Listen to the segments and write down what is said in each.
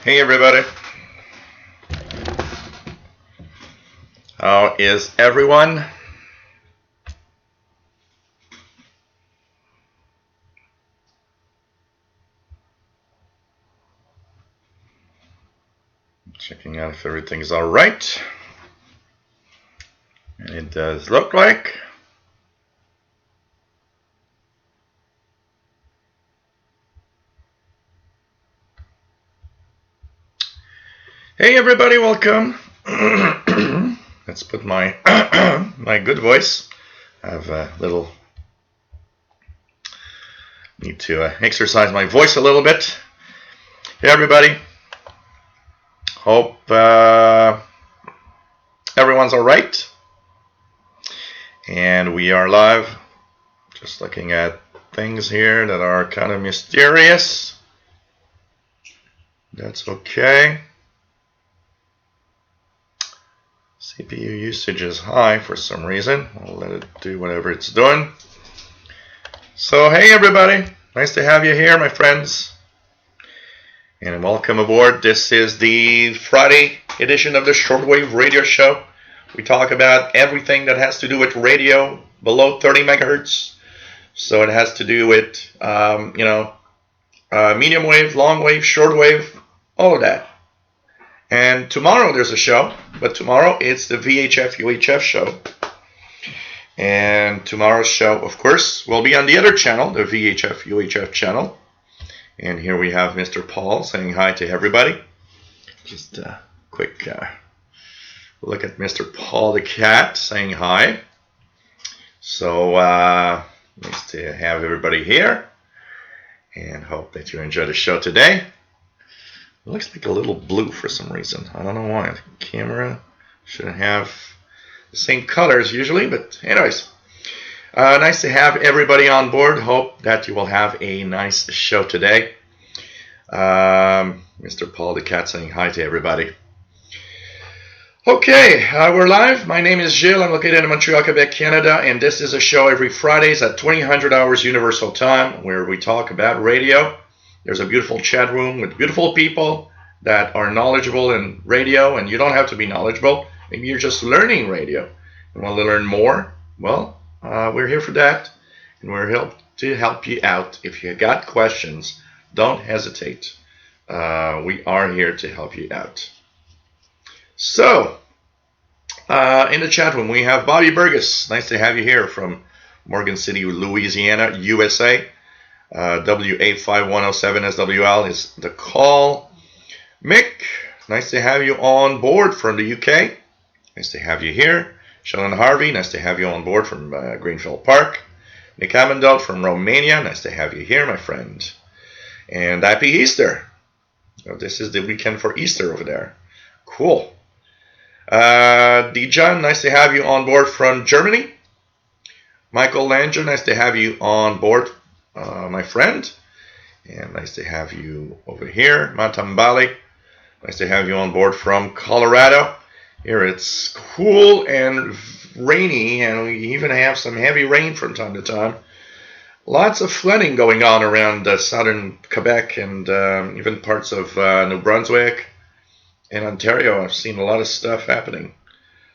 Hey everybody. How is everyone? Checking out if everything's all right. And it does look like. Hey everybody, welcome. Let's put my my good voice. I have a little need to exercise my voice a little bit. Hey everybody. Hope everyone's all right. And we are live. Just looking at things here that are kind of mysterious. That's okay. CPU usage is high for some reason. I'll let it do whatever it's doing. So hey everybody, nice to have you here, my friends. And welcome aboard. This is the Friday edition of the Shortwave radio show. We talk about everything that has to do with radio below 30 megahertz. So it has to do with, medium wave, long wave, short wave, all of that. And tomorrow there's a show, but tomorrow it's the VHF UHF show. And tomorrow's show, of course, will be on the other channel, the VHF UHF channel. And here we have Mr. Paul saying hi to everybody. Just a quick look at Mr. Paul the cat saying hi. So nice to have everybody here. And hope that you enjoy the show today. It looks like a little blue for some reason. I don't know why. The camera shouldn't have the same colors usually, but anyways. Nice to have everybody on board. Hope that you will have a nice show today. Mr. Paul the cat saying hi to everybody. Okay, we're live. My name is Gilles. I'm located in Montreal, Quebec, Canada, and this is a show every Fridays at 2000 hours Universal Time where we talk about radio. There's a beautiful chat room with beautiful people that are knowledgeable in radio, and you don't have to be knowledgeable. Maybe you're just learning radio and want to learn more. Well, we're here for that, and we're here to help you out. If you got questions, don't hesitate. We are here to help you out. So, in the chat room, we have Bobby Burgess. Nice to have you here from Morgan City, Louisiana, USA. WA5107SWL is the call. Mick, nice to have you on board from the UK. Nice to have you here. Shannon Harvey, nice to have you on board from Greenfield Park. Nick Amendel from Romania, nice to have you here, my friend. And happy Easter. Oh, this is the weekend for Easter over there. Cool. Dijon, nice to have you on board from Germany. Michael Langer, nice to have you on board, my friend. And nice to have you over here. Matambali, nice to have you on board from Colorado. Here it's cool and rainy, and we even have some heavy rain from time to time. Lots of flooding going on around southern Quebec and even parts of New Brunswick and Ontario. I've seen a lot of stuff happening.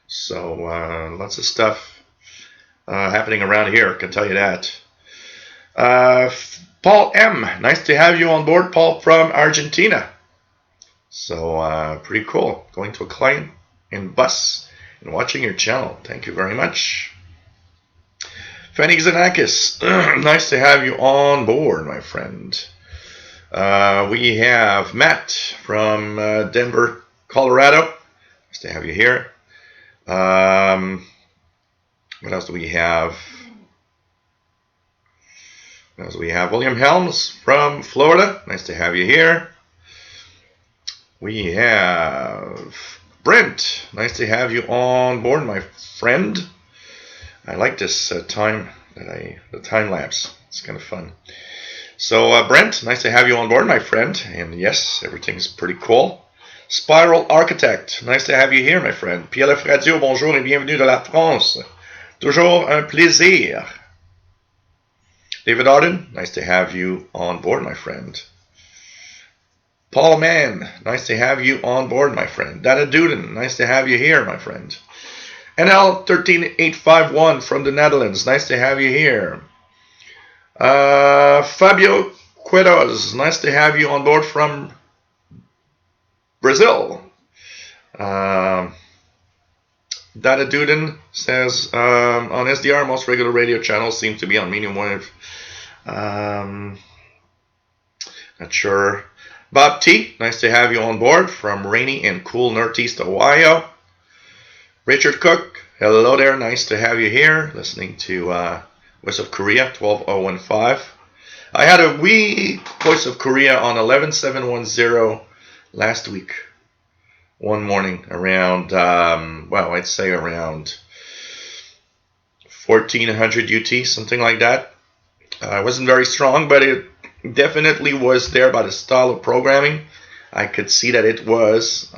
So lots of stuff happening around here, I can tell you that. Paul M, nice to have you on board, Paul, from Argentina. So pretty cool. Going to a client in bus and watching your channel. Thank you very much. Fanny Xenakis, nice to have you on board, my friend. We have Matt from Denver, Colorado. Nice to have you here. What else do we have? We have William Helms from Florida. Nice to have you here. We have Brent. Nice to have you on board, my friend. I like this the time lapse. It's kind of fun. So Brent, nice to have you on board, my friend. And yes, everything's pretty cool. Spiral Architect, nice to have you here, my friend. PLF Radio, bonjour et bienvenue de la France. Toujours un plaisir. David Arden, nice to have you on board, my friend. Paul Mann, nice to have you on board, my friend. Dada Duden, nice to have you here, my friend. NL13851 from the Netherlands, nice to have you here. Fabio Quedos, nice to have you on board from Brazil. Dada Duden says on SDR, most regular radio channels seem to be on medium wave. Not sure. Bob T, nice to have you on board from rainy and cool Northeast Ohio. Richard Cook, hello there, nice to have you here, listening to Voice of Korea, 12015. I had a wee Voice of Korea on 11710 last week, one morning around, I'd say around 1400 UT, something like that. It wasn't very strong, but it definitely was there by the style of programming. I could see that it was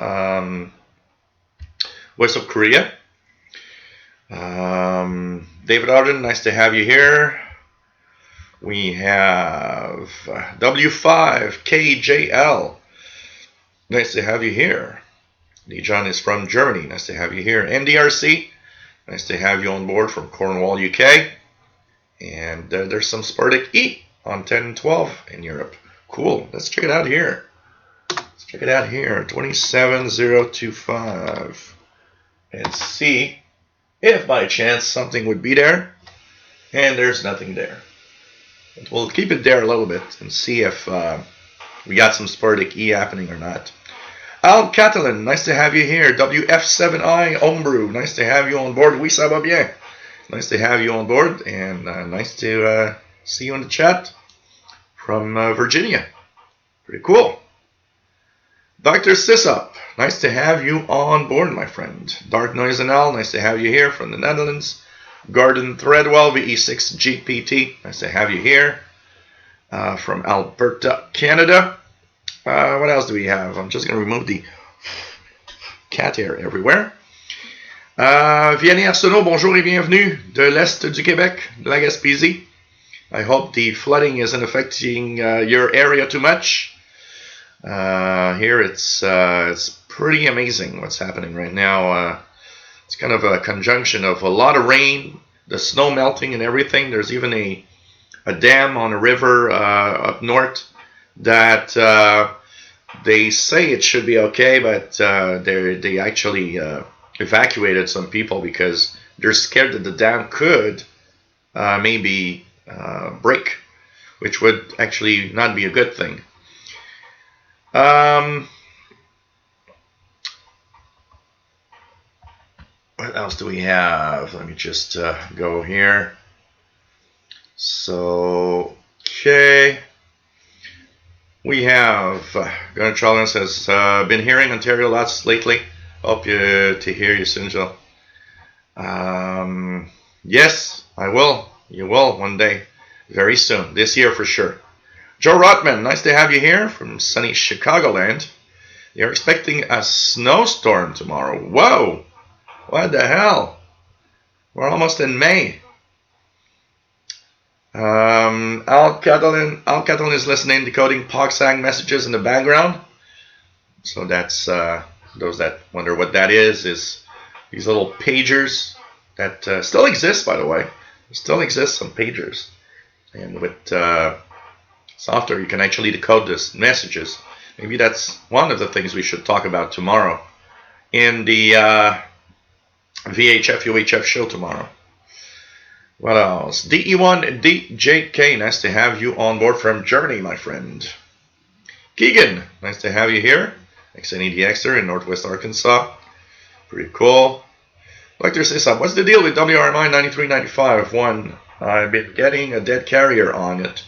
Voice of Korea. David Arden, nice to have you here. We have W5KJL, nice to have you here. John is from Germany, nice to have you here. NDRC, nice to have you on board from Cornwall, UK. And there's some Spartak E on 10 and 12 in Europe. Cool. Let's check it out here. 27025. And see if by chance something would be there. And there's nothing there. But we'll keep it there a little bit and see if we got some Spartak E happening or not. Al Catalan, nice to have you here. WF7I Homebrew, nice to have you on board. Oui, ça va bien. Nice to have you on board, and nice to see you in the chat from Virginia. Pretty cool. Dr. Sisup, nice to have you on board, my friend. Dark Noise NL, nice to have you here from the Netherlands. Garden Threadwell, VE6GPT, nice to have you here from Alberta, Canada. What else do we have? I'm just going to remove the cat hair everywhere. Vianney Arsenault, bonjour et bienvenue de l'Est du Québec, de la Gaspésie. I hope the flooding isn't affecting your area too much. Here it's pretty amazing what's happening right now. It's kind of a conjunction of a lot of rain, the snow melting and everything. There's even a dam on a river up north that they say it should be okay, but they actually evacuated some people because they're scared that the dam could maybe break, which would actually not be a good thing. What else do we have? Let me just go here. So, okay. We have, Gunnar Charles has been hearing Ontario lots lately. Hope to hear you soon, Joe. Yes, I will. You will one day. Very soon. This year for sure. Joe Rotman, nice to have you here from sunny Chicagoland. They're expecting a snowstorm tomorrow. Whoa! What the hell? We're almost in May. Al Catalan is listening, decoding PogSang messages in the background. So that's those that wonder what that is these little pagers that still exist, by the way. There still exists some pagers, and with software you can actually decode this messages. Maybe that's one of the things we should talk about tomorrow in the VHF UHF show tomorrow. What else? DE1 DJK, nice to have you on board from Germany, my friend. Keegan, nice to have you here. XNEDXer in Northwest Arkansas. Pretty cool. Dr. Sisab, what's the deal with WRMI 9395? One, I've been getting a dead carrier on it,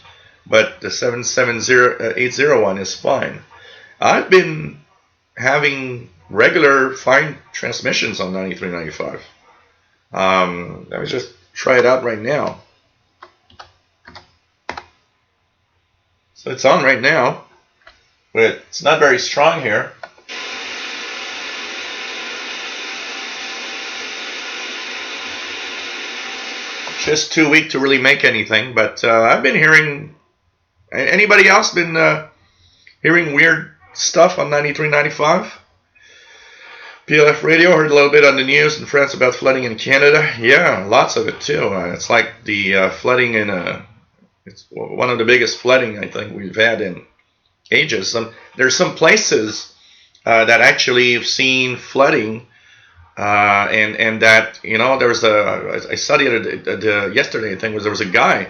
but the 770-801 is fine. I've been having regular fine transmissions on 9395. Let me just try it out right now. So it's on right now, but it's not very strong here. Just too weak to really make anything, but I've been hearing. Anybody else been hearing weird stuff on 93.95. PLF Radio, heard a little bit on the news in France about flooding in Canada. Yeah, lots of it too. It's like the flooding it's one of the biggest flooding I think we've had in ages. There's some places that actually have seen flooding, and that, there's I studied it yesterday. I think there was a guy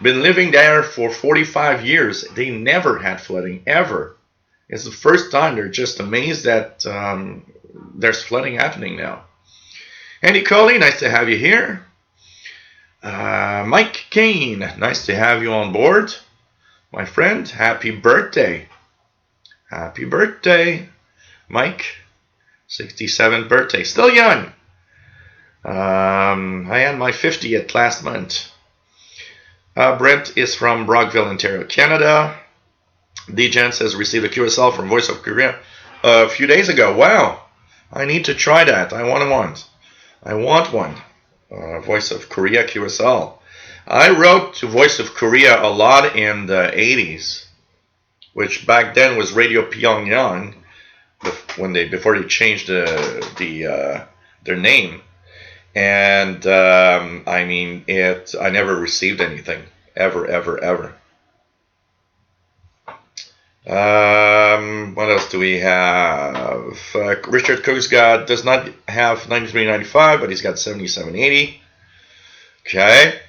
been living there for 45 years. They never had flooding ever. It's the first time. They're just amazed that there's flooding happening now. Andy Coley, nice to have you here. Mike Kane, nice to have you on board. My friend, happy birthday. Happy birthday, Mike. 67th birthday. Still young. I had my 50th last month. Brent is from Brockville, Ontario, Canada. D-Gen says received a QSL from Voice of Korea a few days ago. Wow. I need to try that. I want one. Voice of Korea QSL. I wrote to Voice of Korea a lot in the 80s, which back then was Radio Pyongyang, before they changed their name. And I never received anything ever. What else do we have? Richard Kogsgod does not have 93.95, but he's got 77.80. Okay.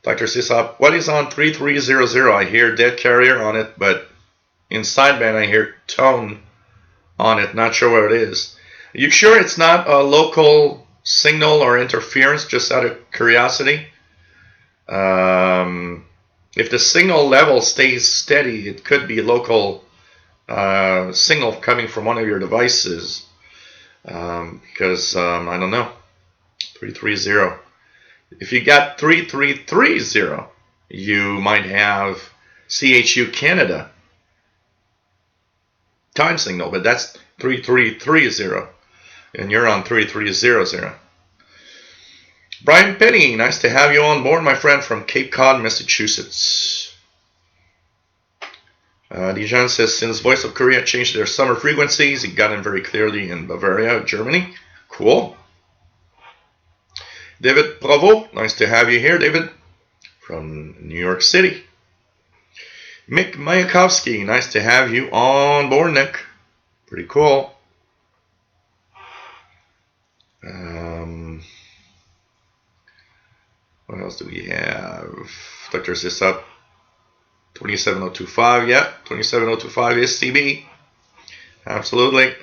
Dr. Sisop, what is on 3300? I hear Dead Carrier on it, but in sideband I hear Tone on it. Not sure what it is. Are you sure it's not a local signal or interference, just out of curiosity? If the signal level stays steady, it could be a local signal coming from one of your devices. Because, I don't know. 330. If you got 3330, you might have CHU Canada time signal, but that's 3330. And you're on 3300. Brian Penny, nice to have you on board, my friend, from Cape Cod, Massachusetts. Dijon says, since Voice of Korea changed their summer frequencies, it got in very clearly in Bavaria, Germany. Cool. David Bravo, nice to have you here, David, from New York City. Mick Mayakovsky, nice to have you on board, Nick. Pretty cool. What else do we have? Dr. Sissup, 27025. Yeah, 27025 is CB. Absolutely.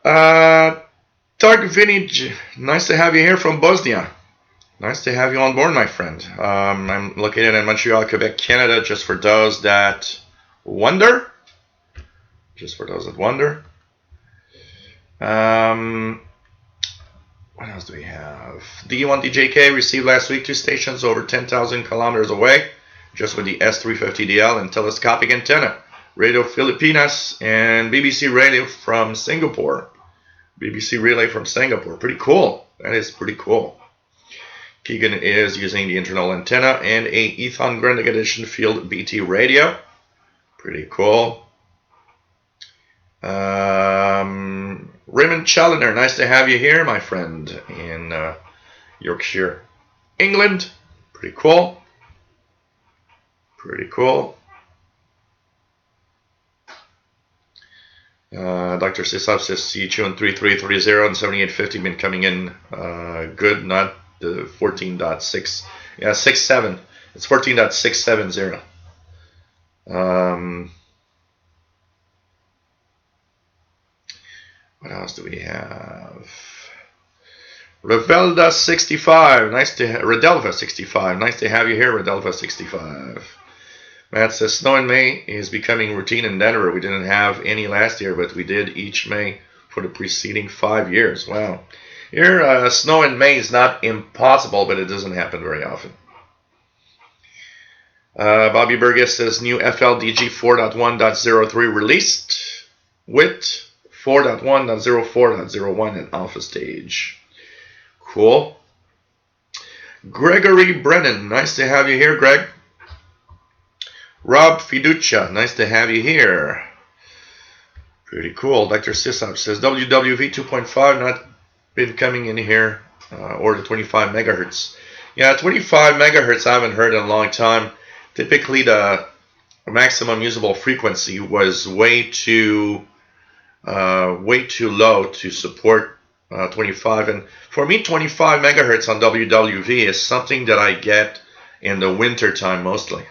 Targ Vintage, nice to have you here from Bosnia. Nice to have you on board, my friend. I'm located in Montreal, Quebec, Canada, just for those that wonder. What else do we have? D1DJK received last week 2 stations over 10,000 kilometers away, just with the S350DL and telescopic antenna. Radio Filipinas and BBC Radio from Singapore. BBC Relay from Singapore. Pretty cool. That is pretty cool. Keegan is using the internal antenna and a Ethan Grendick Edition Field BT radio. Pretty cool. Raymond Challoner, nice to have you here, my friend, in Yorkshire, England. Pretty cool. Dr. Sisop says CHU on 3330 and 7850 been coming in good, not the 14.6. Yeah, 67. It's 14.670. What else do we have? Revelda 65, Redelva 65. Nice to have you here, Redelva 65. Matt says snow in May is becoming routine in Denver. We didn't have any last year, but we did each May for the preceding 5 years. Wow. Here, snow in May is not impossible, but it doesn't happen very often. Bobby Burgess says new FLDG 4.1.03 released with 4.1.04.01 at alpha stage. Cool. Gregory Brennan, nice to have you here, Greg. Rob Fiducia, nice to have you here. Pretty cool. Dr. Sisop says WWV 2.5 not been coming in here, or the 25 megahertz. Yeah, 25 megahertz I haven't heard in a long time. Typically the maximum usable frequency was way too low to support 25. And for me, 25 megahertz on WWV is something that I get in the winter time mostly.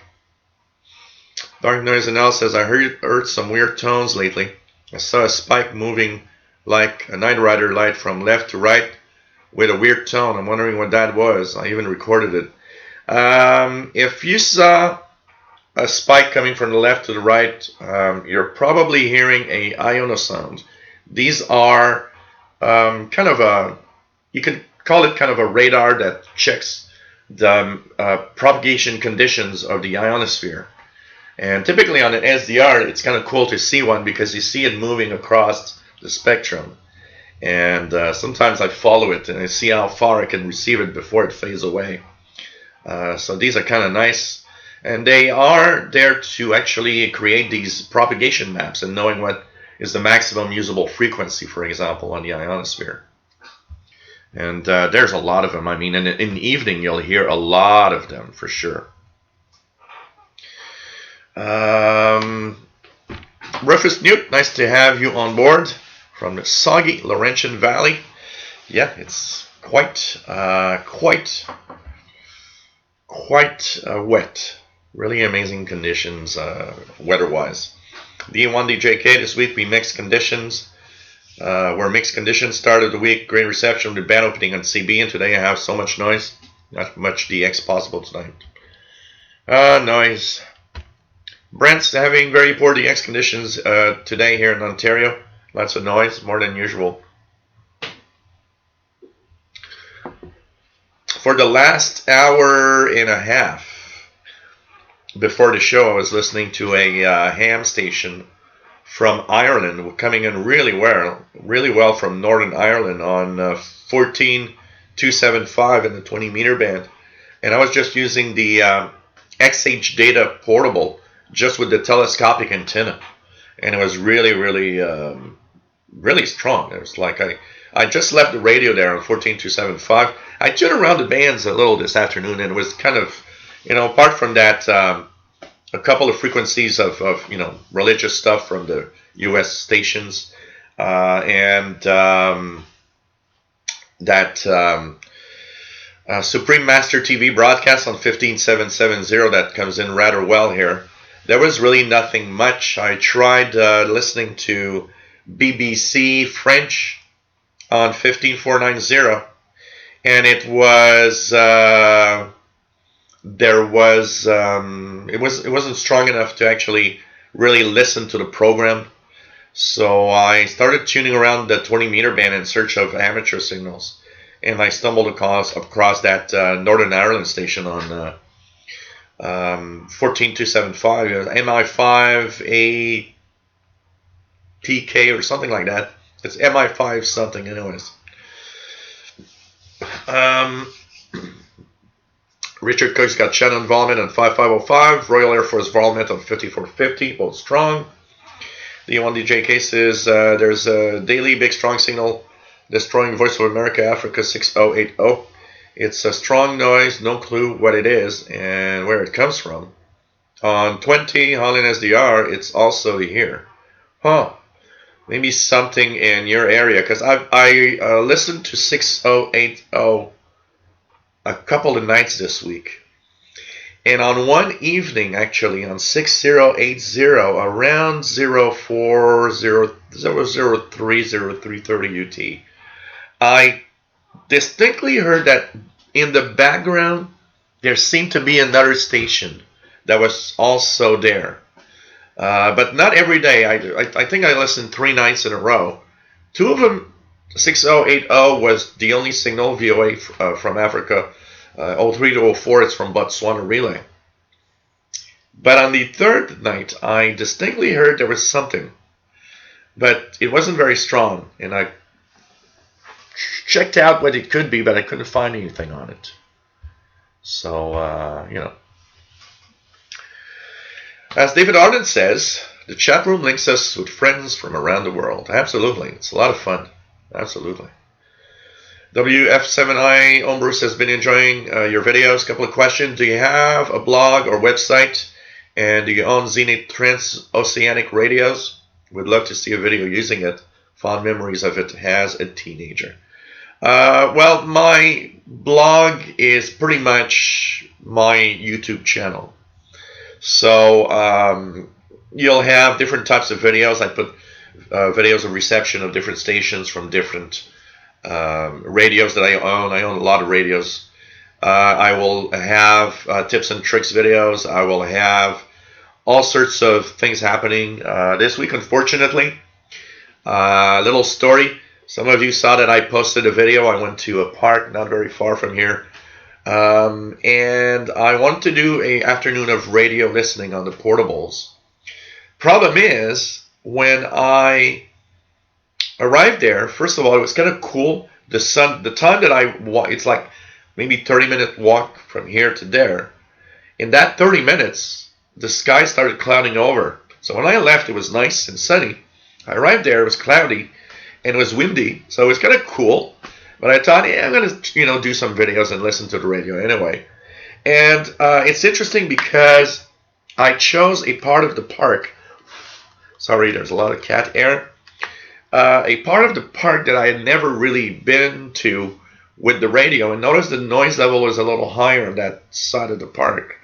Dark Noise and L says, I heard some weird tones lately. I saw a spike moving like a Night Rider light from left to right with a weird tone. I'm wondering what that was. I even recorded it. If you saw a spike coming from the left to the right, you're probably hearing a iono sound. These are kind of a, you could call it kind of a radar that checks the propagation conditions of the ionosphere. And typically on an SDR, it's kind of cool to see one because you see it moving across the spectrum. And sometimes I follow it and I see how far I can receive it before it fades away. So these are kind of nice. And they are there to actually create these propagation maps and knowing what is the maximum usable frequency, for example, on the ionosphere. And there's a lot of them. I mean, in the evening, you'll hear a lot of them for sure. Rufus Newt, nice to have you on board from the soggy Laurentian Valley. Yeah, it's quite wet. Really amazing conditions weather-wise. D1DJK, this week we mixed conditions. Where mixed conditions started the week. Great reception with band opening on CB, and today I have so much noise. Not much DX possible tonight. Noise. Brent's having very poor DX conditions today here in Ontario. Lots of noise, more than usual. For the last hour and a half before the show, I was listening to a ham station from Ireland, coming in really well from Northern Ireland on 14275 in the 20 meter band. And I was just using the XH Data portable just with the telescopic antenna, and it was really strong. It was like I just left the radio there on 14275. I tuned around the bands a little this afternoon, and it was kind of, apart from that, a couple of frequencies of religious stuff from the U.S. stations, and that Supreme Master TV broadcast on 15770 that comes in rather well here. There was really nothing much. I tried listening to BBC French on 15490, and it wasn't strong enough to actually really listen to the program. So I started tuning around the 20 meter band in search of amateur signals, and I stumbled across that Northern Ireland station on 14275, MI5 ATK or something like that. It's MI5 something, anyways. Richard Cook's got Shannon involvement on 5505, Royal Air Force involvement on 5450, both strong. The D1DJK says there's a daily big strong signal destroying Voice of America Africa 6080. It's a strong noise, no clue what it is and where it comes from. On 20 Holland SDR, it's also here. Maybe something in your area, because I listened to 6080 a couple of nights this week. And on one evening, actually, on 6080, around 03:30 UT, I distinctly heard that in the background there seemed to be another station that was also there, but not every day. I think I listened 3 nights in a row. 2 of them, 6080 was the only signal VOA from Africa. 03 to 04 it's from Botswana Relay. But on the 3rd night I distinctly heard there was something, but it wasn't very strong, and I checked out what it could be, but I couldn't find anything on it. So, As David Arden says, the chat room links us with friends from around the world. Absolutely. It's a lot of fun. Absolutely. WF7I Ombrus has been enjoying your videos. Couple of questions. Do you have a blog or website? And do you own Zenith Transoceanic radios? Would love to see a video using it. Fond memories of it as a teenager. Well, my blog is pretty much my YouTube channel. So you'll have different types of videos. I put videos of reception of different stations from different radios that I own. I own a lot of radios. I will have tips and tricks videos. I will have all sorts of things happening this week, unfortunately. Little story. Some of you saw that I posted a video. I went to a park not very far from here. And I wanted to do an afternoon of radio listening on the portables. Problem is, when I arrived there, first of all, it was kind of cool. The time that I walk, it's like maybe 30-minute walk from here to there. In that 30 minutes, the sky started clouding over. So when I left, it was nice and sunny. I arrived there, it was cloudy, and it was windy, so it was kind of cool. But I thought, yeah, I'm going to, do some videos and listen to the radio anyway. And it's interesting because I chose a part of the park. Sorry, there's a lot of cat air. A part of the park that I had never really been to with the radio. And notice the noise level was a little higher on that side of the park.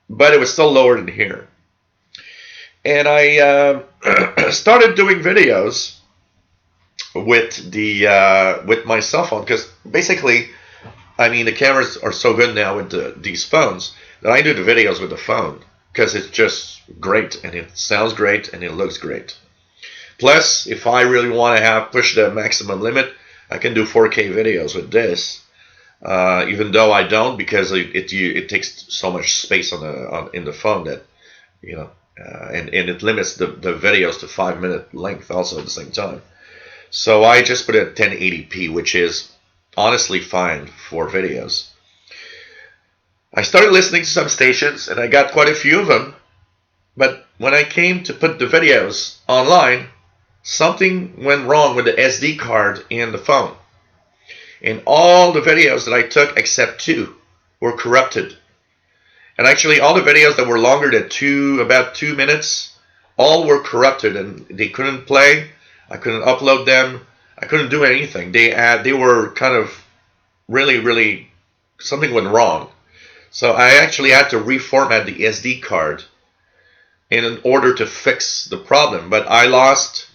But it was still lower than here. And I started doing videos with my cell phone, because basically, I mean, the cameras are so good now with these phones that I do the videos with the phone because it's just great and it sounds great and it looks great. Plus, if I really want to push the maximum limit, I can do 4K videos with this, even though I don't, because it takes so much space in the phone that and it limits the videos to 5-minute length also at the same time. So I just put it at 1080p, which is honestly fine for videos. I started listening to some stations, and I got quite a few of them. But when I came to put the videos online, something went wrong with the SD card in the phone. And all the videos that I took, except 2, were corrupted. And actually, all the videos that were longer than about 2 minutes, all were corrupted, and they couldn't play. I couldn't upload them. I couldn't do anything. They were kind of really, something went wrong. So I actually had to reformat the SD card in order to fix the problem. But I lost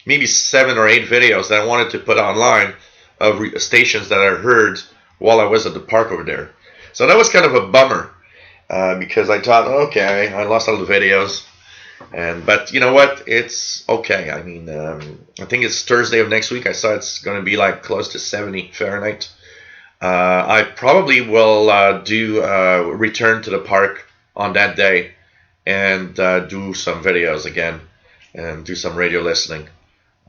maybe 7 or 8 videos that I wanted to put online of stations that I heard while I was at the park over there. So that was kind of a bummer because I thought, okay, I lost all the videos. But you know what? It's okay. I mean, I think it's Thursday of next week. I saw it's going to be like close to 70 Fahrenheit. I probably will return to the park on that day and do some videos again and do some radio listening.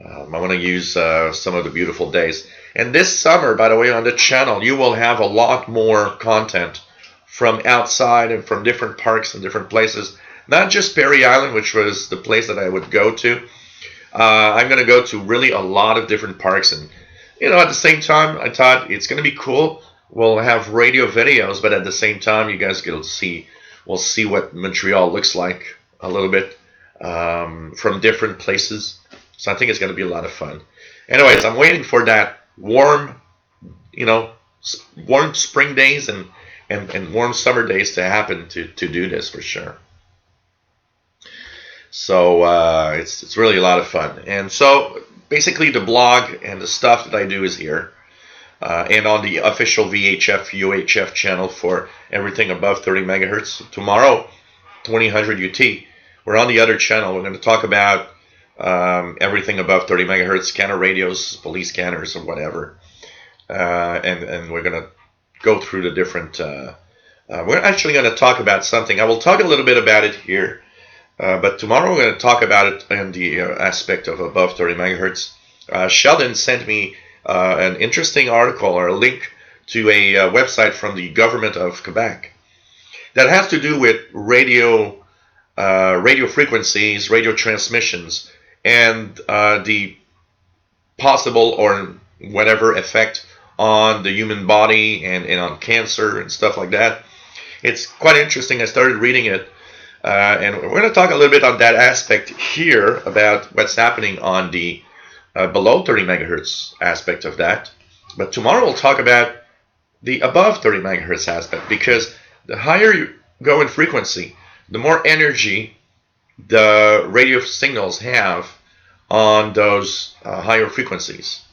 I want to use some of the beautiful days. And this summer, by the way, on the channel, you will have a lot more content from outside and from different parks and different places. Not just Perry Island, which was the place that I would go to. I'm going to go to really a lot of different parks. And, at the same time, I thought it's going to be cool. We'll have radio videos, but at the same time, you guys will see what Montreal looks like a little bit from different places. So I think it's going to be a lot of fun. Anyways, I'm waiting for that warm spring days and warm summer days to happen to do this for sure. So it's really a lot of fun. And so basically the blog and the stuff that I do is here. And on the official VHF, UHF channel for everything above 30 megahertz. Tomorrow, 2000 UT, we're on the other channel. We're going to talk about everything above 30 megahertz, scanner radios, police scanners, or whatever. And we're going to go through the different... we're actually going to talk about something. I will talk a little bit about it here. But tomorrow we're going to talk about it in the aspect of above 30 megahertz. Sheldon sent me an interesting article or a link to a website from the government of Quebec that has to do with radio radio frequencies, radio transmissions, and the possible or whatever effect on the human body and on cancer and stuff like that. It's quite interesting. I started reading it, and we're going to talk a little bit on that aspect here about what's happening on the below 30 megahertz aspect of that. But tomorrow we'll talk about the above 30 megahertz aspect, because the higher you go in frequency, the more energy the radio signals have on those higher frequencies.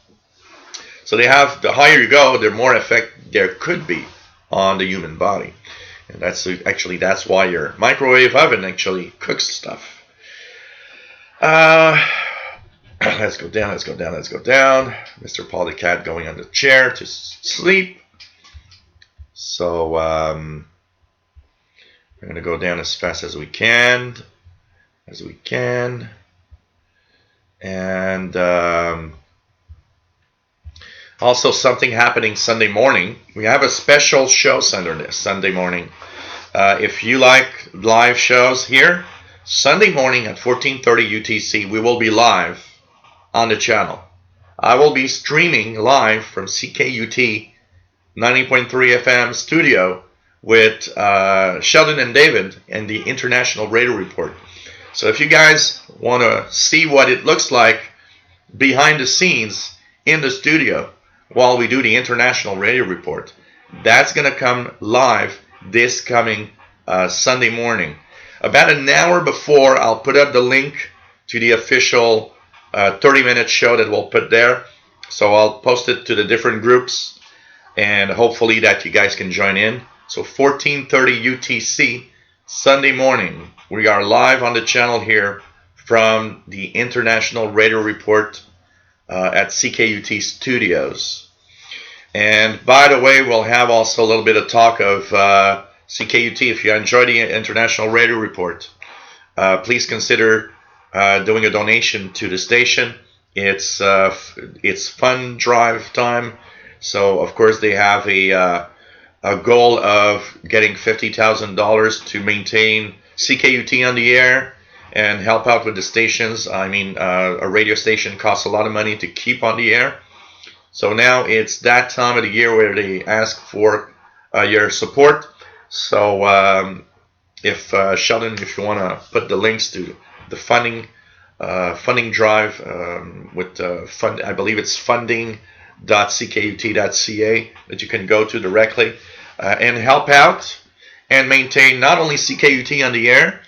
So they have, the higher you go, the more effect there could be on the human body. And that's why your microwave oven actually cooks stuff. Let's go down. Mr. Polycat going on the chair to sleep. So we're going to go down as fast as we can. And also something happening Sunday morning. We have a special show Sunday morning. If you like live shows here, Sunday morning at 14:30 UTC, we will be live on the channel. I will be streaming live from CKUT 90.3 FM studio with Sheldon and David and the International Radio Report. So if you guys want to see what it looks like behind the scenes in the studio while we do the International Radio Report, that's going to come live this coming Sunday morning. About an hour before, I'll put up the link to the official 30-minute show that we'll put there. So I'll post it to the different groups, and hopefully that you guys can join in. So 14:30 UTC, Sunday morning, we are live on the channel here from the International Radio Report at CKUT Studios. And by the way, we'll have also a little bit of talk of CKUT. If you enjoy the International Radio Report, please consider doing a donation to the station. It's fund drive time, so of course they have a goal of getting $50,000 to maintain CKUT on the air and help out with the stations. I mean, a radio station costs a lot of money to keep on the air. So now it's that time of the year where they ask for your support. So if Sheldon, if you want to put the links to the funding drive with fund, I believe it's funding.ckut.ca that you can go to directly and help out and maintain not only CKUT on the air,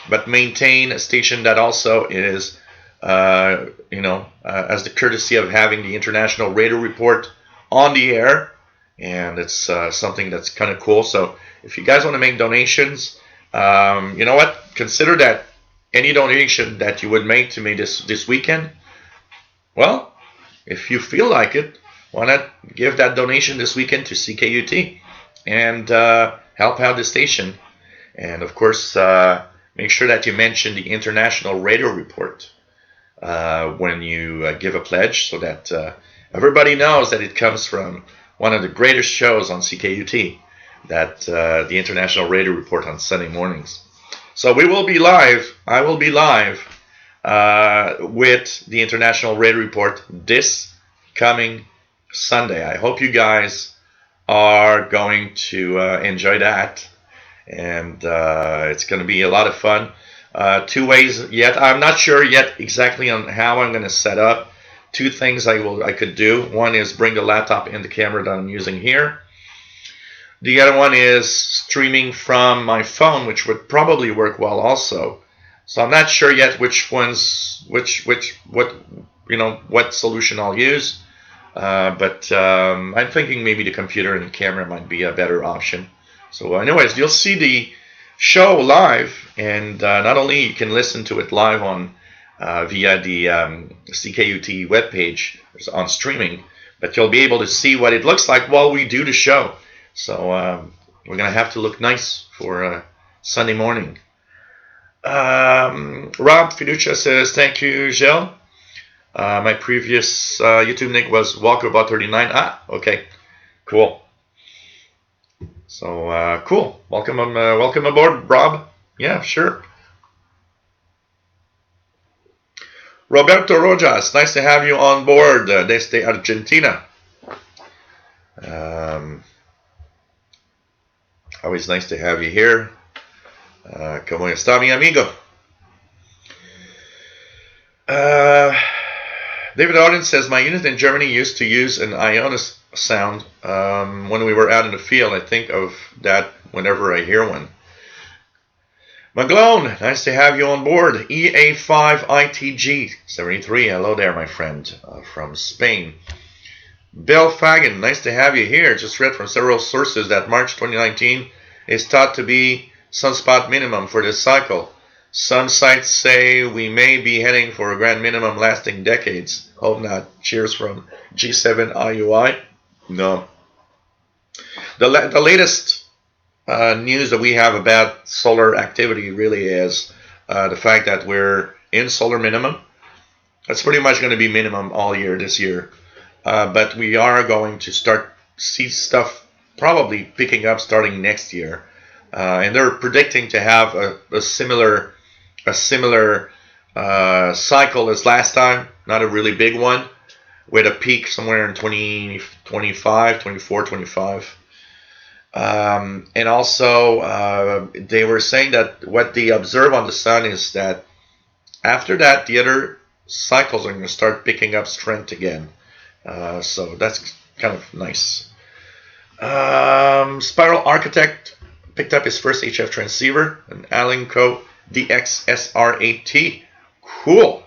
but maintain a station that also is, as the courtesy of having the International Radio Report on the air, and it's something that's kind of cool. So if you guys want to make donations, you know what? Consider that any donation that you would make to me this weekend, well, if you feel like it, why not give that donation this weekend to CKUT and help out the station? And of course, make sure that you mention the International Radio Report when you give a pledge, so that everybody knows that it comes from one of the greatest shows on CKUT, that the International Radio Report on Sunday mornings. So we will be live. I will be live with the International Radio Report this coming Sunday. I hope you guys are going to enjoy that, and it's going to be a lot of fun. 2 ways yet. I'm not sure yet exactly on how I'm going to set up. 2 things I could do. One is bring the laptop and the camera that I'm using here. The other one is streaming from my phone, which would probably work well also. So I'm not sure yet what solution I'll use. But I'm thinking maybe the computer and the camera might be a better option. So anyways, you'll see the show live, and not only you can listen to it live on via the CKUT webpage on streaming, but you'll be able to see what it looks like while we do the show. So we're going to have to look nice for Sunday morning. Rob Fiducia says, thank you, Gilles. My previous YouTube nick was Walkerbot39. Ah, okay. Cool. So, cool. Welcome aboard, Rob. Yeah, sure. Roberto Rojas, nice to have you on board desde Argentina. Always nice to have you here. ¿Cómo está mi amigo? David Auden says, my unit in Germany used to use an Ionis sound when we were out in the field. I think of that whenever I hear one. Maglone, nice to have you on board. EA5ITG73, hello there, my friend, from Spain. Bill Fagan, nice to have you here. Just read from several sources that March 2019 is thought to be sunspot minimum for this cycle. Some sites say we may be heading for a grand minimum lasting decades. Hope not. Cheers from G7 IUI. No. The latest news that we have about solar activity really is the fact that we're in solar minimum. That's pretty much going to be minimum all year this year. But we are going to start see stuff probably picking up starting next year. And they're predicting to have a similar cycle as last time, not a really big one, with a peak somewhere in 24, 25. And also, they were saying that what they observe on the sun is that after that, the other cycles are going to start picking up strength again. So that's kind of nice. Spiral Architect picked up his first HF transceiver, an Alinco DXSR8T. Cool.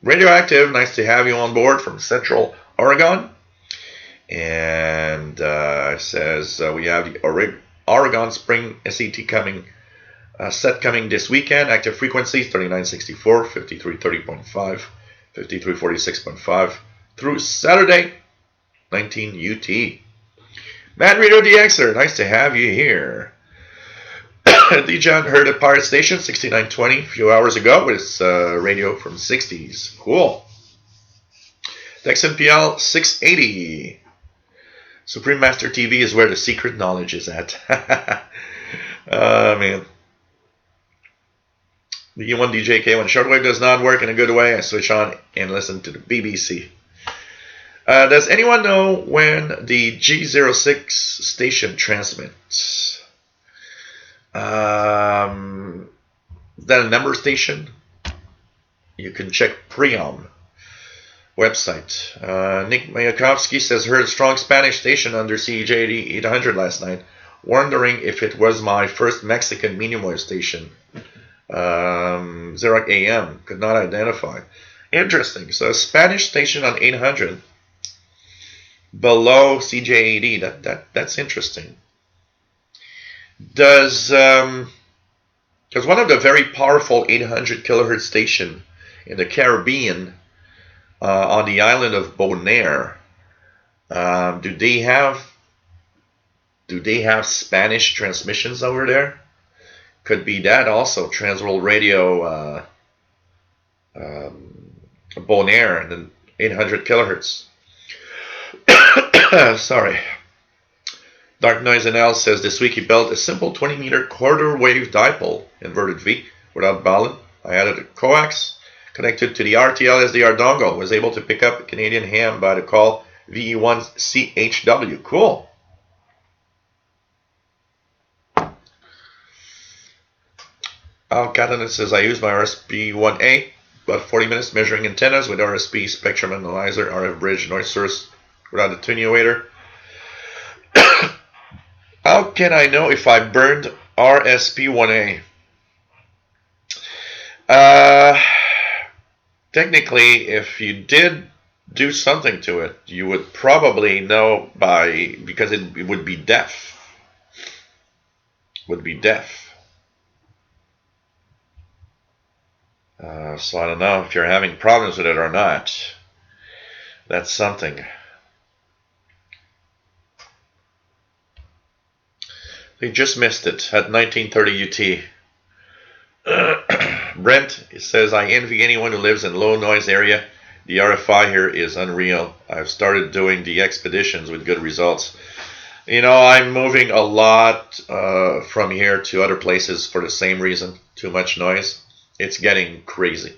Radioactive, nice to have you on board from Central Oregon. And says we have the Oregon Spring SET coming, set coming this weekend. Active frequencies 3964, 5330.5, 5346.5 through Saturday, 19 UT. Mad Radio DXer, nice to have you here. Dijon heard a pirate station 6920 a few hours ago with its radio from 60s. Cool. Texan PL 680. Supreme Master TV is where the secret knowledge is at. Man. The U1 DJK, when shortwave does not work in a good way, I switch on and listen to the BBC. Does anyone know when the G06 station transmits? Is that a number station? You can check Preom website. Nick Mayakovsky says, heard a strong Spanish station under CJ 800 last night. Wondering if it was my first Mexican medium wave station. Xerox AM. Could not identify. Interesting. So a Spanish station on 800 below CJ80. That's interesting. Does one of the very powerful 800 kilohertz station in the Caribbean on the island of Bonaire, do they have Spanish transmissions over there? Could be that also. Transworld Radio Bonaire and then 800 kilohertz. Sorry. Dark Noise NL says this week he built a simple 20 meter quarter wave dipole, inverted V, without balun. I added a coax connected to the RTL SDR dongle. Was able to pick up a Canadian ham by the call VE1CHW. Cool. Al Catalan says I use my RSP-1A about 40 minutes measuring antennas with RSP spectrum analyzer, RF bridge, noise source without attenuator. How can I know if I burned RSP-1A? Technically, if you did do something to it, you would probably know because it would be deaf. So I don't know if you're having problems with it or not. That's something. You just missed it at 1930 UT. Brent says, I envy anyone who lives in low noise area. The RFI here is unreal. I've started doing the expeditions with good results. You know, I'm moving a lot from here to other places for the same reason. Too much noise. It's getting crazy.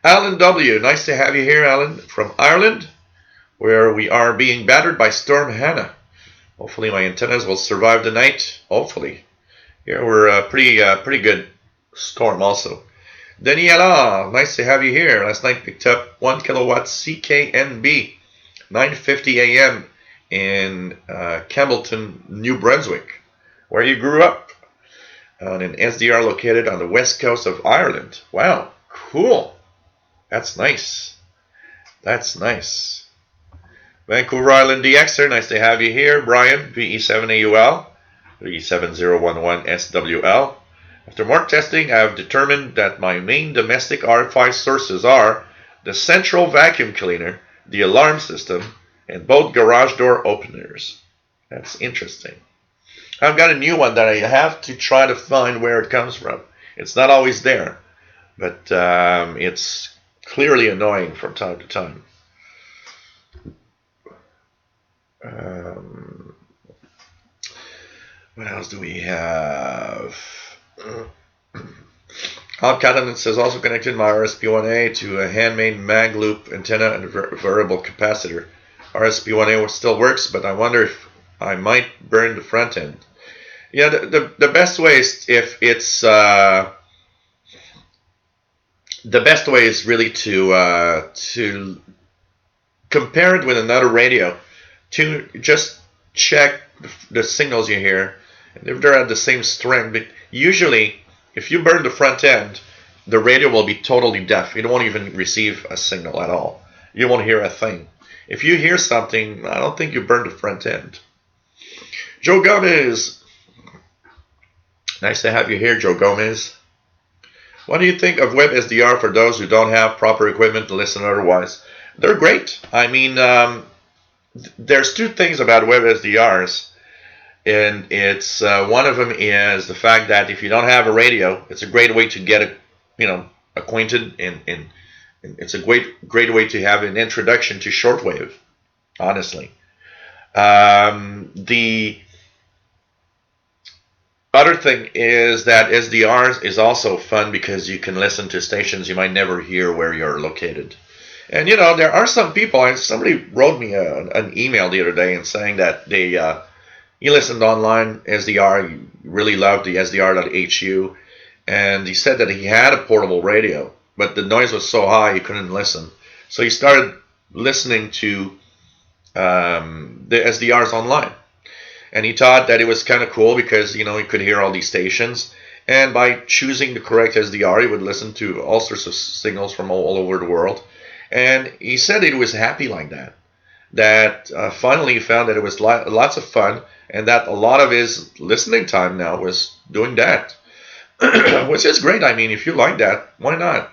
Alan W., nice to have you here, Alan, from Ireland, where we are being battered by Storm Hannah. Hopefully my antennas will survive the night. Hopefully. Here we're a pretty good storm also. Daniela, nice to have you here. Last night picked up 1 kilowatt CKNB, 9:50 a.m. in Campbellton, New Brunswick, where you grew up, on an SDR located on the west coast of Ireland. Wow, cool. That's nice. That's nice. Vancouver Island DXer, nice to have you here. Brian, VE7AUL, 37011SWL. After more testing, I have determined that my main domestic RFI sources are the central vacuum cleaner, the alarm system, and both garage door openers. That's interesting. I've got a new one that I have to try to find where it comes from. It's not always there, but it's clearly annoying from time to time. What else do we have? Hot Cotton says also connected my RSP1A to a handmade mag loop antenna and variable capacitor. RSP1A still works, but I wonder if I might burn the front end. Yeah, the best way is if it's the best way is really to compare it with another radio, to just check the signals you hear, and if they're at the same strength. But usually, if you burn the front end, the radio will be totally deaf. You won't even receive a signal at all. You won't hear a thing. If you hear something, I don't think you burned the front end. Joe Gomez. Nice to have you here, Joe Gomez. What do you think of WebSDR for those who don't have proper equipment to listen otherwise? They're great. I mean, there's two things about WebSDRs, and it's one of them is the fact that if you don't have a radio, it's a great way to get acquainted, and it's a great way to have an introduction to shortwave. Honestly, the other thing is that SDRs is also fun because you can listen to stations you might never hear where you're located. And there are some people. Somebody wrote me an email the other day and saying that he listened online SDR, he really loved the SDR.hu, and he said that he had a portable radio, but the noise was so high he couldn't listen. So he started listening to the SDRs online. And he thought that it was kind of cool because, he could hear all these stations. And by choosing the correct SDR, he would listen to all sorts of signals from all over the world. And he said he was happy like that. That finally he found that it was lots of fun, and that a lot of his listening time now was doing that. Which is great. I mean, if you like that, why not?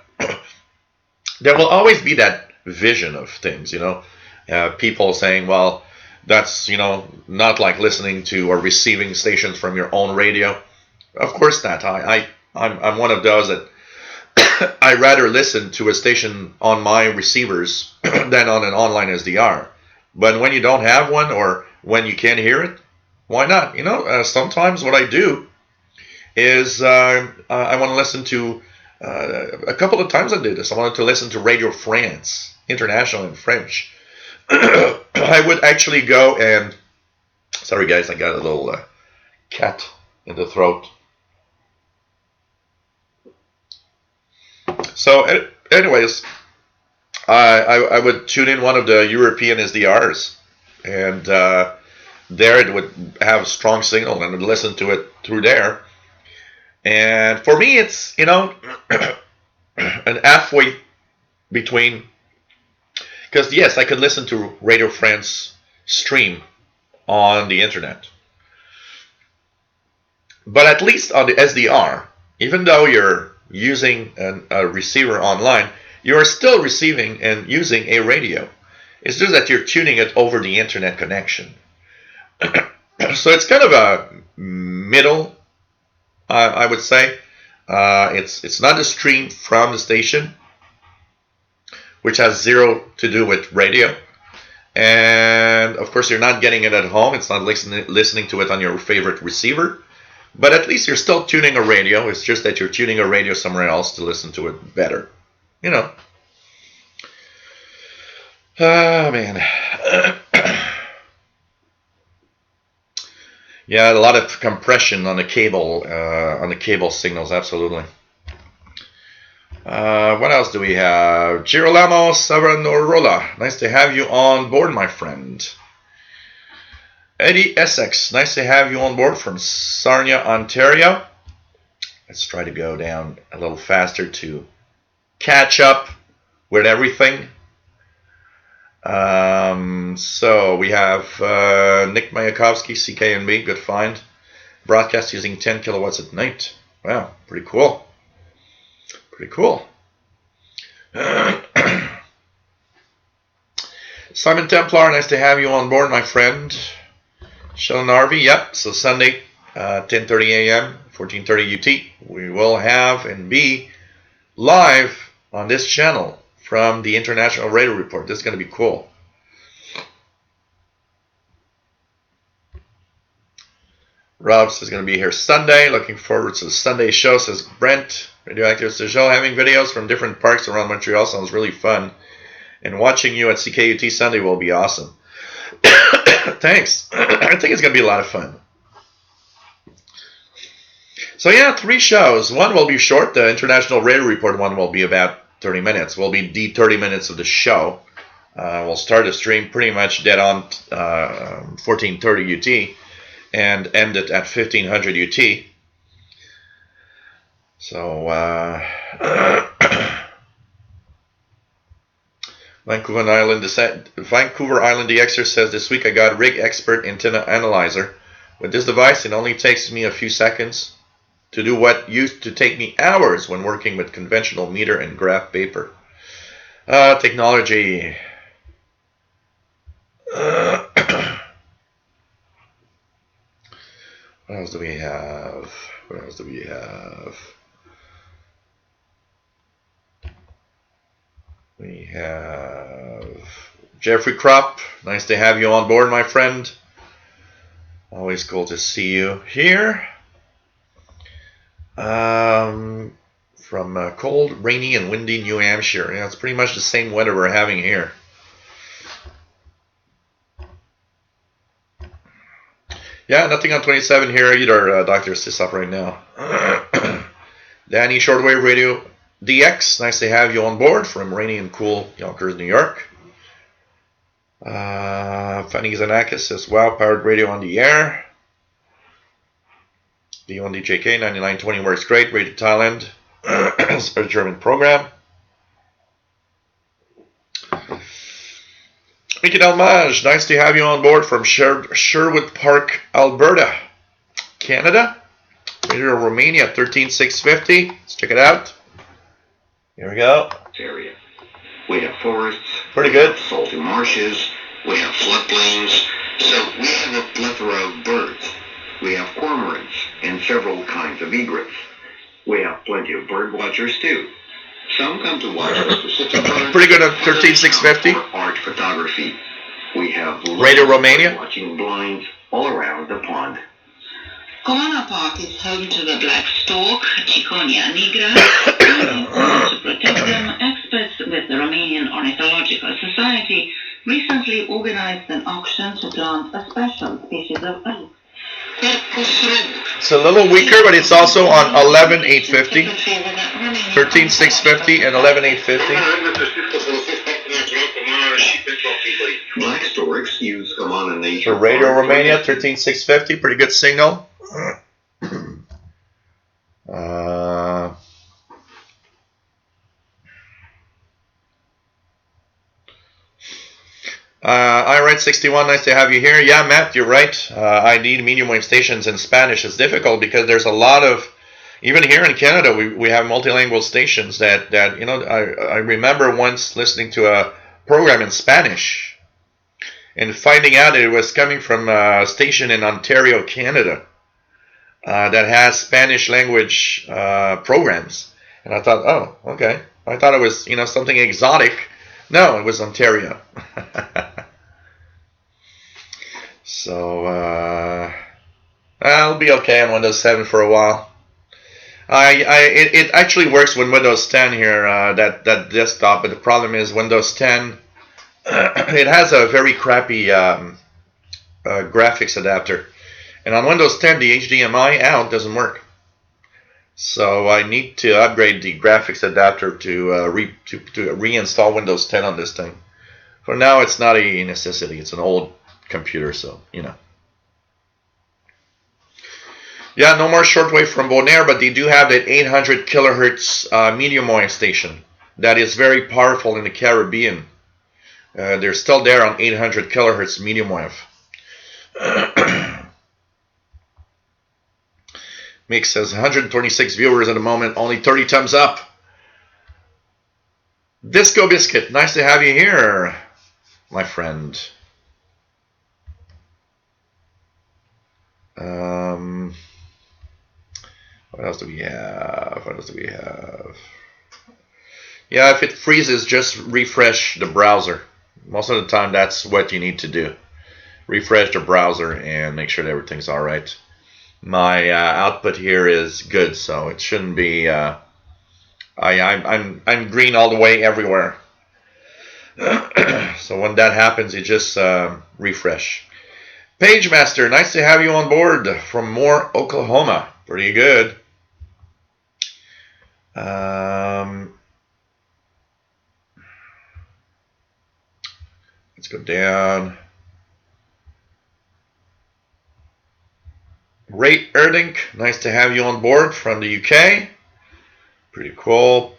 There will always be that vision of things, people saying, well, that's, not like listening to or receiving stations from your own radio. Of course not. I'm one of those that I rather listen to a station on my receivers than on an online SDR. But when you don't have one or when you can't hear it, why not? Sometimes what I do is I want to listen to, a couple of times I did this. I wanted to listen to Radio France, international in French. I would actually go and, sorry guys, I got a little cat in the throat. So anyways, I would tune in one of the European SDRs, and there it would have a strong signal, and I'd listen to it through there. And for me, it's, an halfway between. Because yes, I could listen to Radio France stream on the internet. But at least on the SDR, even though you're using a receiver online, you're still receiving and using a radio. It's just that you're tuning it over the internet connection. So it's kind of a middle, I would say. It's not a stream from the station, which has zero to do with radio. And of course, you're not getting it at home. It's not listening to it on your favorite receiver. But at least you're still tuning a radio. It's just that you're tuning a radio somewhere else to listen to it better. Oh man. Yeah, a lot of compression on the cable signals, absolutely. What else do we have? Girolamo Savonarola, nice to have you on board, my friend. Eddie Essex, nice to have you on board from Sarnia, Ontario. Let's try to go down a little faster to catch up with everything. So we have Nick Mayakovsky, CKNB, good find. Broadcast using 10 kilowatts at night. Wow, pretty cool. Pretty cool. Simon Templar, nice to have you on board, my friend. Sheldon Harvey, yep. So Sunday, 10:30 a.m., 14:30 UT, we will have and be live on this channel from the International Radio Report. This is going to be cool. Robs is going to be here Sunday. Looking forward to the Sunday show, says Brent. Radioactive Sejol, having videos from different parks around Montreal sounds really fun. And watching you at CKUT Sunday will be awesome. Thanks. I think it's going to be a lot of fun. So yeah, 3 shows. One will be short. The International Radio Report one will be about 30 minutes. Will be the 30 minutes of the show. We'll start the stream pretty much dead on 14:30 UT and end it at 1500 UT. So Vancouver Island DXer says this week I got Rig Expert Antenna Analyzer. With this device, it only takes me a few seconds to do what used to take me hours when working with conventional meter and graph paper. Technology. What else do we have? What else do we have? We have Jeffrey Kropp. Nice to have you on board, my friend. Always cool to see you here. From cold, rainy, and windy New Hampshire. Yeah, it's pretty much the same weather we're having here. Yeah, nothing on 27 here either, Dr. Sisop right now. Danny, Shortwave Radio DX, nice to have you on board from rainy and cool Yonkers, New York. Fanny Zanakis says, wow, powered radio on the air. D1DJK 9920 works great. Radio Thailand. It's a German program. Mickey Delmage, nice to have you on board from Sherwood Park, Alberta, Canada. Radio Romania 13650. Let's check it out. Here we go. Area. We have forests. Pretty good. We have salty marshes. We have floodplains. So we have a plethora of birds. We have cormorants and several kinds of egrets. We have plenty of bird watchers too. Some come to watch the specific birds. Pretty good on 13650. Art photography. We have Radio Romania. Watching blinds all around the pond. Komana Park is home to the black stork, Ciconia nigra. To protect them, experts with the Romanian Ornithological Society recently organized an auction to plant a special species of oak. It's a little weaker, but it's also on 11850, 13650, and 11850. Black storks use Komana nature. For Radio Romania 13650, pretty good signal. iRight61, nice to have you here. Yeah, Matt, you're right. I need medium wave stations in Spanish. It's difficult because there's a lot of, even here in Canada, we have multilingual stations that you know, I remember once listening to a program in Spanish and finding out it was coming from a station in Ontario, Canada, that has Spanish language programs. And I thought, oh, okay. I thought it was, you know, something exotic. No, it was Ontario. So I'll be okay on Windows 7 for a while. It actually works with Windows 10 here, that desktop, but the problem is Windows 10 it has a very crappy graphics adapter. And on Windows 10, the HDMI out doesn't work. So I need to upgrade the graphics adapter to reinstall Windows 10 on this thing. For now, it's not a necessity. It's an old computer, so, you know. Yeah, no more shortwave from Bonaire, but they do have that 800 kilohertz medium wave station that is very powerful in the Caribbean. They're still there on 800 kilohertz medium wave. Mick says 126 viewers at the moment, only 30 thumbs up. Disco Biscuit, nice to have you here, my friend. What else do we have? What else do we have? Yeah, if it freezes, just refresh the browser. Most of the time, that's what you need to do. Refresh the browser and make sure that everything's all right. My output here is good, so it shouldn't be. I'm green all the way everywhere. So when that happens, you just refresh. Page Master, nice to have you on board from Moore, Oklahoma. Pretty good. Let's go down. Ray Erdink, nice to have you on board from the UK. Pretty cool.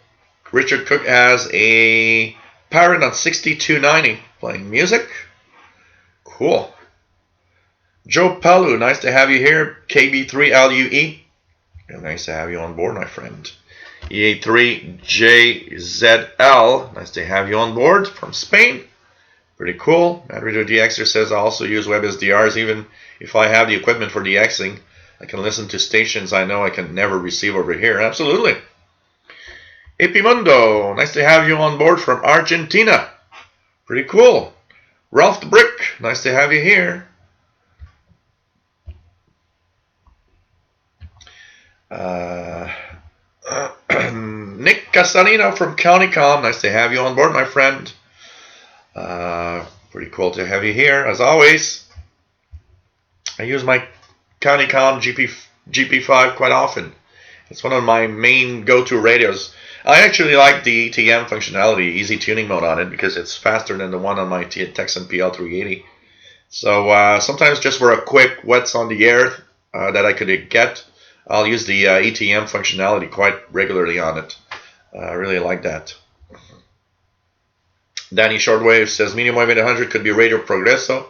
Richard Cook has a Parrot on 6290 playing music. Cool. Joe Palu, nice to have you here. KB3LUE. Nice to have you on board, my friend. EA3JZL, nice to have you on board from Spain. Pretty cool. Madrido DXer says I also use WebSDRs even if I have the equipment for DXing. I can listen to stations I know I can never receive over here. Absolutely. Epimundo, nice to have you on board from Argentina. Pretty cool. Ralph the Brick, nice to have you here. Nick Casalino from CountyCom, nice to have you on board, my friend. Pretty cool to have you here, as always. I use my CountyCom GP5 quite often. It's one of my main go-to radios. I actually like the ETM functionality, easy tuning mode on it, because it's faster than the one on my Texan PL380. So sometimes just for a quick what's on the air that I could get, I'll use the ETM functionality quite regularly on it. I really like that. Danny Shortwave says medium wave 800 could be Radio Progreso.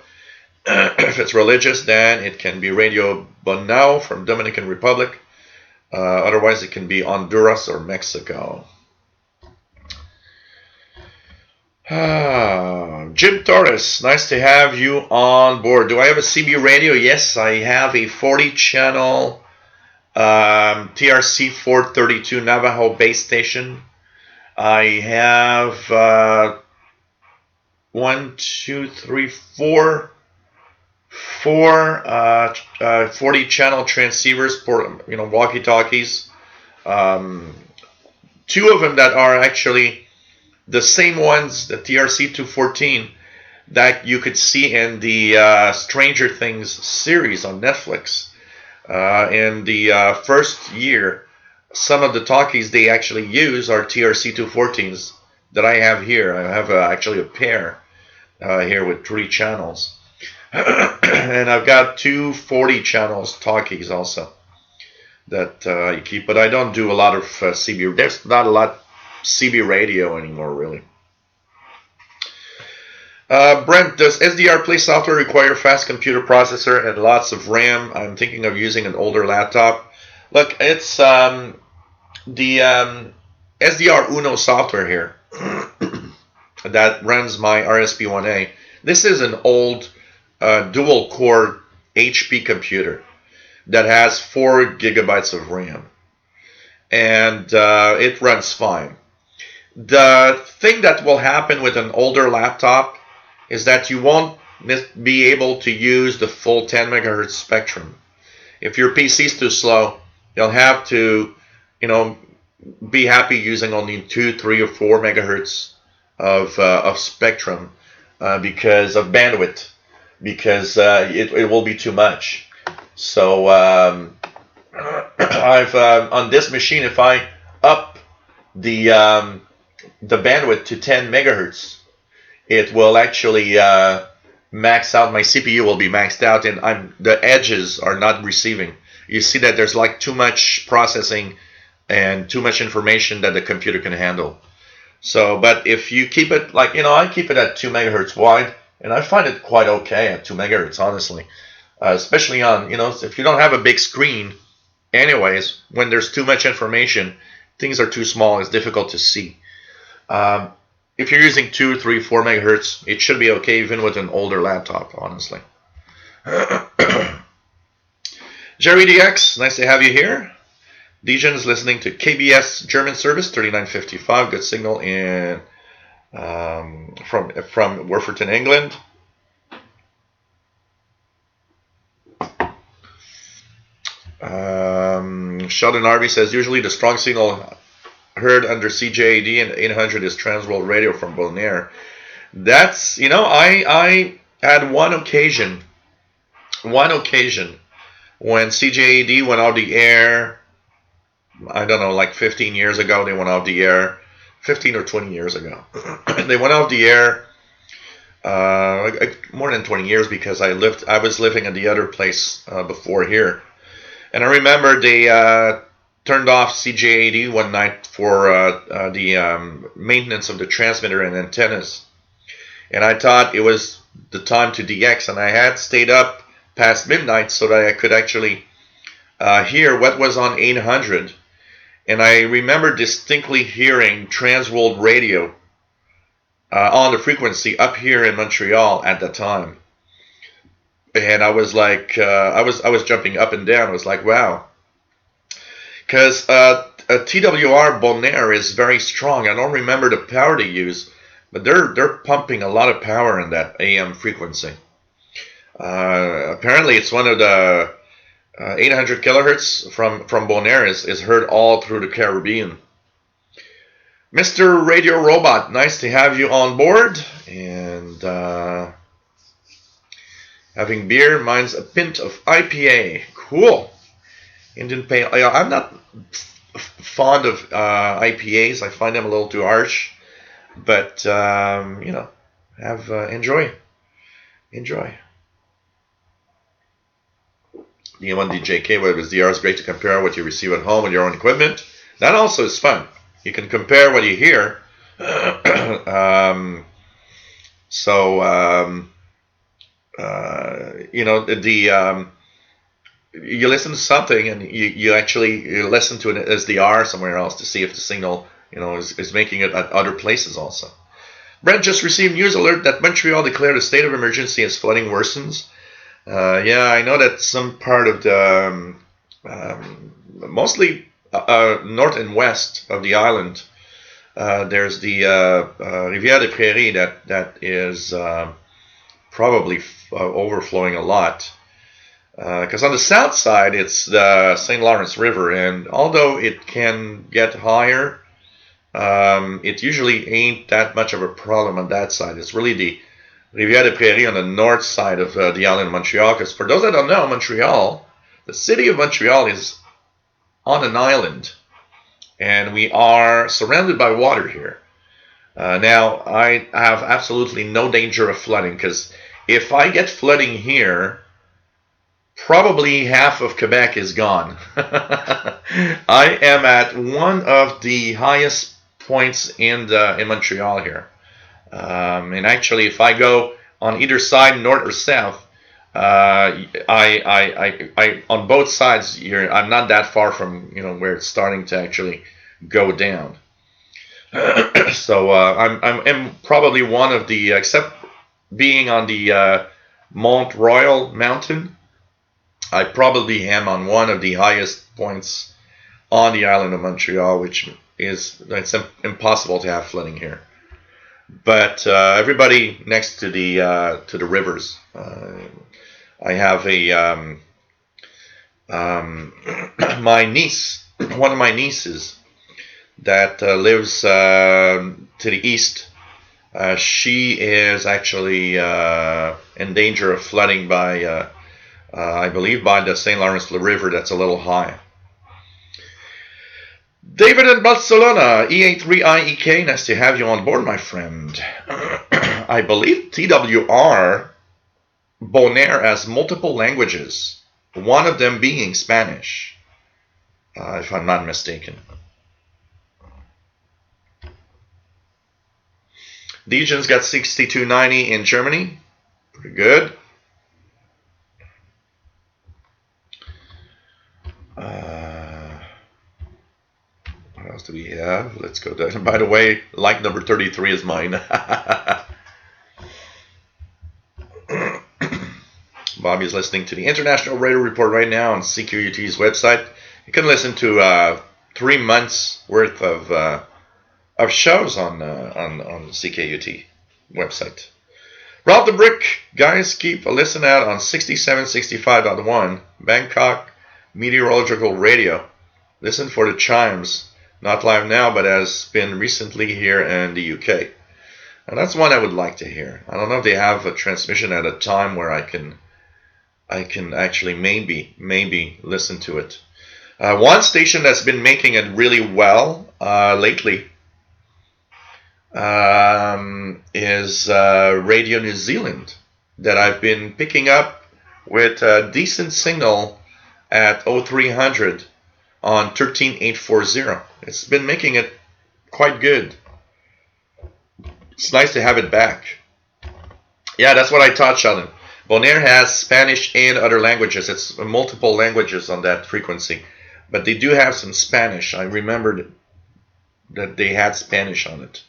If it's religious, then it can be Radio Bonao from Dominican Republic. Otherwise, it can be Honduras or Mexico. Jim Torres, nice to have you on board. Do I have a CB radio? Yes, I have a 40-channel TRC 432 Navajo base station. I have 4 40-channel transceivers for walkie-talkies. 2 of them that are actually the same ones, the TRC 214 that you could see in the Stranger Things series on Netflix. In the first year, some of the talkies they actually use are TRC 214s that I have here. I have actually a pair here with 3 channels. And I've got 2 40 channels talkies also that you keep, but I don't do a lot of CB. There's not a lot CB radio anymore, really. Brent, does SDR Play software require fast computer processor and lots of RAM? I'm thinking of using an older laptop. Look, it's the SDR Uno software here that runs my RSP1A. This is an old dual core HP computer that has 4 gigabytes of RAM, and it runs fine. The thing that will happen with an older laptop is that you won't be able to use the full 10 megahertz spectrum. If your PC is too slow, you'll have to, be happy using only 2, 3, or 4 megahertz of spectrum because of bandwidth, because it will be too much. So I've on this machine, if I up the bandwidth to 10 megahertz, it will actually max out. My CPU will be maxed out, and the edges are not receiving. You see that there's like too much processing and too much information that the computer can handle. So, but if you keep it like, I keep it at 2 megahertz wide, and I find it quite okay at 2 megahertz, honestly. Especially on, if you don't have a big screen, anyways, when there's too much information, things are too small, it's difficult to see. If you're using 2, 3, 4 megahertz, it should be okay even with an older laptop, honestly. Jerry DX, nice to have you here. Dijon is listening to KBS German service 3955, good signal in from Worferton, England. Sheldon Harvey says usually the strong signal heard under CJAD and 800 is Transworld Radio from Bonaire. That's I had one occasion when CJAD went off the air. I don't know, like 15 years ago they went off the air, 15 or 20 years ago. They went off the air more than 20 years because I was living in the other place before here. And I remember they turned off CJAD one night for the maintenance of the transmitter and antennas. And I thought it was the time to DX, and I had stayed up past midnight so that I could actually hear what was on 800. And I remember distinctly hearing Transworld Radio on the frequency up here in Montreal at the time. And I was like, I was jumping up and down. I was like, wow. Because TWR Bonaire is very strong. I don't remember the power they use, but they're pumping a lot of power in that AM frequency. Apparently, it's one of the 800 kilohertz from Bonaire is heard all through the Caribbean. Mr. Radio Robot, nice to have you on board. And having beer, mine's a pint of IPA. Cool. Indian Pale. I'm not fond of IPAs. I find them a little too harsh. But enjoy. The M1DJK with DR is great to compare what you receive at home with your own equipment. That also is fun. You can compare what you hear. You listen to something and you actually listen to an SDR somewhere else to see if the signal is making it at other places also. Brent just received news alert that Montreal declared a state of emergency as flooding worsens. Yeah, I know that some part of the mostly north and west of the island, there's the Rivière des Prairies that is probably overflowing a lot. Because on the south side, it's the St. Lawrence River, and although it can get higher, it usually ain't that much of a problem on that side. It's really the Rivière des Prairies on the north side of the island of Montreal. Because for those that don't know, Montreal, the city of Montreal is on an island, and we are surrounded by water here. Now, I have absolutely no danger of flooding, because if I get flooding here, probably half of Quebec is gone. I am at one of the highest points in Montreal here. And actually, if I go on either side, north or south, I on both sides here, I'm not that far from where it's starting to actually go down. So I'm probably one of the, except being on the Mont Royal mountain, I probably am on one of the highest points on the island of Montreal, which is, it's impossible to have flooding here. But everybody next to the rivers, I have a my niece, one of my nieces that lives to the east She is actually in danger of flooding by, I believe, by the St. Lawrence River that's a little high. David in Barcelona, EA3IEK, nice to have you on board, my friend. I believe TWR Bonaire has multiple languages, one of them being Spanish, if I'm not mistaken. Dejan's got 6290 in Germany, pretty good. What else do we have? Let's go down. By the way, like number 33 is mine. Bobby's listening to the International Radio Report right now on CQUT's website. You can listen to 3 months worth of shows on CKUT website. Rob the Brick, guys, keep a listen out on 6765.1 Bangkok Meteorological Radio. Listen for the chimes. Not live now, but has been recently here in the UK. And that's one I would like to hear. I don't know if they have a transmission at a time where I can actually maybe listen to it. One station that's been making it really well lately is Radio New Zealand, that I've been picking up with a decent signal at 0300 on 13840. It's been making it quite good. It's nice to have it back. Yeah, that's what I taught Sheldon. Bonaire has Spanish and other languages. It's multiple languages on that frequency. But they do have some Spanish. I remembered that they had Spanish on it.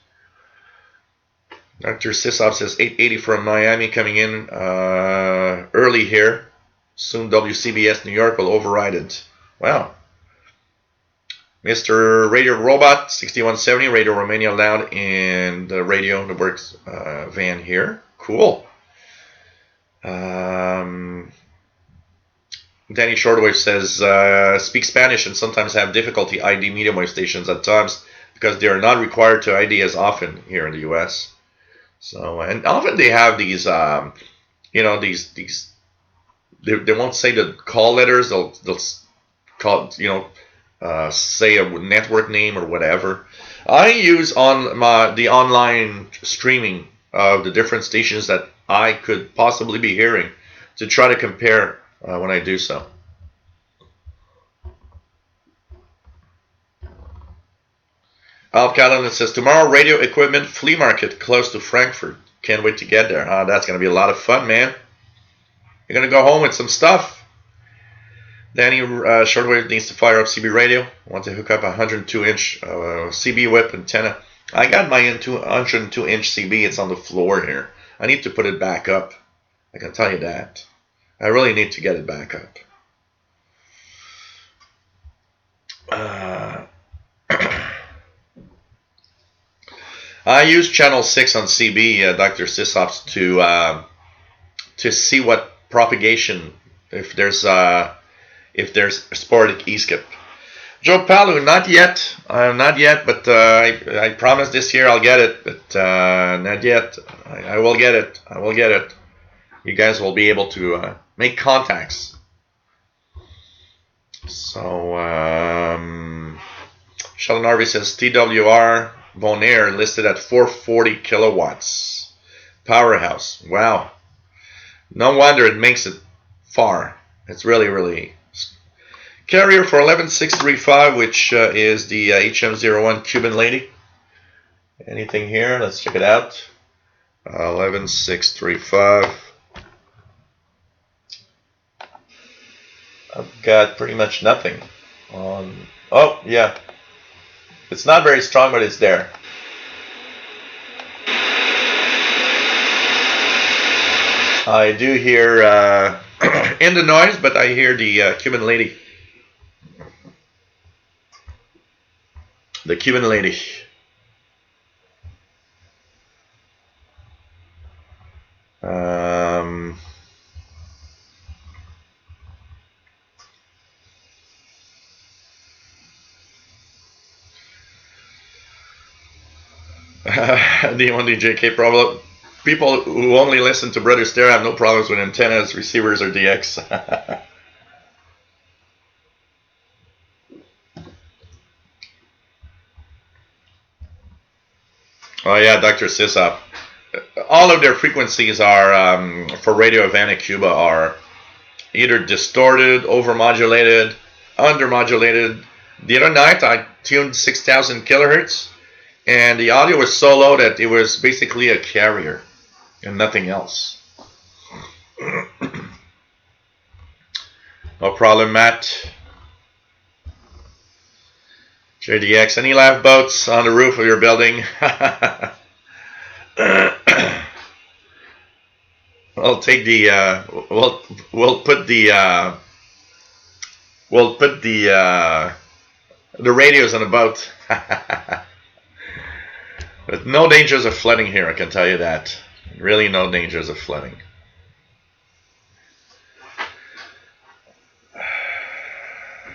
Dr. Sisop says 880 from Miami coming in early here. Soon WCBS New York will override it. Wow. Mr. Radio Robot 6170, Radio Romania Loud, and the Radio the Works van here. Cool. Danny Shortwave says speak Spanish and sometimes have difficulty ID medium wave stations at times because they are not required to ID as often here in the U.S. So, and often they have these, these they won't say the call letters. They'll call, say a network name or whatever. I use on the online streaming of the different stations that I could possibly be hearing to try to compare when I do so. Alp Callan says, tomorrow radio equipment flea market close to Frankfurt. Can't wait to get there. That's going to be a lot of fun, man. You're going to go home with some stuff. Danny Shortwave needs to fire up CB radio. Want to hook up a 102-inch CB whip antenna. I got my 102-inch CB. It's on the floor here. I need to put it back up. I can tell you that. I really need to get it back up. I use channel 6 on CB, Dr. Sysops, to see what propagation, if there's sporadic E-skip. Joe Palu, not yet, but I promise this year I'll get it, but not yet. I will get it. You guys will be able to make contacts. So, Sheldon Harvey says TWR Bonaire listed at 440 kilowatts. Powerhouse. Wow. No wonder it makes it far. It's really. Carrier for 11635, which is the HM01 Cuban Lady. Anything here? Let's check it out. 11635. I've got pretty much nothing on. Oh, yeah. It's not very strong, but it's there. I do hear in the noise, but I hear the Cuban Lady. The Cuban Lady. The only JK problem. People who only listen to Brother Stereo have no problems with antennas, receivers, or DX. Oh yeah, Dr. Sisop. All of their frequencies are for Radio Havana, Cuba, are either distorted, overmodulated, undermodulated. The other night I tuned 6,000 kilohertz, and the audio was so low that it was basically a carrier and nothing else. No problem, Matt. JDX, any live boats on the roof of your building? We'll take the we'll put the radios on the boat. But no dangers of flooding here, I can tell you that. Really no dangers of flooding.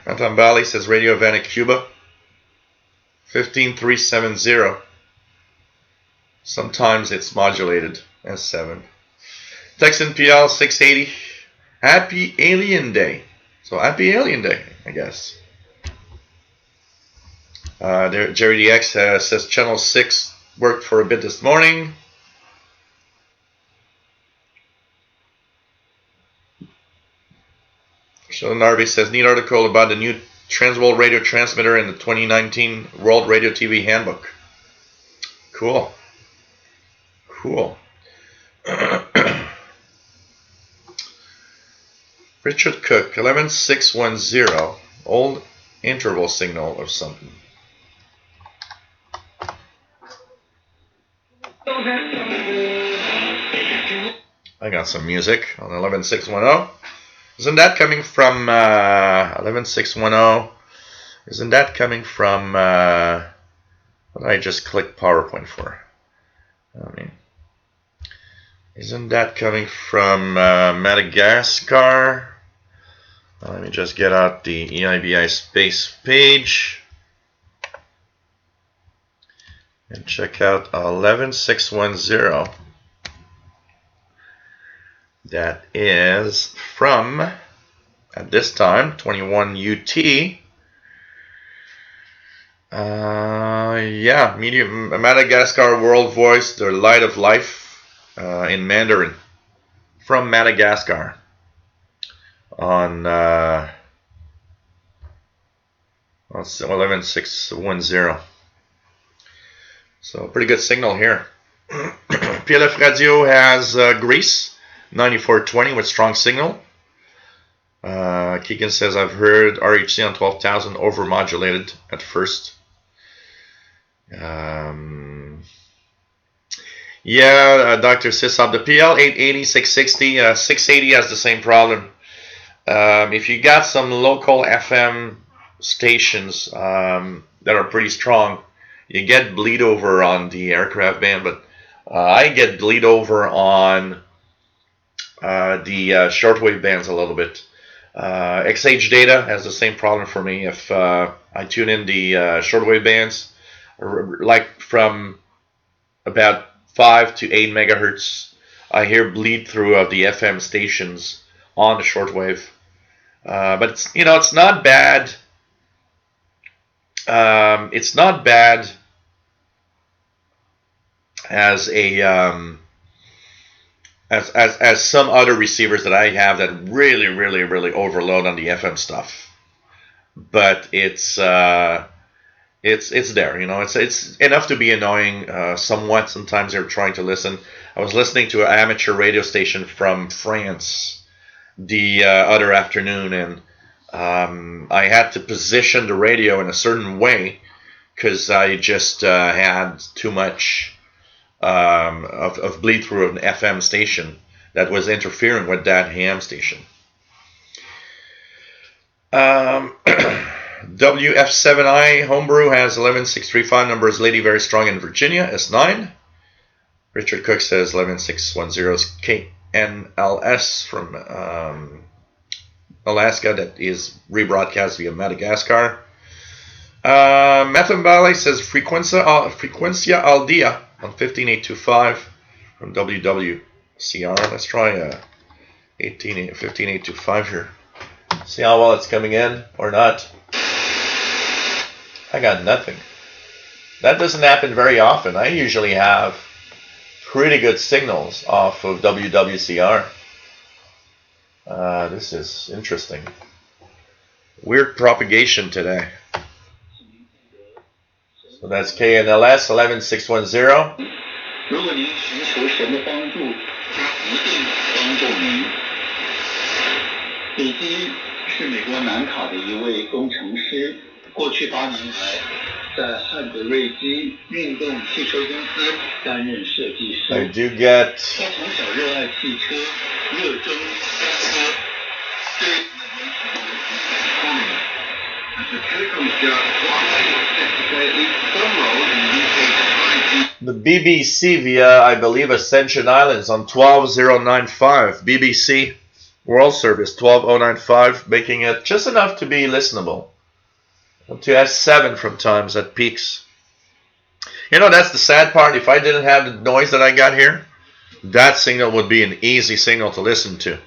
Anton Bali says Radio Havana, Cuba. 15370. Sometimes it's modulated as 7. Texan PL 680. Happy Alien Day. So happy Alien Day, I guess. Jerry DX says Channel 6 worked for a bit this morning. Sheldon Narby says neat article about the new Transworld radio transmitter in the 2019 World Radio TV Handbook. Cool. Cool. Richard Cook, 11610, old interval signal or something. I got some music on 11610. Isn't that coming from 11610? Isn't that coming from what did I just click PowerPoint for? I mean, isn't that coming from Madagascar? Let me just get out the EIBI space page and check out 11610. That is from, at this time, 21 UT. Yeah, medium Madagascar World Voice, the Light of Life in Mandarin. From Madagascar. On 11610. So pretty good signal here. PLF Radio has Greece 9420 with strong signal. Keegan says I've heard RHC on 12,000 overmodulated at first. Yeah, Dr. Sisop, the PL 880 660 680 has the same problem. If you got some local FM stations that are pretty strong, you get bleed over on the aircraft band, but I get bleed over on the shortwave bands a little bit. XH Data has the same problem for me. If I tune in the shortwave bands, like from about 5 to 8 megahertz, I hear bleed through of the FM stations on the shortwave. But it's, it's not bad. It's not bad as a as some other receivers that I have that really overload on the FM stuff. But it's there, it's enough to be annoying somewhat. Sometimes they're trying to listen. I was listening to an amateur radio station from France the other afternoon, and I had to position the radio in a certain way because I just had too much of bleed through an FM station that was interfering with that ham station. WF7I Homebrew has 11635, number is Lady Very Strong in Virginia, S9. Richard Cook says 11610 is KNLS from Alaska, that is rebroadcast via Madagascar. Matambale says Frecuencia Aldea on 15825 from WWCR. Let's try 15825 here. See how well it's coming in or not. I got nothing. That doesn't happen very often. I usually have pretty good signals off of WWCR. This is interesting. Weird propagation today. So that's KNLS 11610. 如果您寻求神的帮助，他一定帮助您。李基是美国南卡的一位工程师，过去8年来，在汉德瑞基运动汽车公司担任设计师。 I do get. 他从小热爱汽车，热衷开车，对。 The BBC via, I believe, Ascension Islands on 12095. BBC World Service 12095, making it just enough to be listenable. Up to S7 from times at peaks. You know, that's the sad part. If I didn't have the noise that I got here, that signal would be an easy signal to listen to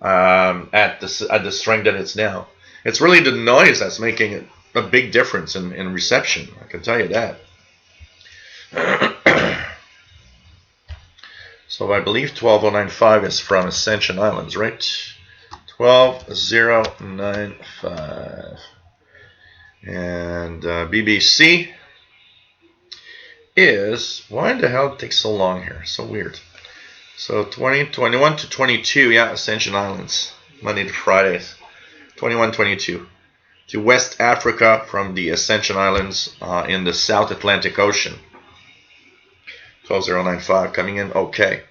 at the strength that it's now. It's really the noise that's making it a big difference in reception. I can tell you that. So I believe 12095 is from Ascension Islands, right? 12095. And BBC is, why the hell it takes so long here? So weird. So 21 to 22, yeah, Ascension Islands, Monday to Fridays. 21, 22. To West Africa from the Ascension Islands in the South Atlantic Ocean. 12095 coming in okay.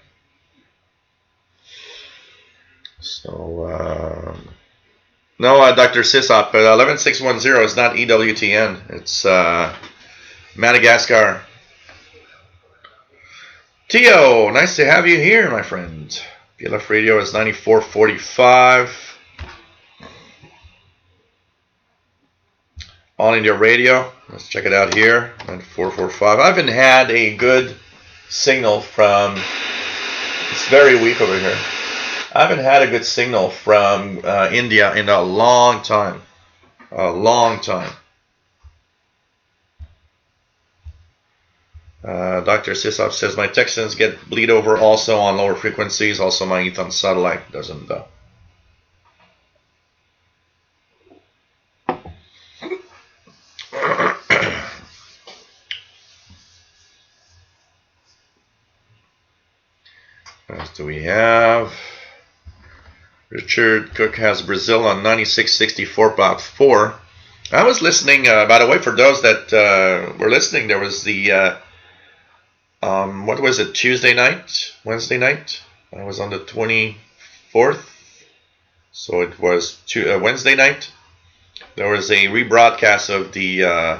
So, no, Dr. Sisop, 11610 is not EWTN. It's Madagascar. Tio, nice to have you here, my friend. PLF radio is 9445. All India Radio. Let's check it out here. 9445. I haven't had a good signal from. It's very weak over here. I haven't had a good signal from India in a long time. A long time. Dr. Sisop says my Texans get bleed over also on lower frequencies. Also my Ethan satellite doesn't though. What else do we have? Richard Cook has Brazil on 9664.4. I was listening, by the way, for those that were listening, there was the, what was it, Tuesday night? Wednesday night? I was on the 24th. So it was Wednesday night. There was a rebroadcast of the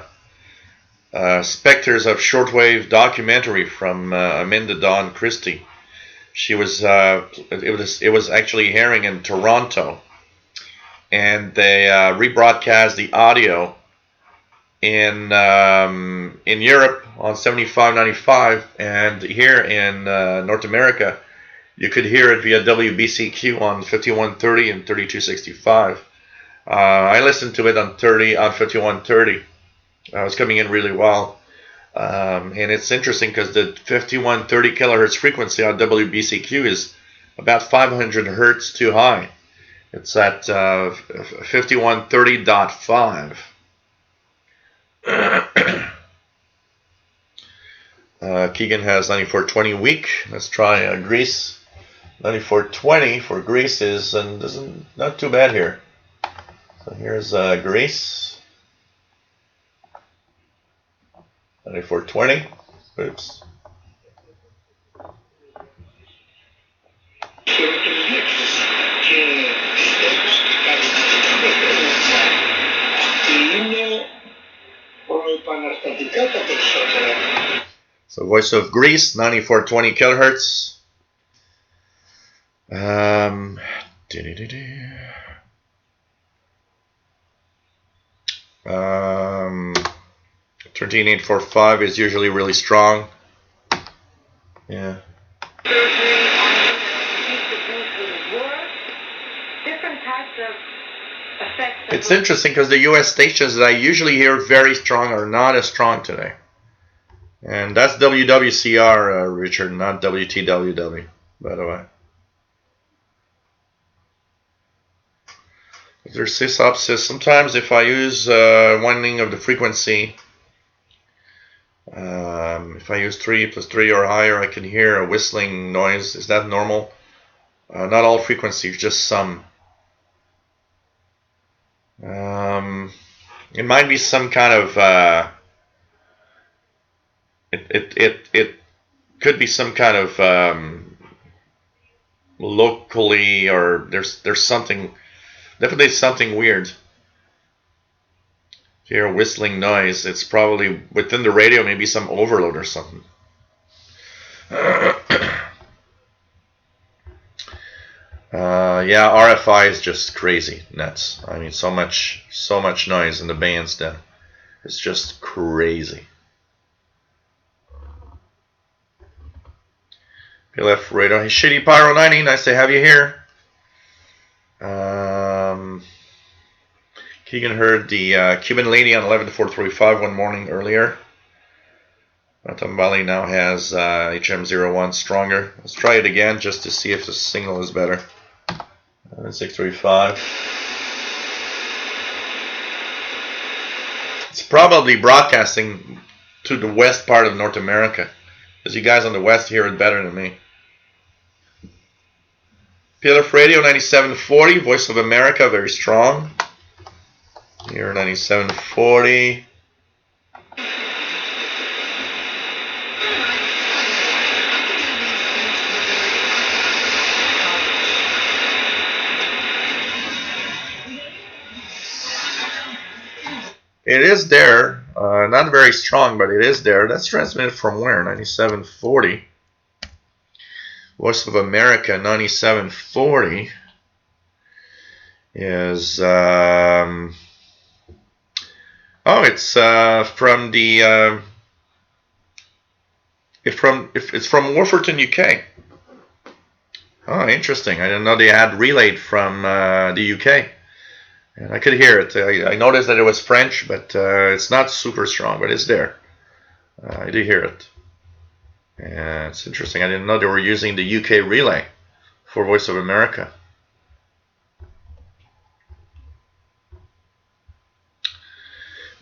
Spectres of Shortwave documentary from Aminda Dawn Christie. She was it was actually airing in Toronto, and they rebroadcast the audio in Europe on 7595, and here in North America you could hear it via WBCQ on 5130 and 3265. I listened to it on 5130. It was coming in really well. And it's interesting because the 5130 kilohertz frequency on WBCQ is about 500 hertz too high. It's at 5130.5. Keegan has 9420 weak. Let's try Greece. 9420 for Greece is not too bad here. So here's Greece. 9420. Oops. So voice of Greece, 9420 kilohertz. 13845 is usually really strong. Yeah. Surgery on makes it usually worse. Different types of effects. It's interesting because the U.S. stations that I usually hear very strong are not as strong today. And that's WWCR, Richard, not WTWW, by the way. There's sysopsis. Sometimes if I use winding of the frequency, if I use 3 + 3 or higher, I can hear a whistling noise. Is that normal? Not all frequencies, just some. It might be some kind of it could be some kind of locally, or there's something, definitely something weird. If you hear a whistling noise, it's probably within the radio, maybe some overload or something. Yeah, RFI is just crazy, nuts. I mean, so much noise in the bandstand. It's just crazy. PLF radar. Hey, Shitty Pyro 90, nice to have you here. Keegan heard the Cuban lady on 11-435 one morning earlier. Tambali now has HM01 stronger. Let's try it again just to see if the signal is better. 635. It's probably broadcasting to the west part of North America, because you guys on the west hear it better than me. PLF Radio 9740, Voice of America, very strong. Here 9740. It is there, not very strong, but it is there. That's transmitted from where? 9740. Voice of America 9740 is it's from the it's from Wolverton, UK. Oh, interesting. I didn't know they had relayed from the UK. And I could hear it. I noticed that it was French, but it's not super strong, but it's there. I do hear it. And it's interesting. I didn't know they were using the UK relay for Voice of America.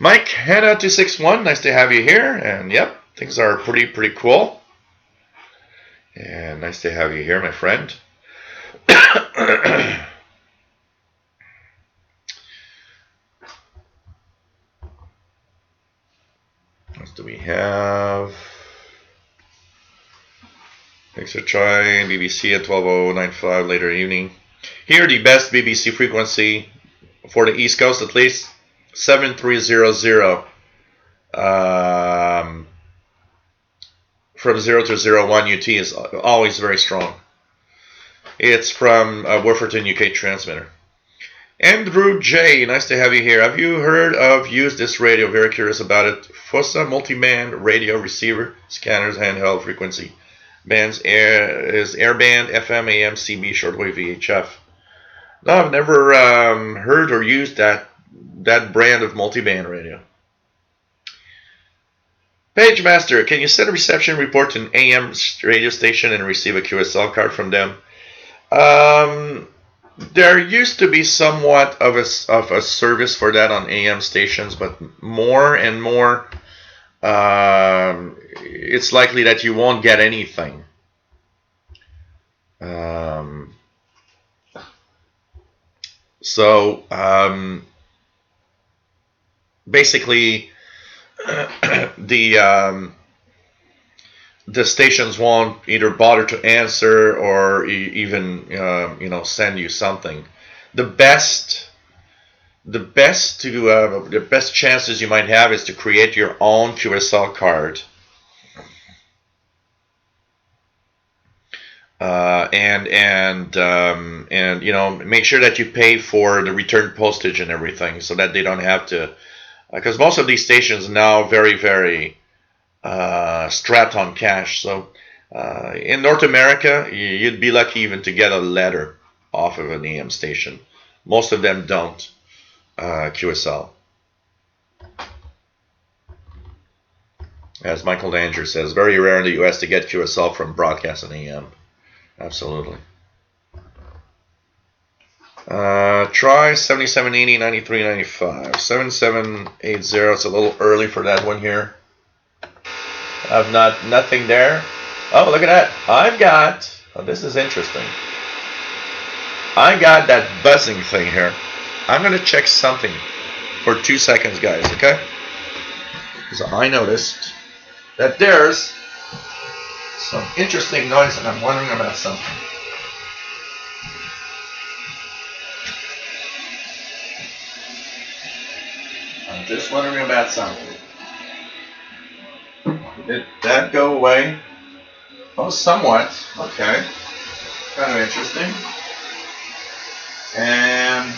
Mike, Hannah 261, nice to have you here. And yep, things are pretty cool. And nice to have you here, my friend. What do we have? Thanks for trying BBC at 12:95 later evening. Here, the best BBC frequency for the East Coast, at least 7300. From 0 to 01 UT is always very strong. It's from Wolverton, UK transmitter. Andrew J, nice to have you here. Have you heard of Use This Radio? Very curious about it. FOSA multiband radio receiver, scanners, handheld frequency. Bands is airband, FM, AM, CB, shortwave, VHF. No, I've never heard or used that brand of multiband radio. Page Master, can you set a reception report to an AM radio station and receive a QSL card from them? There used to be somewhat of a service for that on AM stations, but more and more, it's likely that you won't get anything. Basically, the stations won't either bother to answer or even send you something. The best chances you might have is to create your own QSL card, and make sure that you pay for the return postage and everything, so that they don't have to, because most of these stations now very strapped on cash. So In North America, you'd be lucky even to get a letter off of an AM station. Most of them don't. QSL. As Michael Danger says, very rare in the US to get QSL from broadcast and AM. Absolutely. Try 7780, 9395. 7780, it's a little early for that one here. I've nothing there. Oh, look at that. I've got, this is interesting. I got that buzzing thing here. I'm going to check something for 2 seconds, guys, okay? Because I noticed that there's some interesting noise and I'm wondering about something. I'm just wondering about something. Did that go away? Oh, somewhat. Okay. Kind of interesting. And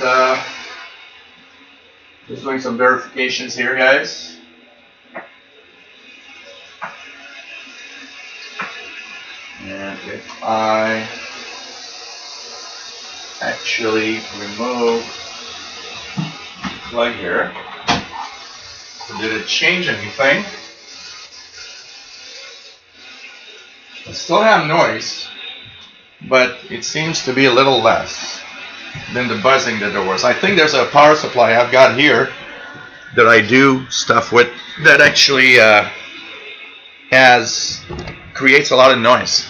just doing some verifications here, guys. And if I actually remove the plug here, did it change anything? I still have noise, but it seems to be a little less than the buzzing that there was. I think there's a power supply I've got here that I do stuff with that actually creates a lot of noise.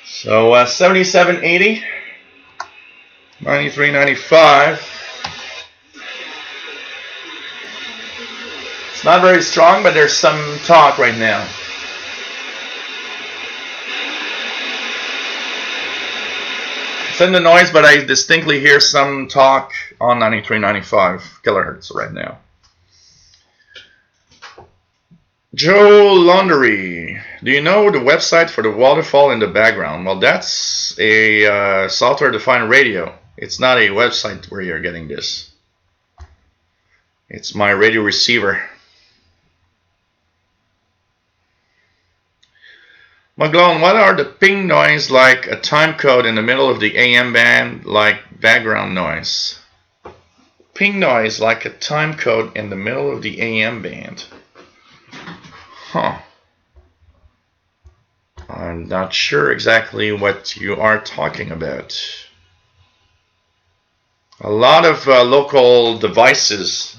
So 7780, 9395. It's not very strong, but there's some talk right now. It's in the noise, but I distinctly hear some talk on 9395 kilohertz right now. Joe Laundry, do you know the website for the waterfall in the background? Well, that's a software-defined radio. It's not a website where you're getting this. It's my radio receiver. Maglone, what are the ping noise like a time code in the middle of the AM band, like background noise? Ping noise like a time code in the middle of the AM band. Huh. I'm not sure exactly what you are talking about. A lot of local devices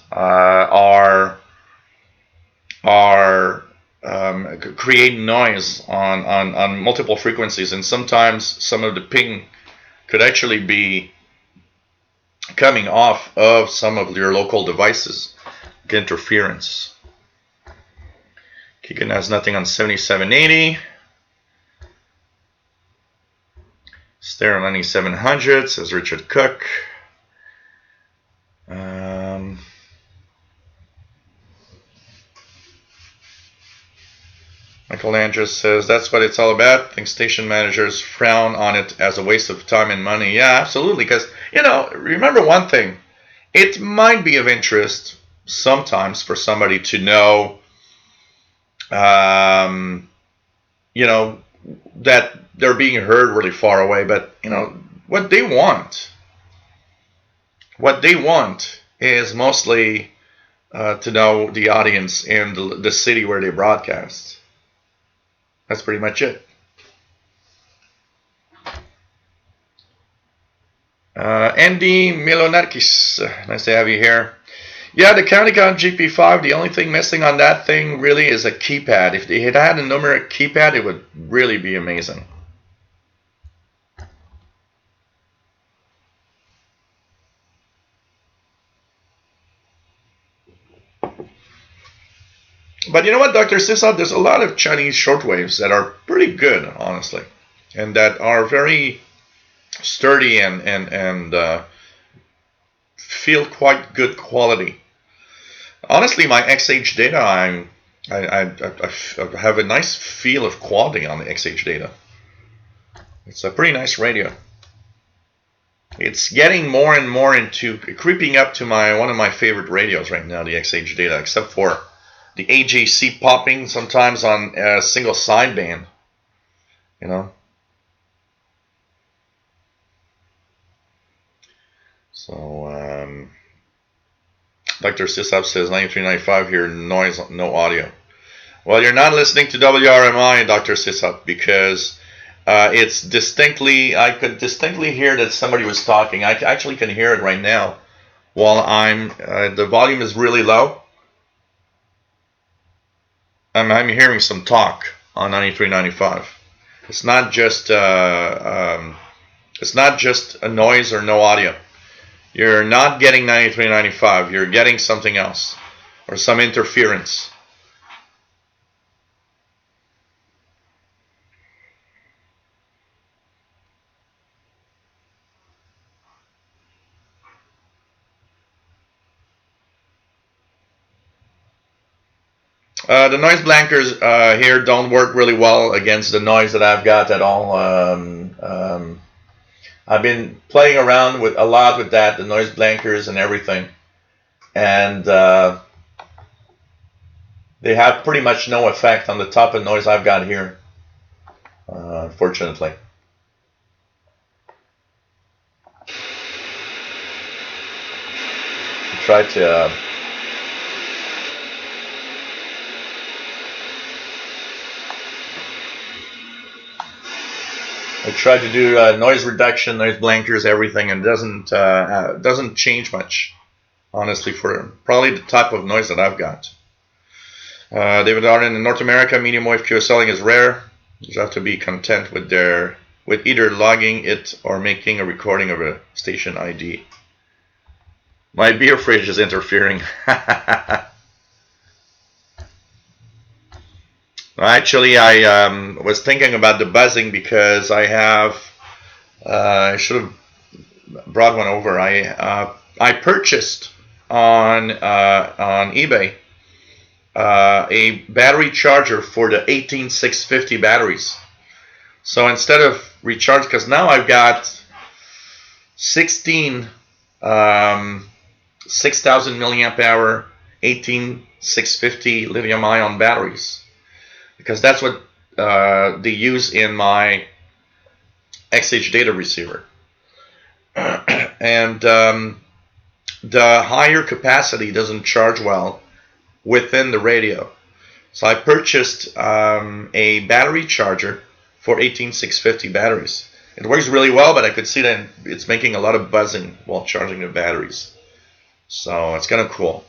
create noise on multiple frequencies, and sometimes some of the ping could actually be coming off of some of your local devices, interference. Keegan has nothing on 7780. Stereo 9700, says Richard Cook. Michael Andrews says that's what it's all about. I think station managers frown on it as a waste of time and money. Yeah, absolutely. Because, remember one thing. It might be of interest sometimes for somebody to know, that they're being heard really far away. But, what they want is mostly to know the audience in the city where they broadcast. That's pretty much it. Andy Milonakis, nice to have you here. Yeah, the Counticon GP5, the only thing missing on that thing really is a keypad. If it had a numeric keypad, it would really be amazing. But you know what, Dr. Sissa? There's a lot of Chinese shortwaves that are pretty good, honestly, and that are very sturdy and feel quite good quality. Honestly, my XH data, I have a nice feel of quality on the XH data. It's a pretty nice radio. It's getting more and more into creeping up to one of my favorite radios right now, the XH data, except for the AJC popping sometimes on a single sideband, you know. So Dr. Sisap says 93.95 here, noise, no audio. Well, you're not listening to WRMI, Dr. Sisap, because it's distinctly, I could distinctly hear that somebody was talking. I actually can hear it right now while the volume is really low. I'm hearing some talk on 93.95. It's not just a noise or no audio. You're not getting 93.95. You're getting something else or some interference. The noise blankers here don't work really well against the noise that I've got at all. I've been playing around a lot with that, the noise blankers and everything, and they have pretty much no effect on the type of noise I've got here, unfortunately. Try to I tried to do noise reduction, noise blankers, everything, and it doesn't change much, honestly, for probably the type of noise that I've got. David Arden, in North America, medium wave QSLing is rare. You have to be content with either logging it or making a recording of a station ID. My beer fridge is interfering. Actually, I was thinking about the buzzing because I should have brought one over. I purchased on eBay a battery charger for the 18650 batteries. So instead of recharge, because now I've got 16 6,000 milliamp hour 18650 lithium ion batteries, because that's what they use in my XH data receiver. And the higher capacity doesn't charge well within the radio. So I purchased a battery charger for 18650 batteries. It works really well, but I could see that it's making a lot of buzzing while charging the batteries. So it's kind of cool.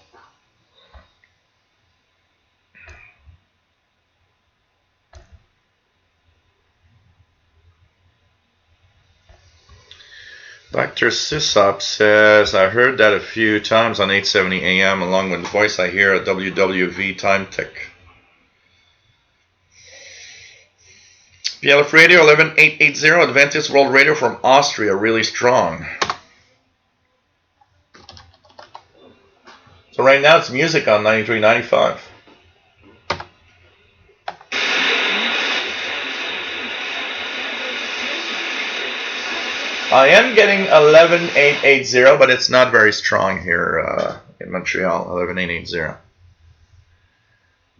Dr. Sisop says, I heard that a few times on 870 AM, along with the voice I hear at WWV time tick. PLF Radio 11880, Adventist World Radio from Austria, really strong. So right now it's music on 93.95. I am getting 11880, but it's not very strong here in Montreal, 11880.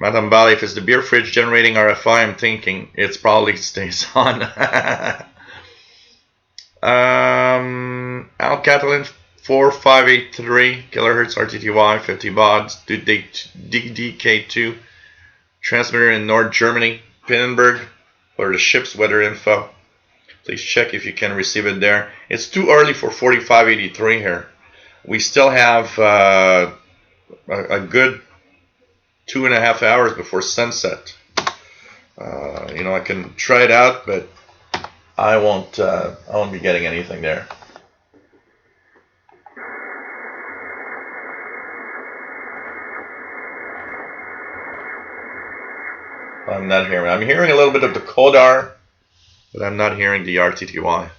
Madame Bali, if it's the beer fridge generating RFI, I'm thinking it probably stays on. Al Catalan 4583 kilohertz RTTY 50 baud DDK2 transmitter in North Germany, Pinnenberg, for the ship's weather info. Please check if you can receive it there. It's too early for 4583 here. We still have a good 2.5 hours before sunset. I can try it out, but I won't be getting anything there. I'm not hearing. I'm hearing a little bit of the Kodar, but I'm not hearing the RTTY.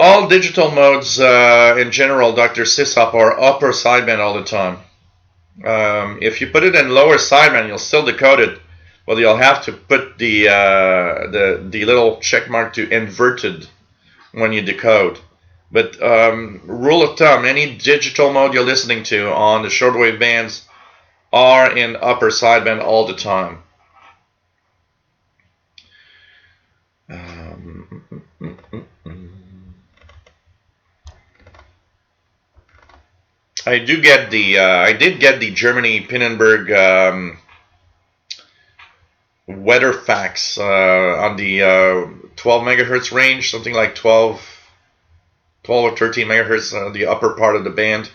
All digital modes in general, Dr. Sisop, are upper sideband all the time. If you put it in lower sideband, you'll still decode it. Well, you'll have to put the little check mark to inverted when you decode. But rule of thumb, any digital mode you're listening to on the shortwave bands are in upper sideband all the time. I did get the Germany Pinnenberg weather facts on the 12 megahertz range, something like 12 or 13 megahertz, the upper part of the band,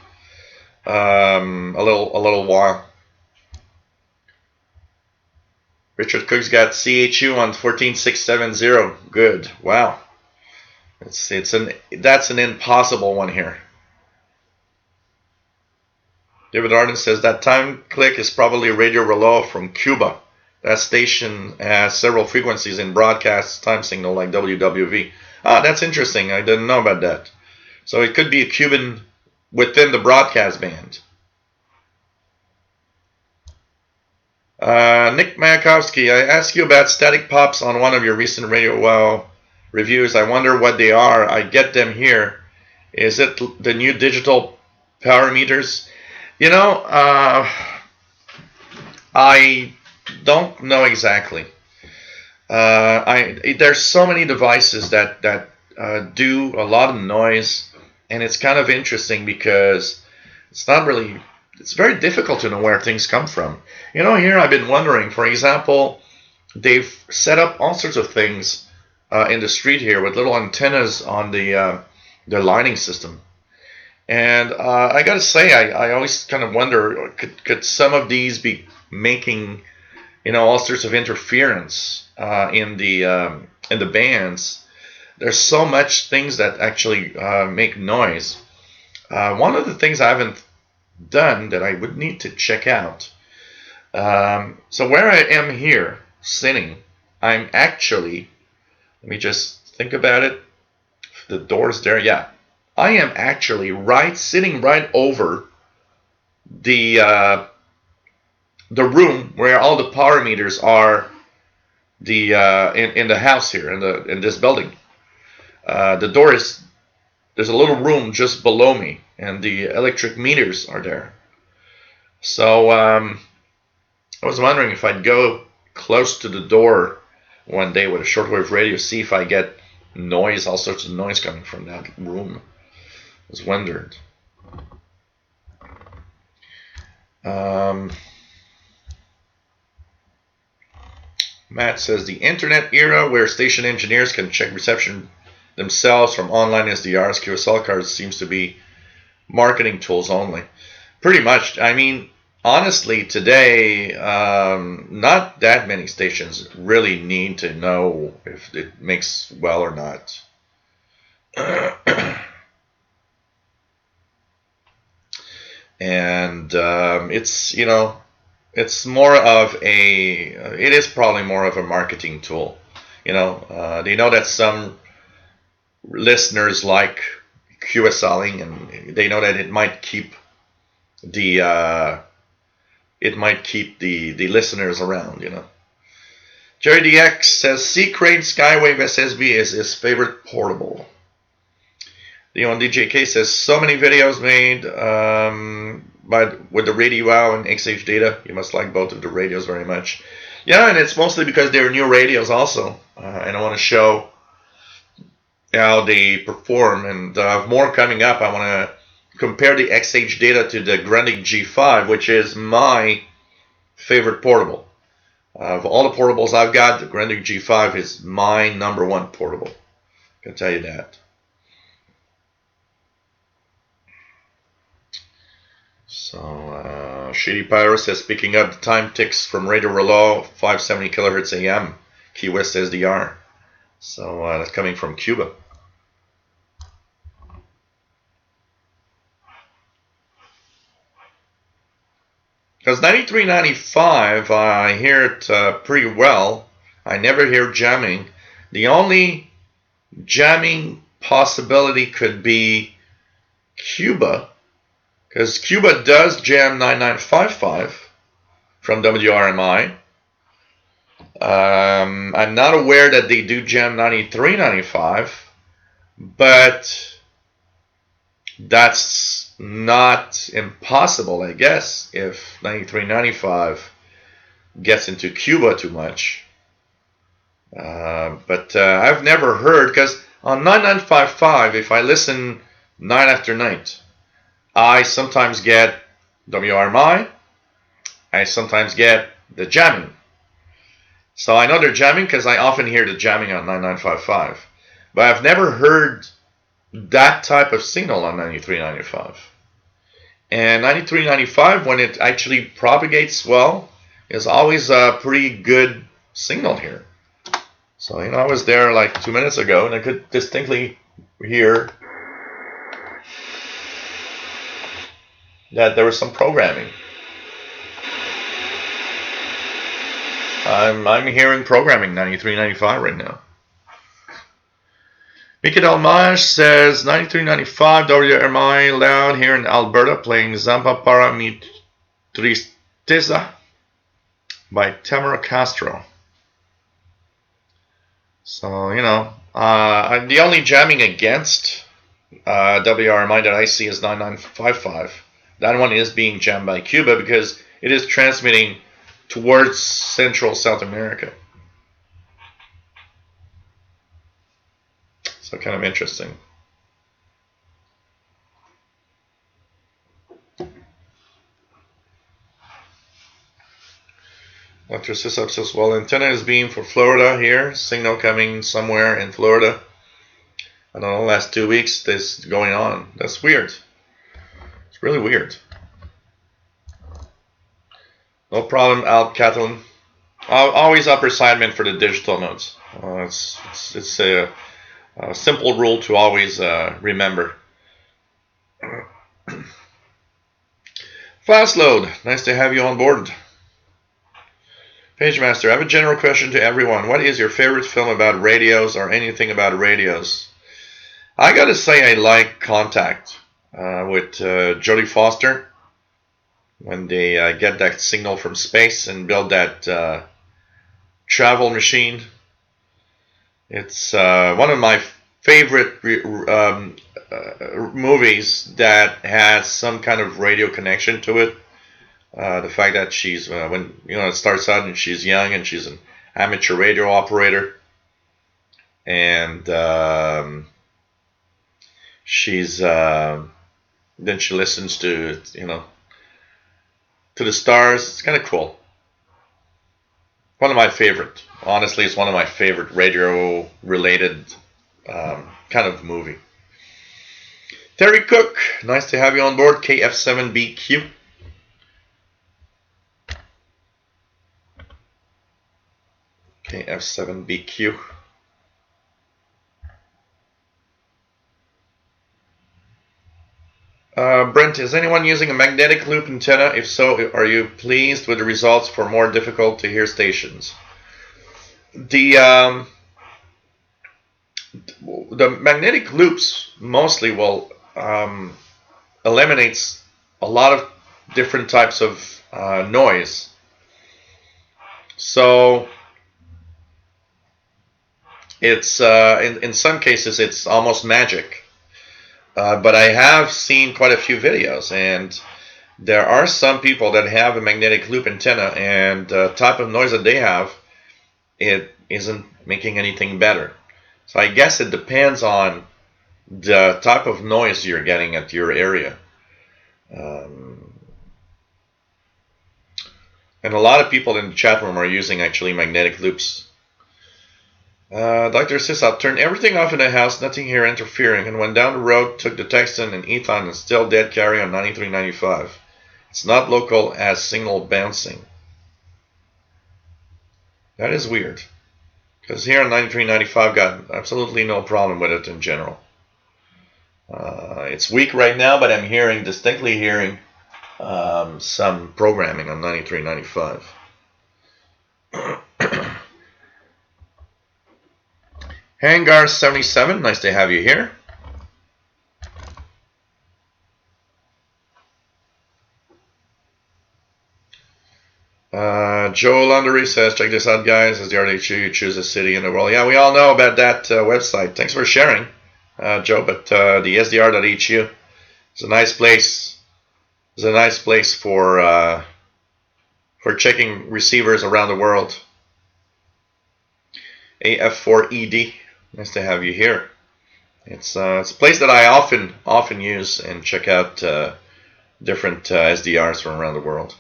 a little while. Richard Cook's got CHU on 14670. Good. Wow. That's an impossible one here. David Arden says that time click is probably Radio Reloj from Cuba. That station has several frequencies in broadcast time signal like WWV. Ah, that's interesting. I didn't know about that. So it could be a Cuban within the broadcast band. Nick Mayakovsky, I asked you about static pops on one of your recent Radio Wow reviews. I wonder what they are. I get them here. Is it the new digital power meters? You know, I don't know exactly. There's so many devices that do a lot of noise, and it's kind of interesting because it's very difficult to know where things come from. You know, here I've been wondering, for example, they've set up all sorts of things in the street here with little antennas on the lighting system. And I got to say, I always kind of wonder, could some of these be making, you know, all sorts of interference in the bands? There's so much things that actually make noise. One of the things I haven't done that I would need to check out. So where I am here, sitting, I'm actually, let me just think about it. The door's there, yeah. I am actually sitting right over the room where all the power meters are. In the house here in this building. The door is, there's a little room just below me, and the electric meters are there. So I was wondering if I'd go close to the door one day with a shortwave radio, see if I get noise, all sorts of noise coming from that room. I was wondered. Matt says the internet era where station engineers can check reception themselves from online SDRs, QSL cards seems to be marketing tools only. Pretty much. I mean, honestly, today, not that many stations really need to know if it makes well or not. And it's, you know, it's more of it is probably more of a marketing tool. You know, they know that some listeners like QSLing, and they know that it might keep the listeners around, you know. Jerry DX says C-Crane Skywave SSB is his favorite portable. Leon DJK says so many videos made but with the Radio Wow and XH Data. You must like both of the radios very much. Yeah, and it's mostly because they're new radios also. And I want to show how they perform. And I have more coming up. I want to compare the XH Data to the Grundig G5, which is my favorite portable. Of all the portables I've got, the Grundig G5 is my number one portable. I can tell you that. So, Shady Pyro says, picking up the time ticks from Radio Reloj, 570 kilohertz AM, Key West SDR. So, that's coming from Cuba. Because 93.95, I hear it pretty well. I never hear jamming. The only jamming possibility could be Cuba. Because Cuba does jam 9955 from WRMI. I'm not aware that they do jam 9395, but that's not impossible, I guess, if 93.95 gets into Cuba too much. But I've never heard, because on 9955, if I listen night after night, I sometimes get WRMI, I sometimes get the jamming. So I know they're jamming because I often hear the jamming on 9955. But I've never heard that type of signal on 93.95. And 93.95, when it actually propagates well, is always a pretty good signal here. So, I was there like 2 minutes ago, and I could distinctly hear that there was some programming. I'm hearing programming 93.95 right now. Mika Dalmaj says 93.95 WRMI loud here in Alberta, playing Zampa para mi tristeza by Tamara Castro. So, the only jamming against WRMI that I see is 9955. That one is being jammed by Cuba because it is transmitting towards Central South America. So kind of interesting. Dr. Sisop says, well, antenna is being for Florida here. Signal coming somewhere in Florida. I don't know, last 2 weeks this is going on. That's weird. It's really weird. No problem, Al Catalan. Always upper sideband for the digital nodes. It's a simple rule to always remember. Fast load. Nice to have you on board. Page Master, I have a general question to everyone. What is your favorite film about radios or anything about radios? I gotta say I like Contact with Jodie Foster. When they get that signal from space and build that travel machine. It's one of my favorite movies that has some kind of radio connection to it. The fact that she's, when it starts out and she's young and she's an amateur radio operator. And she's, then she listens to, to the stars. It's kind of cool. One of my favorite. Honestly, it's one of my favorite radio-related kind of movie. Terry Cook, nice to have you on board. KF7BQ. KF7BQ. Brent, is anyone using a magnetic loop antenna? If so, are you pleased with the results for more difficult to hear stations? The magnetic loops mostly will eliminates a lot of different types of noise. So it's in some cases it's almost magic. But I have seen quite a few videos, and there are some people that have a magnetic loop antenna, and the type of noise that they have, it isn't making anything better. So I guess it depends on the type of noise you're getting at your area. And a lot of people in the chat room are using actually magnetic loops. Dr. Sisop, turned everything off in the house, nothing here interfering, and went down the road, took the Texan and Ethon, and still dead carry on 93.95. It's not local as signal bouncing. That is weird. Because here on 93.95 got absolutely no problem with it in general. It's weak right now, but I'm distinctly hearing some programming on 93.95. Hangar 77, nice to have you here. Joe Laundry says, check this out, guys. As the RDHU, you choose a city in the world. Yeah, we all know about that website. Thanks for sharing, Joe. But the SDR.HU It's a nice place. It's a nice place for checking receivers around the world. AF4ED. Nice to have you here. It's a place that I often use and check out different SDRs from around the world.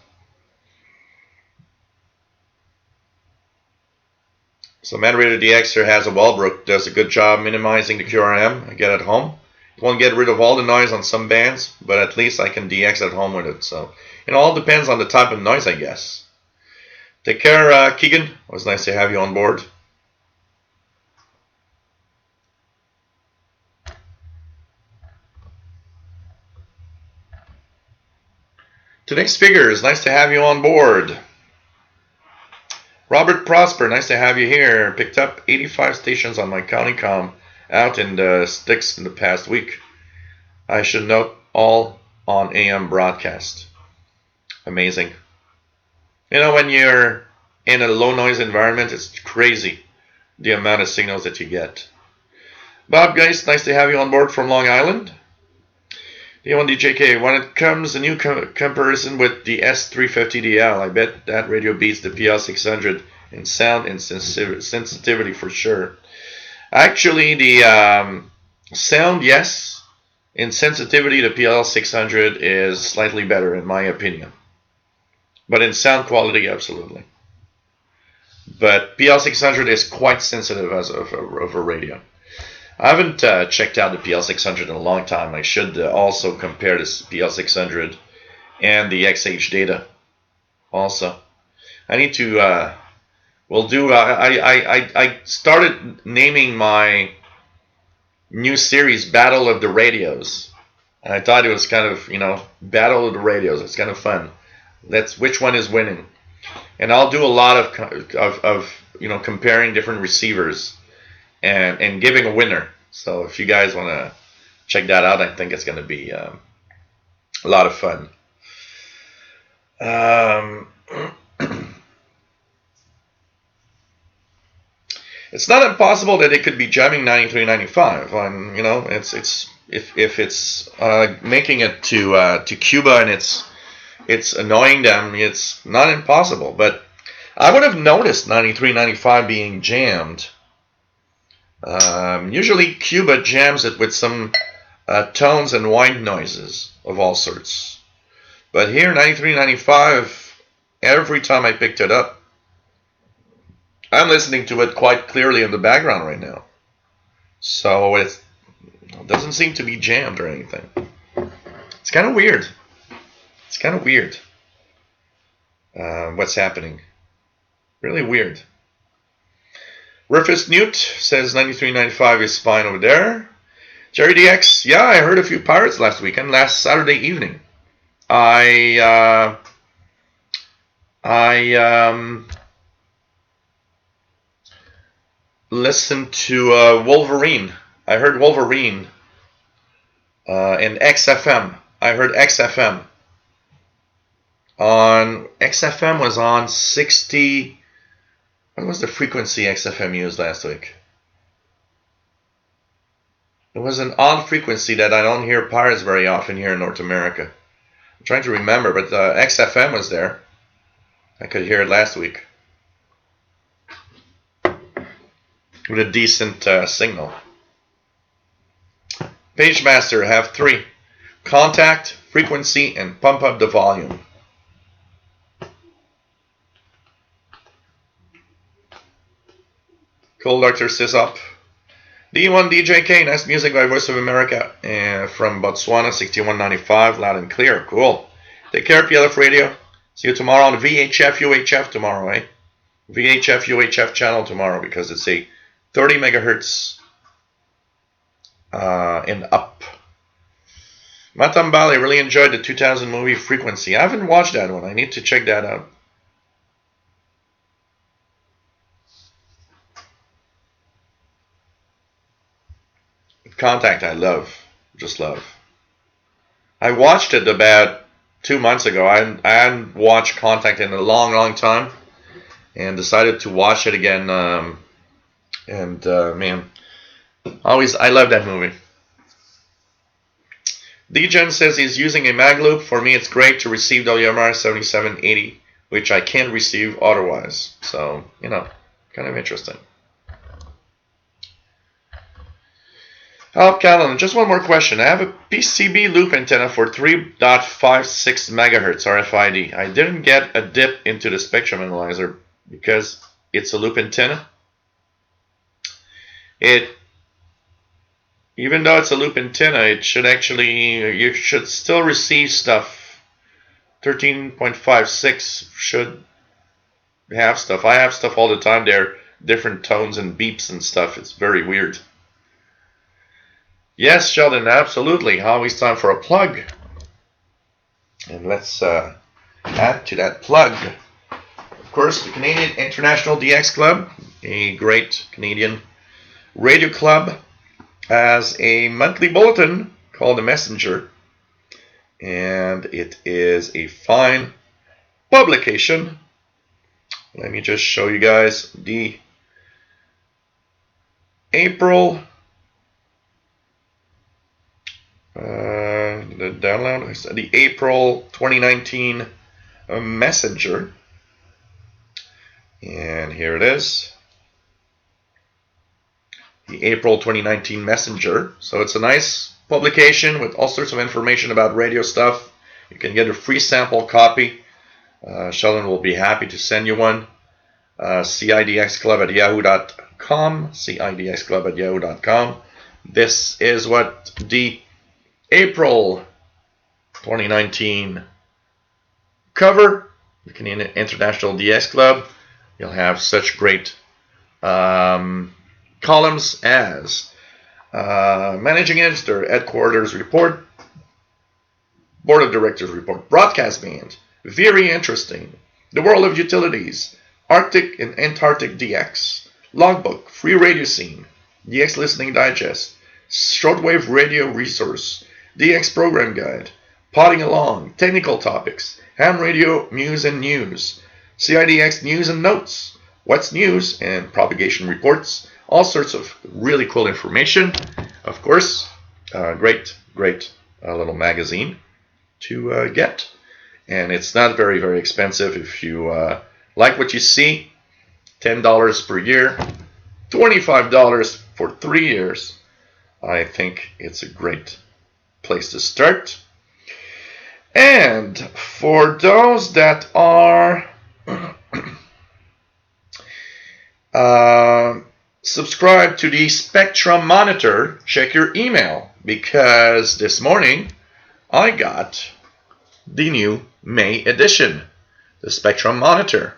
So Moderator DXer has a Walbrook, does a good job minimizing the QRM I get at home. It won't get rid of all the noise on some bands, but at least I can DX at home with it. So it all depends on the type of noise, I guess. Take care, Keegan. It was nice to have you on board. Today's Figures, nice to have you on board. Robert Prosper, nice to have you here. Picked up 85 stations on my county com out in the sticks in the past week. I should note all on AM broadcast. Amazing. You know, when you're in a low noise environment, it's crazy the amount of signals that you get. Bob Geist, nice to have you on board from Long Island. D1DJK, when it comes a new comparison with the S350DL, I bet that radio beats the PL600 in sound and sensitivity for sure. Actually, the sound, yes. In sensitivity, the PL600 is slightly better in my opinion. But in sound quality, absolutely. But PL600 is quite sensitive as of a radio. I haven't checked out the PL600 in a long time. I should also compare this PL600 and the XH data. Also, I need to. I started naming my new series "Battle of the Radios." And I thought it was kind of, Battle of the Radios. It's kind of fun. That's which one is winning, and I'll do a lot of comparing different receivers. And giving a winner. So if you guys want to check that out, I think it's going to be a lot of fun. It's not impossible that it could be jamming 93.95. If it's making it to Cuba and it's annoying them, it's not impossible. But I would have noticed 93.95 being jammed. Usually Cuba jams it with some tones and white noises of all sorts. But here, 93.95, every time I picked it up, I'm listening to it quite clearly in the background right now. So it doesn't seem to be jammed or anything. It's kind of weird. It's kind of weird what's happening. Really weird. Rufus Newt says 93.95 is fine over there. Jerry DX, yeah, I heard a few pirates last weekend, last Saturday evening. I listened to Wolverine. I heard Wolverine and XFM. I heard XFM. XFM was on 60. What was the frequency XFM used last week? It was an odd frequency that I don't hear pirates very often here in North America. I'm trying to remember, but XFM was there. I could hear it last week. With a decent signal. PageMaster, have 3. Contact, frequency, and pump up the volume. Cool, Dr. Sisop. D1DJK, nice music by Voice of America. From Botswana, 6195, loud and clear. Cool. Take care, PLF Radio. See you tomorrow on VHF UHF tomorrow, eh? VHF UHF channel tomorrow because it's a 30 megahertz and up. Matambali, really enjoyed the 2000 movie Frequency. I haven't watched that one. I need to check that out. Contact, I love. Just love. I watched it about 2 months ago. I hadn't watched Contact in a long time. And decided to watch it again. Man, I love that movie. Degen says he's using a mag loop. For me, it's great to receive WMR 7780, which I can't receive otherwise. So, kind of interesting. Callan, just one more question. I have a PCB loop antenna for 3.56 megahertz RFID. I didn't get a dip into the spectrum analyzer because it's a loop antenna. Even though it's a loop antenna, you should still receive stuff. 13.56 should have stuff. I have stuff all the time there, different tones and beeps and stuff. It's very weird. Yes, Sheldon, absolutely. Always time for a plug. And let's add to that plug. Of course, the Canadian International DX Club, a great Canadian radio club, has a monthly bulletin called The Messenger. And it is a fine publication. Let me just show you guys the April the download, the April 2019 Messenger, and here it is, the April 2019 Messenger. So it's a nice publication with all sorts of information about radio stuff. You can get a free sample copy. Sheldon will be happy to send you one. CIDXclub@yahoo.com, CIDXclub@yahoo.com. This is what the April 2019 cover, the Canadian International DX Club. You'll have such great columns as Managing Editor, Headquarters Report, Board of Directors Report, Broadcast Band, very interesting, The World of Utilities, Arctic and Antarctic DX, Logbook, Free Radio Scene, DX Listening Digest, Shortwave Radio Resource, DX Program Guide, Potting Along, Technical Topics, Ham Radio News and News, CIDX News and Notes, What's News, and Propagation Reports. All sorts of really cool information. Of course, great little magazine to get. And it's not very, very expensive if you like what you see. $10 per year, $25 for 3 years. I think it's a great place to start. And for those that are subscribed to the Spectrum Monitor, check your email, because this morning I got the new May edition, the Spectrum Monitor,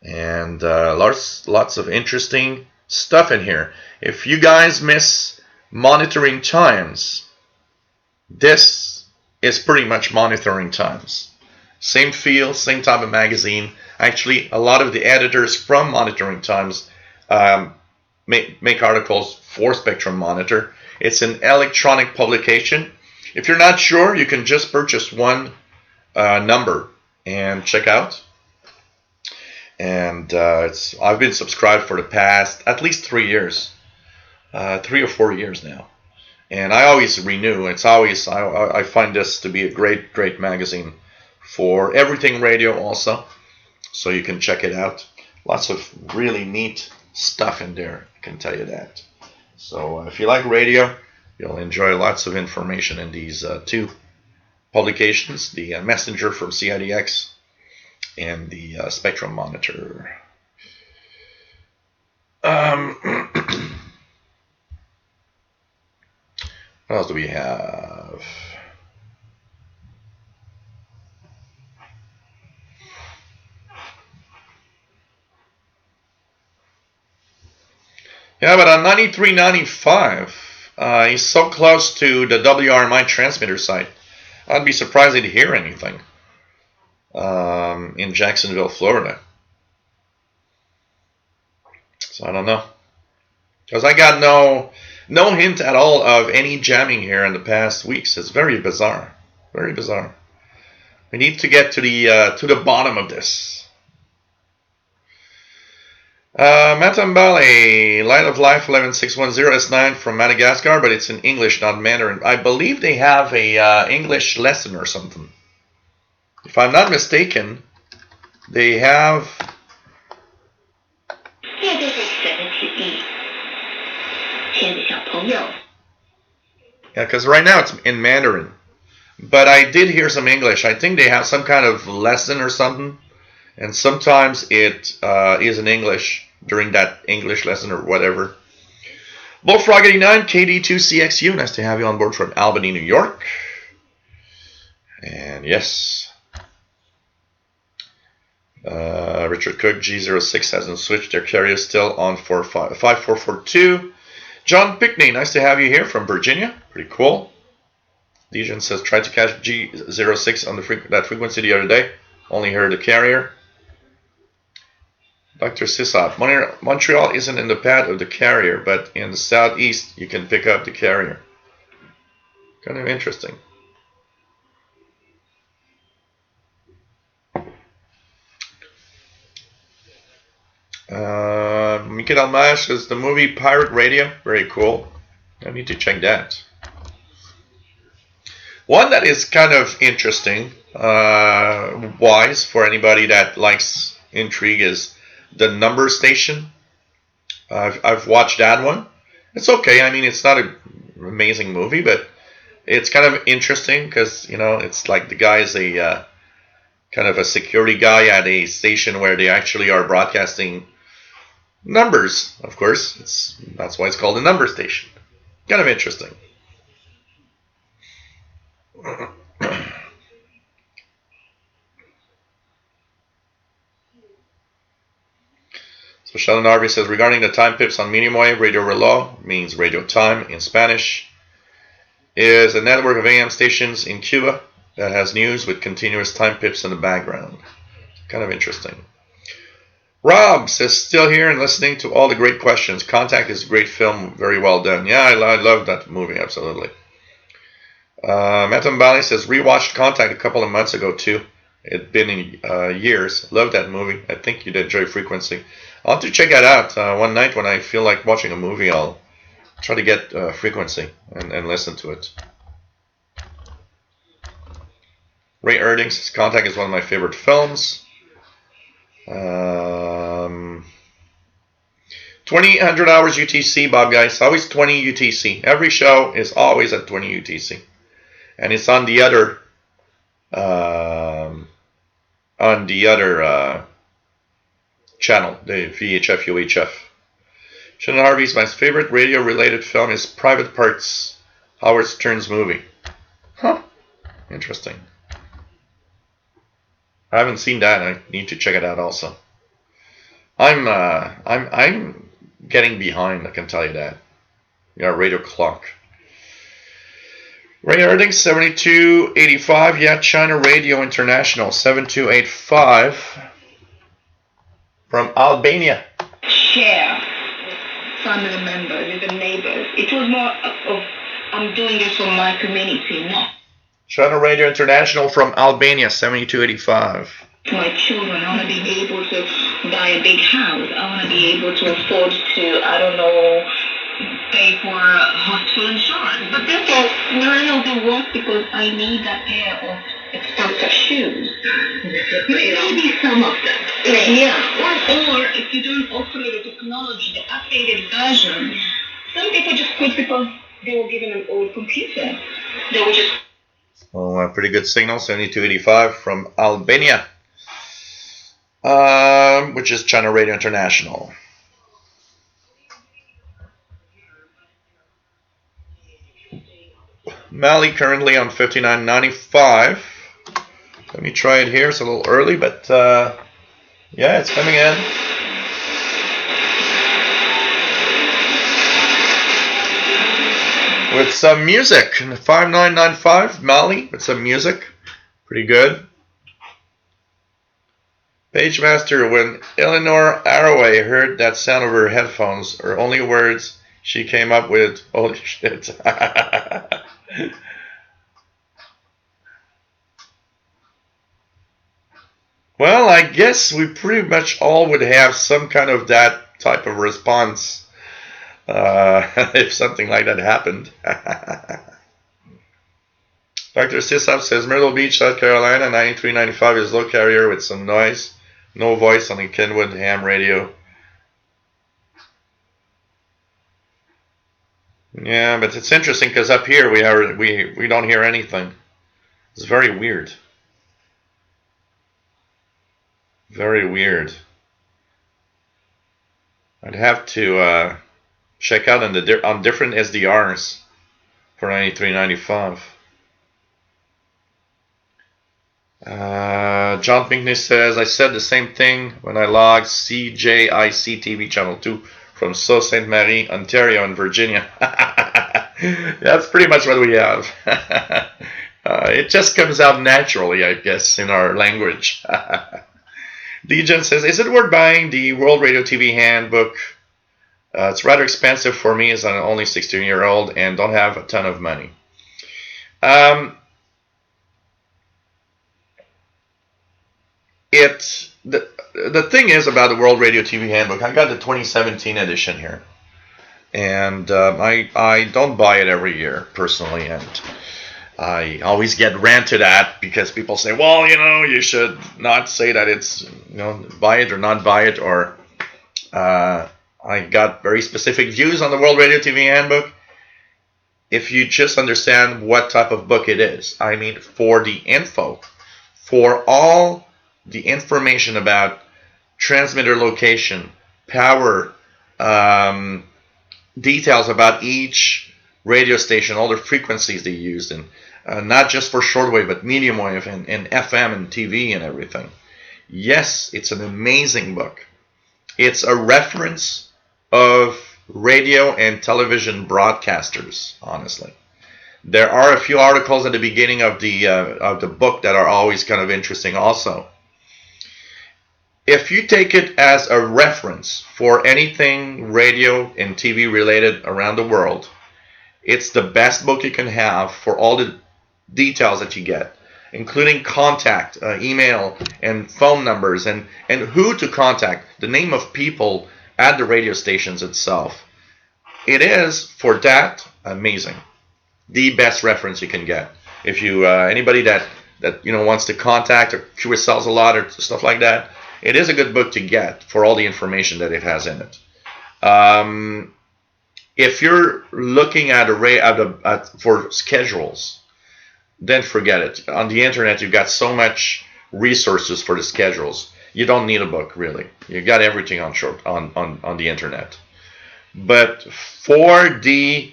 and lots of interesting stuff in here. If you guys miss monitoring times, this is pretty much monitoring times. Same feel, same type of magazine. Actually, a lot of the editors from Monitoring Times make articles for Spectrum Monitor. It's an electronic publication. If you're not sure, you can just purchase one number and check out. And I've been subscribed for the past at least 3 years, 3 or 4 years now. And I always renew. It's always I find this to be a great magazine for everything radio also. So you can check it out. Lots of really neat stuff in there, I can tell you that. So if you like radio, you'll enjoy lots of information in these two publications, the Messenger from CIDX and the Spectrum Monitor. What else do we have? Yeah, but on 93.95, he's so close to the WRMI transmitter site. I'd be surprised to hear anything in Jacksonville, Florida. So I don't know, because I got no hint at all of any jamming here in the past weeks. It's very bizarre, very bizarre. We need to get to the bottom of this. Matambale, Light of Life 11610S9 from Madagascar, but it's in English, not Mandarin. I believe they have a English lesson or something. If I'm not mistaken, they have. Yeah, because right now it's in Mandarin. But I did hear some English. I think they have some kind of lesson or something. And sometimes it is in English during that English lesson or whatever. Bullfrog 89, KD2CXU. Nice to have you on board from Albany, New York. And yes. Richard Cook, G06 hasn't switched. Their carrier still on 5442. John Pickney, nice to have you here from Virginia. Pretty cool. Legion says, tried to catch G06 on that frequency the other day. Only heard the carrier. Dr. Sisop, Montreal isn't in the path of the carrier, but in the southeast you can pick up the carrier. Kind of interesting. Mikel Almash says the movie Pirate Radio, very cool. I need to check that. One that is kind of interesting, wise for anybody that likes intrigue is The Number Station. I've watched that one. It's okay. I mean, it's not an amazing movie, but it's kind of interesting because, you know, it's like the guy is a kind of a security guy at a station where they actually are broadcasting numbers, of course. That's why it's called a number station. Kind of interesting. So Sheldon Harvey says, regarding the time pips on medium wave, Radio Reloj means radio time in Spanish, is a network of AM stations in Cuba that has news with continuous time pips in the background. Kind of interesting. Rob says, still here and listening to all the great questions. Contact is a great film, very well done. Yeah, I love that movie, absolutely. Matambali says, rewatched Contact a couple of months ago too. It'd been in years. Love that movie. I think you'd enjoy Frequency. I'll have to check that out one night when I feel like watching a movie. I'll try to get Frequency and listen to it. Ray Erding says, Contact is one of my favorite films. 2000 hours UTC, Bob guys. Always 20 UTC. Every show is always at 20 UTC. And it's on the other channel, the VHF UHF. Shannon Harvey's my favorite radio-related film is Private Parts, Howard Stern's movie. Huh? Interesting. I haven't seen that. I need to check it out also. I'm getting behind. I can tell you that. Yeah, radio clock. Ray Erding 7285. Yeah, China Radio International 7285 from Albania. Share family members, even neighbors. It was more of I'm doing this for my community, not China Radio International from Albania 7285. my children. I want to be able to buy a big house. I want to be able to afford to, I don't know, pay for hospital insurance. But therefore, none of the work because I need that pair of expensive shoes. Maybe some of them. Yeah. Or if you don't offer me the technology, the updated version, some people just quit because they were given an old computer. They were just... Oh, a pretty good signal, 7285 from Albania, which is China Radio International. Mali currently on 5995. Let me try it here. It's a little early, but yeah, it's coming in. With some music, 5995 Mali with some music, pretty good. Pagemaster, when Eleanor Arroway heard that sound of her headphones, her only words she came up with, holy shit. Well, I guess we pretty much all would have some kind of that type of response if something like that happened. Dr. Sisap says Myrtle Beach, South Carolina, 9395 is low carrier with some noise. No voice on the Kenwood ham radio. Yeah, but it's interesting because up here we don't hear anything. It's very weird. Very weird. I'd have to check out on different SDRs for 9395. John Pinkney says, I said the same thing when I logged CJIC TV Channel 2 from Sault Ste. Marie, Ontario, and Virginia. That's pretty much what we have. It just comes out naturally, I guess, in our language. Legion says, is it worth buying the World Radio TV Handbook? It's rather expensive for me as I'm only 16-year-old and don't have a ton of money. The thing is about the World Radio TV Handbook, I got the 2017 edition here, and I don't buy it every year personally, and I always get ranted at because people say, well, you should not say that it's buy it or not buy it, or I got very specific views on the World Radio TV Handbook. If you just understand what type of book it is, I mean, for the info, for all the information about transmitter location, power, details about each radio station, all the frequencies they used, and not just for shortwave, but medium wave and FM and TV and everything. Yes, it's an amazing book. It's a reference of radio and television broadcasters, honestly. There are a few articles at the beginning of the book that are always kind of interesting also. If you take it as a reference for anything radio and TV related around the world, it's the best book you can have for all the details that you get, including contact, email, and phone numbers, and who to contact, the name of people at the radio stations itself. It is, for that, amazing. The best reference you can get. If you anybody that wants to contact or QSLs a lot or stuff like that, it is a good book to get for all the information that it has in it. If you're looking at for schedules, then forget it. On the internet, you've got so much resources for the schedules. You don't need a book, really. You got everything on the internet. But for the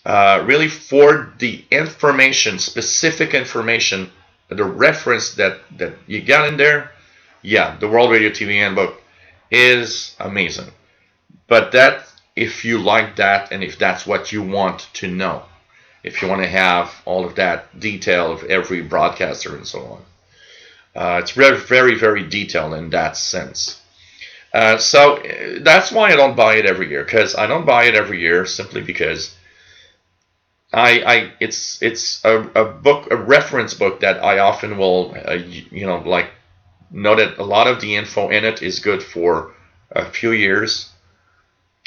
for the information, specific information, the reference that you got in there, yeah, the World Radio TV Handbook is amazing. But that, if you like that, and if that's what you want to know, if you want to have all of that detail of every broadcaster and so on, it's very, very, very detailed in that sense. So that's why I don't buy it every year. Because I don't buy it every year simply because it's a book, a reference book that I often will know that a lot of the info in it is good for a few years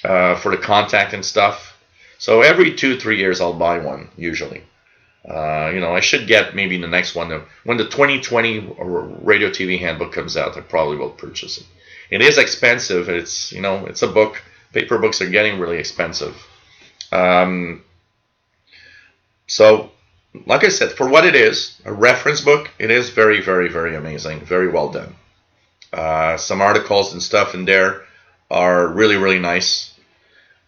for the contact and stuff. So every 2-3 years I'll buy one usually. I should get maybe the next one. When the 2020 Radio TV Handbook comes out, I probably will purchase it. It is expensive. It's it's a book. Paper books are getting really expensive. So, like I said, for what it is, a reference book, it is very, very, very amazing. Very well done. Some articles and stuff in there are really, really nice.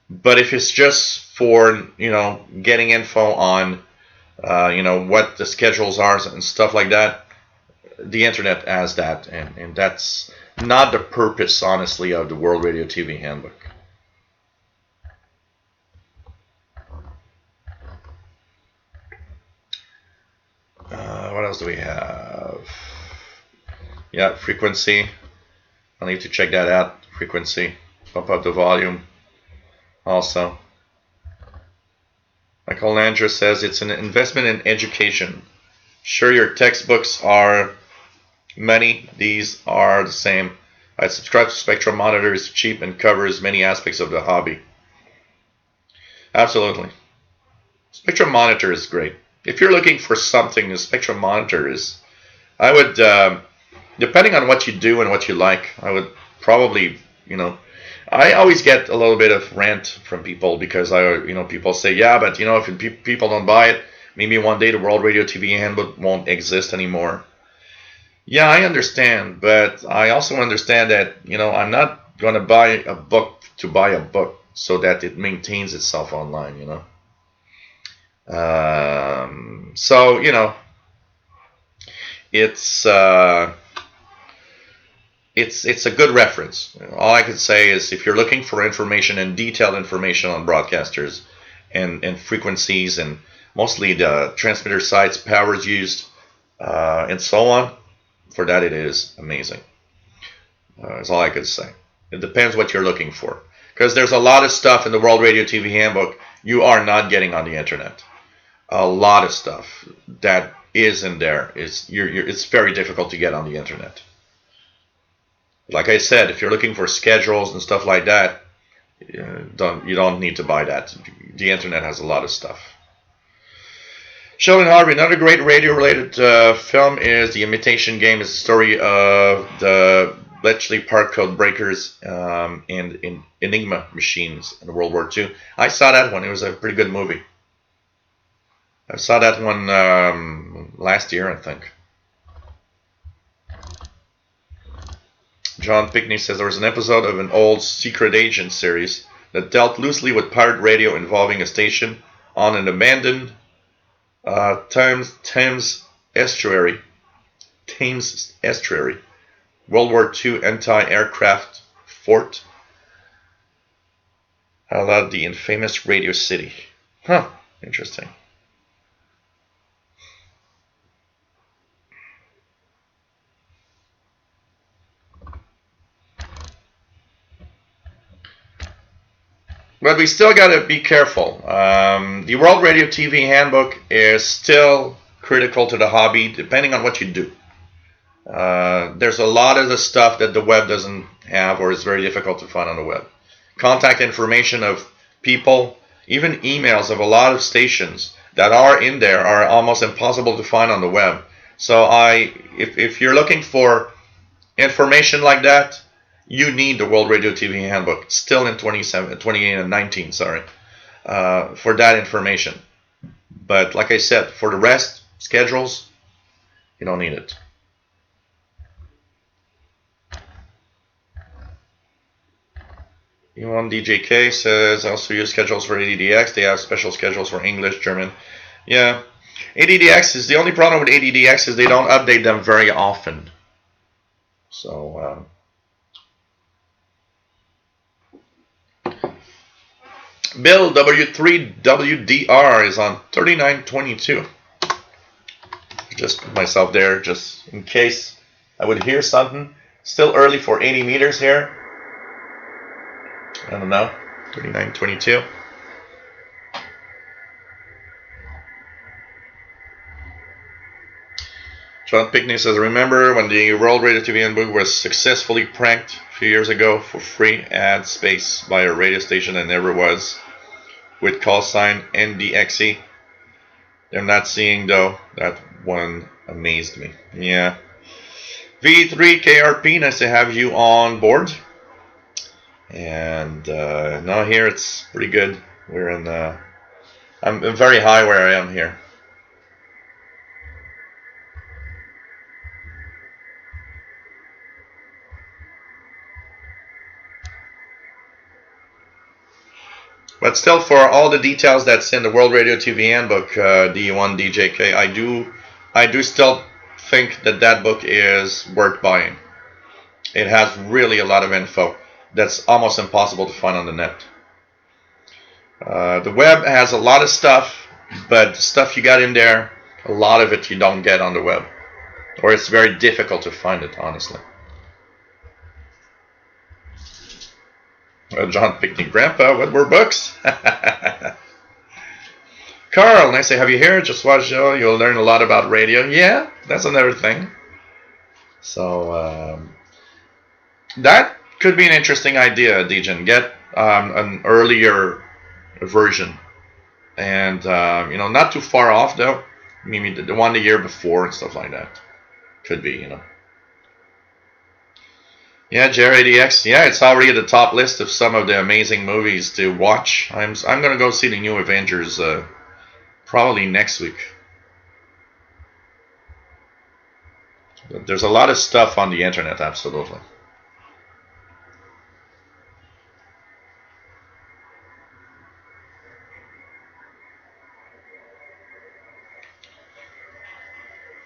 But if it's just for, getting info on, what the schedules are and stuff like that, the internet has that. And that's not the purpose, honestly, of the World Radio TV Handbook. What else do we have? Yeah, frequency. I'll need to check that out. Frequency. Bump up the volume. Also. Michael Landra says it's an investment in education. Sure, your textbooks are Many, these are the same. I subscribe to Spectrum Monitor. It's cheap and covers many aspects of the hobby. Absolutely. Spectrum Monitor is great. If you're looking for something, the Spectrum Monitor is, I would, depending on what you do and what you like, I would probably, I always get a little bit of rant from people because people say, yeah, but if people don't buy it, maybe one day the World Radio TV Handbook won't exist anymore. Yeah, I understand, but I also understand that, I'm not going to buy a book to buy a book so that it maintains itself online, So, it's a good reference. All I can say is if you're looking for information and detailed information on broadcasters and frequencies and mostly the transmitter sites, powers used, and so on, for that it is amazing. That's all I could say. It depends what you're looking for. Because there's a lot of stuff in the World Radio TV Handbook you are not getting on the internet. A lot of stuff that is in there. It's very difficult to get on the internet. Like I said, if you're looking for schedules and stuff like that, you don't need to buy that. The internet has a lot of stuff. Sheldon Harvey, another great radio-related film is The Imitation Game. It's the story of the Bletchley Park Code Breakers and Enigma machines in World War II. I saw that one. It was a pretty good movie. I saw that one last year, I think. John Pickney says there was an episode of an old Secret Agent series that dealt loosely with pirate radio involving a station on an abandoned Thames estuary, World War II anti-aircraft fort. How about the infamous Radio City? Huh, interesting. But we still got to be careful. The World Radio TV Handbook is still critical to the hobby, depending on what you do. There's a lot of the stuff that the web doesn't have or is very difficult to find on the web. Contact information of people, even emails of a lot of stations that are in there are almost impossible to find on the web. So if you're looking for information like that, you need the World Radio TV Handbook, still in 28 and 19, for that information. But like I said, for the rest, schedules, you don't need it. E1 DJK says, I also use schedules for ADDX. They have special schedules for English, German. Yeah, ADDX is the only problem with ADDX is they don't update them very often. So, Bill W3WDR is on 3922. Just put myself there just in case I would hear something. Still early for 80 meters here. I don't know. 3922. John Pickney says, remember when the World Radio TV Handbook was successfully pranked a few years ago for free ad space by a radio station that never was, with call sign NDXE? They're not seeing though. That one amazed me. Yeah. V3KRP, nice to have you on board. And now here it's pretty good. We're in I'm very high where I am here. But still, for all the details that's in the World Radio TV Handbook, D1 DJK, I do still think that book is worth buying. It has really a lot of info that's almost impossible to find on the net. The web has a lot of stuff, but the stuff you got in there, a lot of it you don't get on the web. Or it's very difficult to find it, honestly. John Pickney, Grandpa, what were books? Carl, nice to have you here. Just watch the show. You'll learn a lot about radio. Yeah, that's another thing. So that could be an interesting idea, Degen. Get an earlier version, and not too far off though. Maybe the one the year before and stuff like that. Could be, Yeah, JRADX. Yeah, it's already at the top list of some of the amazing movies to watch. I'm gonna go see the new Avengers probably next week. But there's a lot of stuff on the internet, absolutely.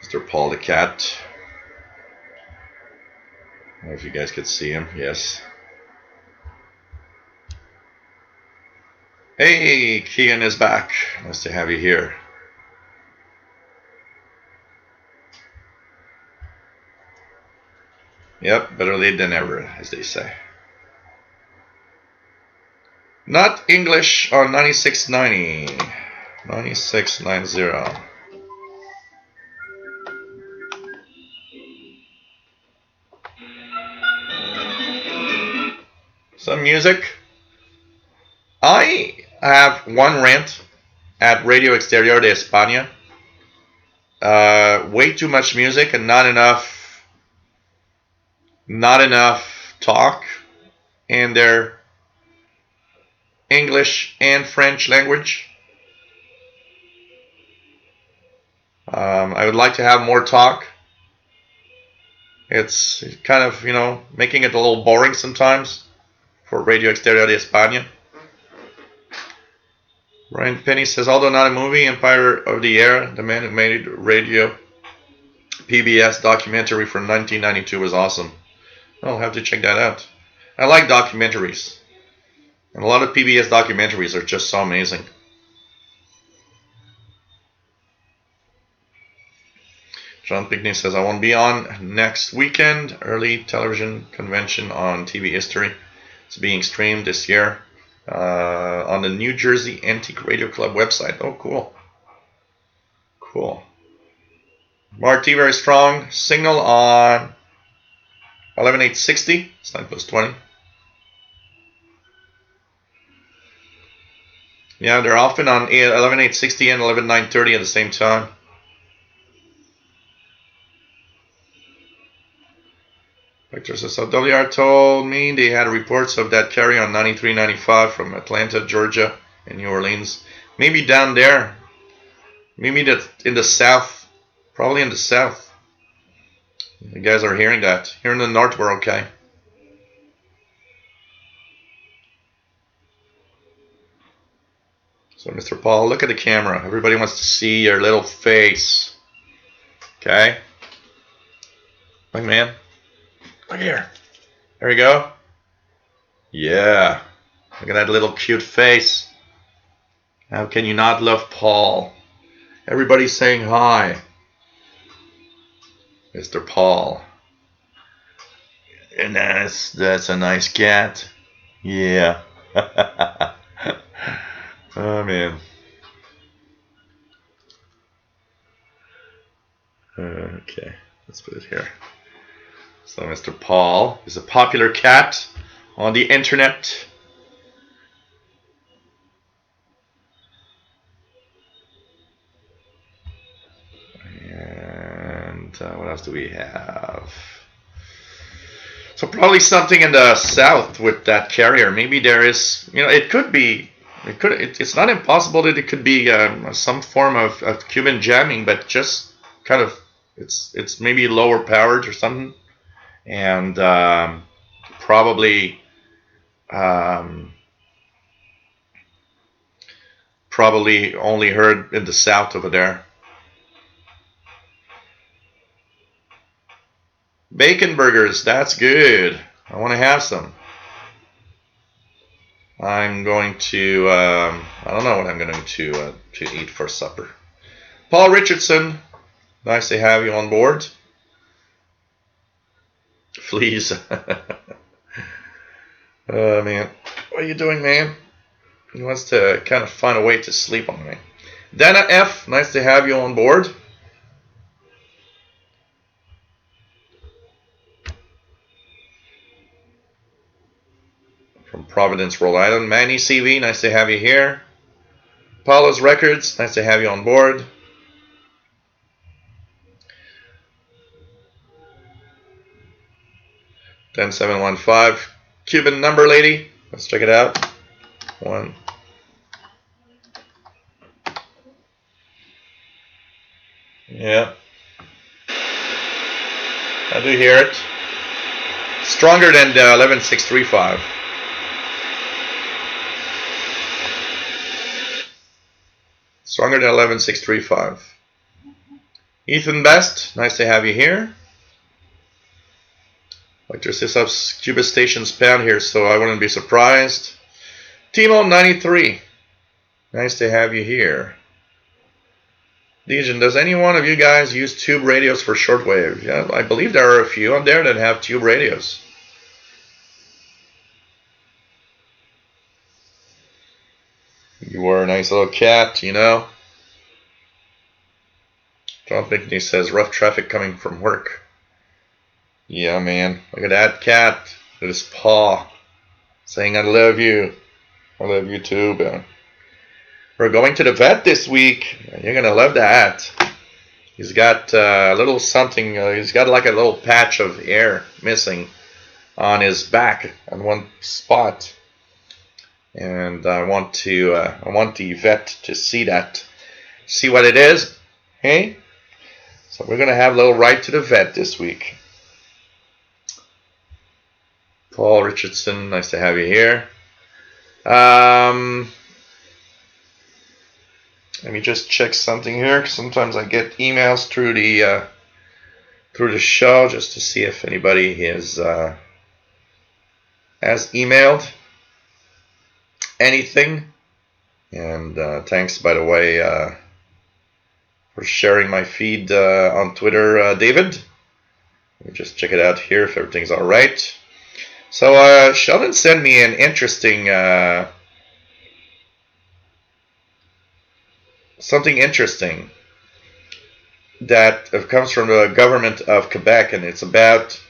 Mr. Paul the Cat. I don't know if you guys could see him. Yes. Hey, Kean is back. Nice to have you here. Yep, better late than never, as they say. Not English on 9690. 9690. Some music. I have one rant at Radio Exterior de España. Way too much music and not enough talk in their English and French language. I would like to have more talk. It's kind of, making it a little boring sometimes for Radio Exterior de España. Brian Penny says, although not a movie, Empire of the Air, the man who made radio PBS documentary from 1992 was awesome. I'll have to check that out. I like documentaries. And a lot of PBS documentaries are just so amazing. John Pickney says, I won't be on next weekend. Early television convention on TV history. It's being streamed this year on the New Jersey Antique Radio Club website. Oh, cool. Cool. Mark T, very strong. Signal on 11860. It's 9 plus 20. Yeah, they're often on 11860 and 11930 at the same time. Victor says, so WR told me they had reports of that carry on 9395 from Atlanta, Georgia, and New Orleans. Maybe down there. Maybe that's in the south. Probably in the south. You guys are hearing that. Here in the north, we're okay. So, Mr. Paul, look at the camera. Everybody wants to see your little face. Okay? Look, man. Look here. There you go. Yeah. Look at that little cute face. How can you not love Paul? Everybody's saying hi. Mr. Paul. And that's a nice cat. Yeah. Oh, man. Okay. Let's put it here. So Mr. Paul is a popular cat on the internet. And what else do we have? So probably something in the south with that carrier. Maybe there is, it could be, it's not impossible that it could be some form of Cuban jamming, but just kind of, it's maybe lower powered or something. And probably only heard in the south over there. Bacon burgers, that's good. I want to have some. I'm going to I don't know what I'm going to eat for supper. Paul Richardson, nice to have you on board. Please. Man. What are you doing, man? He wants to kind of find a way to sleep on me. Dana F, nice to have you on board. Providence, Rhode Island. Manny CV, nice to have you here. Paulo's Records, nice to have you on board. $10,715. Cuban number lady. Let's check it out. One. Yeah. I do hear it. Stronger than the 11635. Stronger than 11635. Ethan Best, nice to have you here. Electricity Cuba station's pound here, so I wouldn't be surprised. Timo93, nice to have you here. Legion, does any one of you guys use tube radios for shortwave? Yeah, I believe there are a few on there that have tube radios. You are a nice little cat, you know. John Pinkney says, rough traffic coming from work. Yeah, man. Look at that cat with his paw saying, I love you. I love you too, man. We're going to the vet this week. You're going to love that. He's got a little something. He's got like a little patch of hair missing on his back on one spot. And I want the vet to see that. See what it is. Hey? So we're going to have a little ride to the vet this week. Paul Richardson, nice to have you here. Let me just check something here. Sometimes I get emails through the show just to see if anybody has emailed anything. And thanks, by the way, for sharing my feed on Twitter, David. Let me just check it out here if everything's all right. So Sheldon sent me an interesting, something interesting that comes from the government of Quebec, and it's about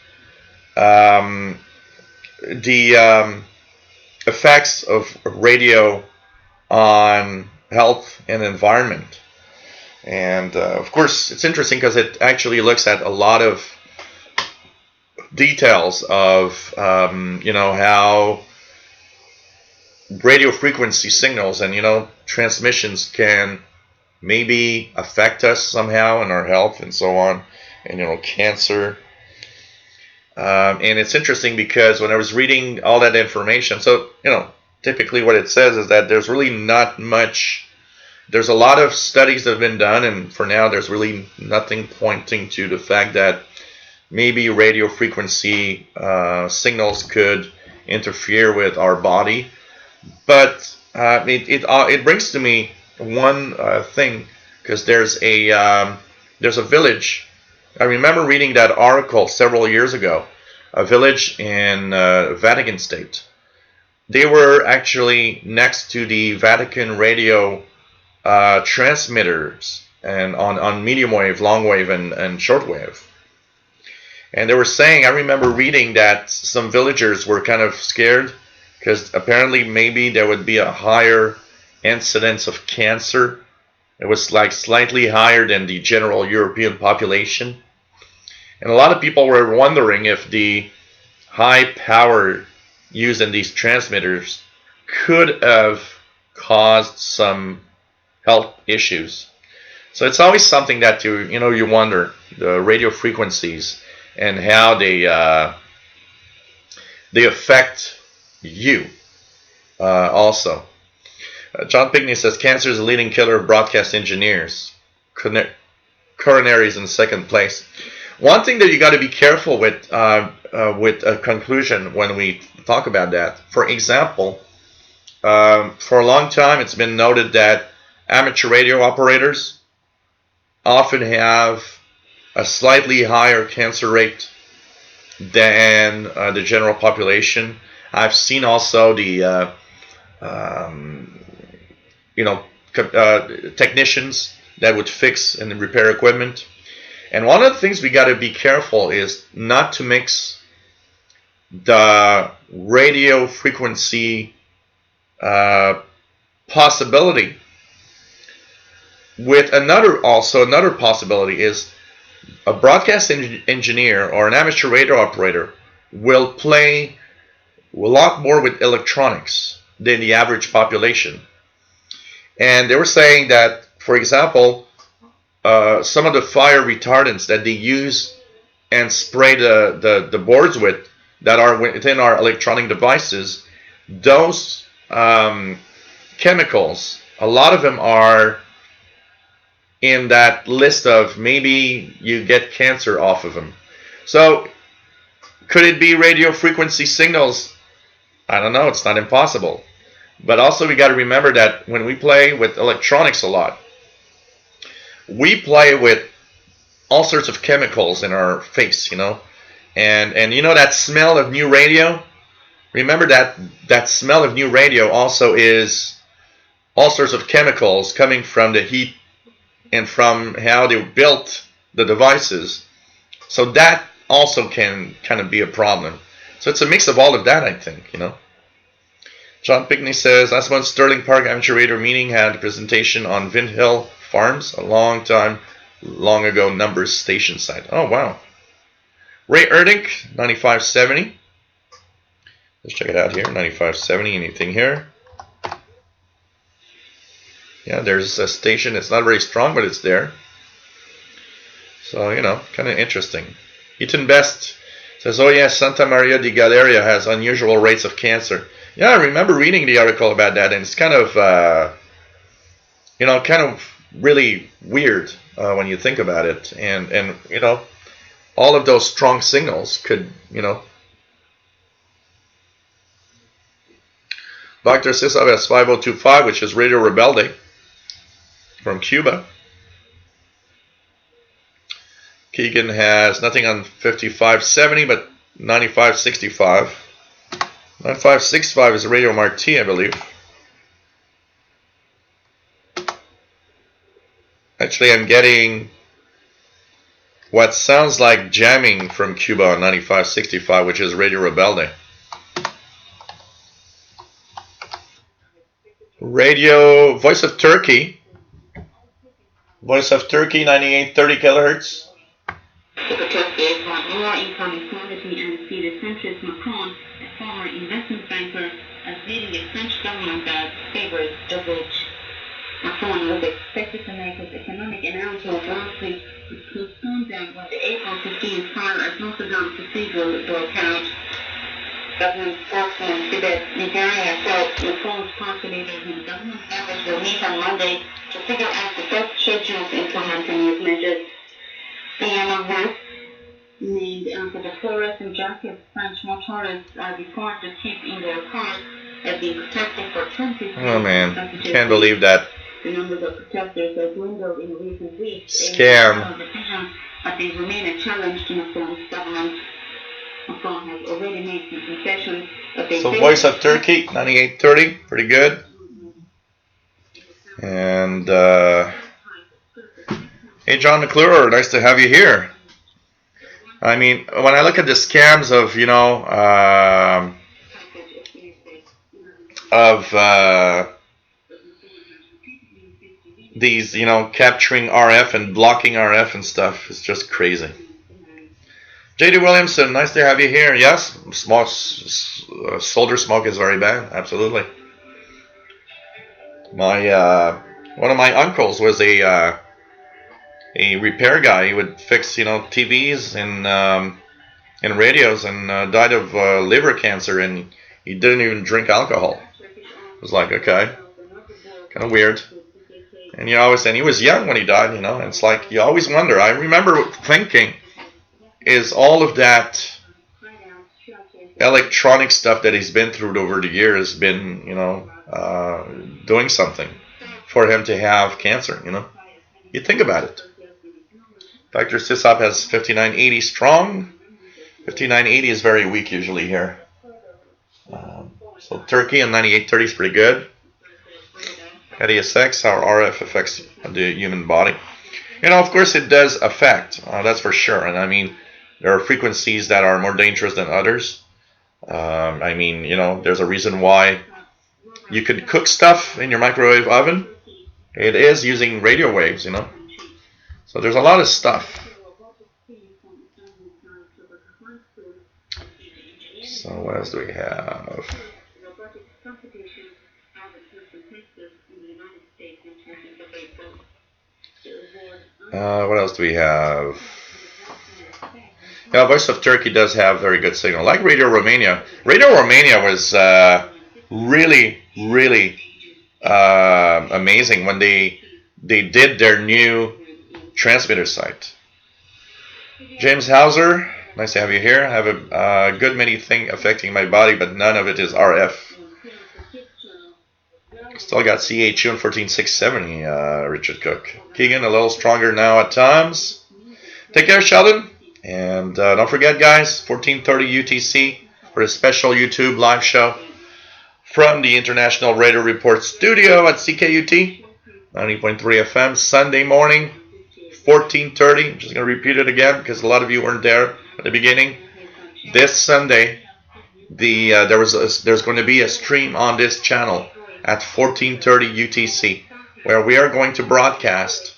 the effects of radio on health and environment. And of course, it's interesting because it actually looks at a lot of details of how radio frequency signals and transmissions can maybe affect us somehow in our health and so on, and cancer. And it's interesting because when I was reading all that information, so typically what it says is that there's really not much. There's a lot of studies that have been done, and for now there's really nothing pointing to the fact that maybe radio frequency signals could interfere with our body. But it brings to me one thing, because there's a village. I remember reading that article several years ago. A village in Vatican State. They were actually next to the Vatican radio transmitters and on medium wave, long wave, and shortwave. And they were saying, I remember reading that some villagers were kind of scared because apparently maybe there would be a higher incidence of cancer. It was like slightly higher than the general European population. And a lot of people were wondering if the high power used in these transmitters could have caused some health issues. So it's always something that you wonder, the radio frequencies and how they affect you also. John Pinkney says cancer is the leading killer of broadcast engineers. Coronaries in second place. One thing that you got to be careful with a conclusion when we talk about that. For example, for a long time it's been noted that amateur radio operators often have a slightly higher cancer rate than the general population. I've seen also the technicians that would fix and repair equipment. And one of the things we got to be careful is not to mix the radio frequency possibility. With another possibility is a broadcast engineer or an amateur radio operator will play a lot more with electronics than the average population. And they were saying that, for example, some of the fire retardants that they use and spray the boards with that are within our electronic devices, those chemicals, a lot of them are in that list of maybe you get cancer off of them. So could it be radio frequency signals? I don't know. It's not impossible. But also we got to remember that when we play with electronics a lot, we play with all sorts of chemicals in our face, and you know that smell of new radio. Remember that smell of new radio also is all sorts of chemicals coming from the heat and from how they built the devices. So that also can kind of be a problem. So it's a mix of all of that, I think, John Pickney says, last month Sterling Park Amateur Radio Meeting had a presentation on Vint Hill Farms, a long ago Numbers station site. Oh, wow. Ray Erdink, 9570. Let's check it out here, 9570, anything here? Yeah, there's a station. It's not very strong, but it's there. So, kind of interesting. Eaton Best says, oh, yes, Santa Maria di Galeria has unusual rates of cancer. Yeah, I remember reading the article about that, and it's kind of, kind of really weird when you think about it. And all of those strong signals could, Dr. Sisab has 5025, which is Radio Rebelde from Cuba. Keegan has nothing on 5570, but 9565. 9565 is Radio Marti, I believe. Actually, I'm getting what sounds like jamming from Cuba on 9565, which is Radio Rebelde. Radio Voice of Turkey. Voice of Turkey, 9830 kilohertz. To protect the more economic quality and see the centrist Macron, a former investment banker, as leading a French government that favors the rich. Macron was expected to make his economic announcement last week, which postponed them when the April 15th fire at Notre Dame Cathedral broke out. Government spokesman in Tibet, Nigeria, said Macron's party leaders and government members will meet on Monday to figure out the best schedule to implementing these measures. The MMS, named after the fluorescent jackets French motorists are required to keep in their cars, have been protected for 20 years. Oh man, can't believe that. The numbers of protesters have dwindled in recent weeks. Scam. But they remain a challenge to Macron's government. Macron has already made some concessions. So Voice of Turkey, 9830, pretty good. And hey, John McClure, nice to have you here. I mean, when I look at the scams of, these, capturing RF and blocking RF and stuff, it's just crazy. J.D. Williamson, nice to have you here. Yes, soldier smoke is very bad, absolutely. One of my uncles was a repair guy. He would fix, TVs and radios, and died of liver cancer, and he didn't even drink alcohol. It was like, okay, kind of weird. And and he was young when he died, and it's like you always wonder. I remember thinking, is all of that electronic stuff that he's been through over the years been, doing something for him to have cancer, You think about it. Dr. Sisop has 5980 strong. 5980 is very weak usually here. So Turkey and 9830 is pretty good. ADSX, how RF affects the human body. Of course it does affect, that's for sure. And I mean, there are frequencies that are more dangerous than others. I mean, there's a reason why you could cook stuff in your microwave oven. It is using radio waves, So there's a lot of stuff. So what else do we have? What else do we have? Yeah, Voice of Turkey does have very good signal. Like Radio Romania. Radio Romania was really, really amazing when they did their new transmitter site. James Hauser, nice to have you here. I have a good many things affecting my body, but none of it is RF. Still got CHU and 14670, Richard Cook. Keegan, a little stronger now at times. Take care, Sheldon. And don't forget, guys, 14:30 UTC for a special YouTube live show from the International Radio Report studio at CKUT, 90.3 FM, Sunday morning, 14:30. I'm just going to repeat it again because a lot of you weren't there at the beginning. This Sunday, there's going to be a stream on this channel at 14:30 UTC, where we are going to broadcast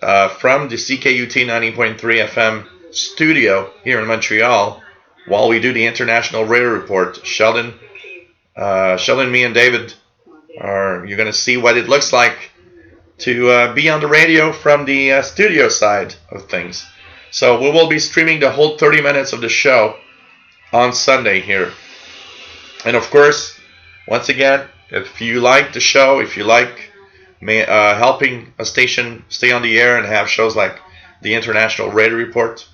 from the CKUT 90.3 FM studio here in Montreal while we do the International Radio Report. Sheldon, me, and David you're going to see what it looks like to be on the radio from the studio side of things. So we will be streaming the whole 30 minutes of the show on Sunday here. And of course, once again, if you like the show, if you like helping a station stay on the air and have shows like the International Radio Report,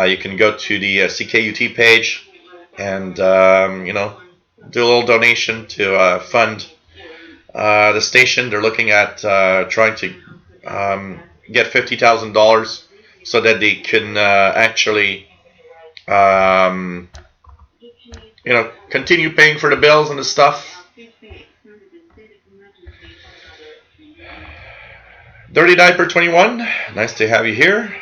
you can go to the CKUT page and do a little donation to fund the station. They're looking at trying to get $50,000 so that they can actually continue paying for the bills and the stuff. Dirty Diaper 21, nice to have you here.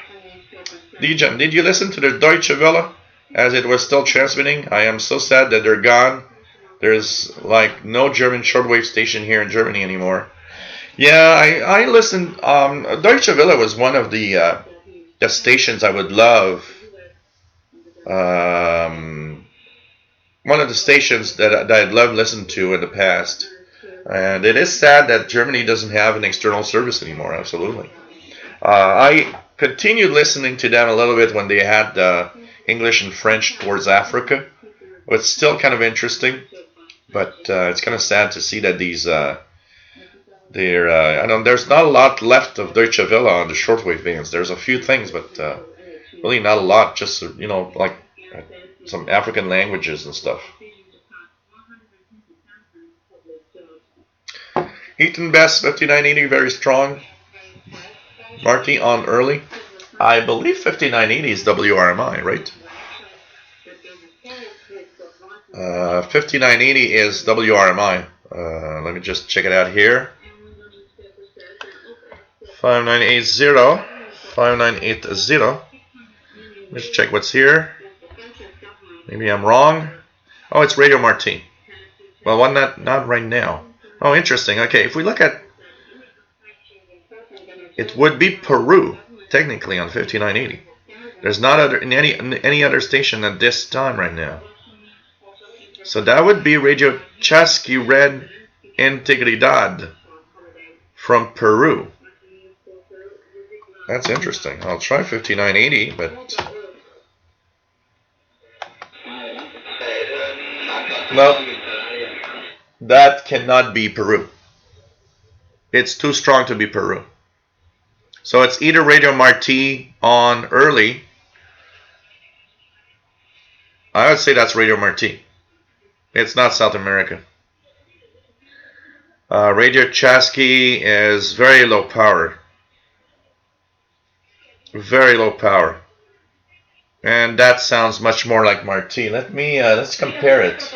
Dijan, did you listen to the Deutsche Welle as it was still transmitting? I am so sad that they're gone. There's like no German shortwave station here in Germany anymore. Yeah, I listened. Deutsche Welle was one of the stations I would love. One of the stations that I'd love listened to in the past. And it is sad that Germany doesn't have an external service anymore, absolutely. I continued listening to them a little bit when they had English and French towards Africa. It's still kind of interesting, but it's kind of sad to see that these, there's not a lot left of Deutsche Welle on the shortwave bands. There's a few things, but really not a lot, just, like some African languages and stuff. Eaton Best 5980, very strong. Marty on early. I believe 5980 is WRMI, right? 5980 is WRMI. Let me just check it out here. 5980. 5980. Let's check what's here. Maybe I'm wrong. Oh, it's Radio Marti. Well, one not right now. Oh, interesting. Okay, if we look at, it would be Peru technically on 5980. There's not any other station at this time right now. So that would be Radio Chasqui Red Integridad from Peru. That's interesting. I'll try 5980, but no. That cannot be Peru. It's too strong to be Peru. So it's either Radio Marti on early. I would say that's Radio Marti. It's not South America. Radio Chasqui is very low power. Very low power. And that sounds much more like Marti. Let's compare it.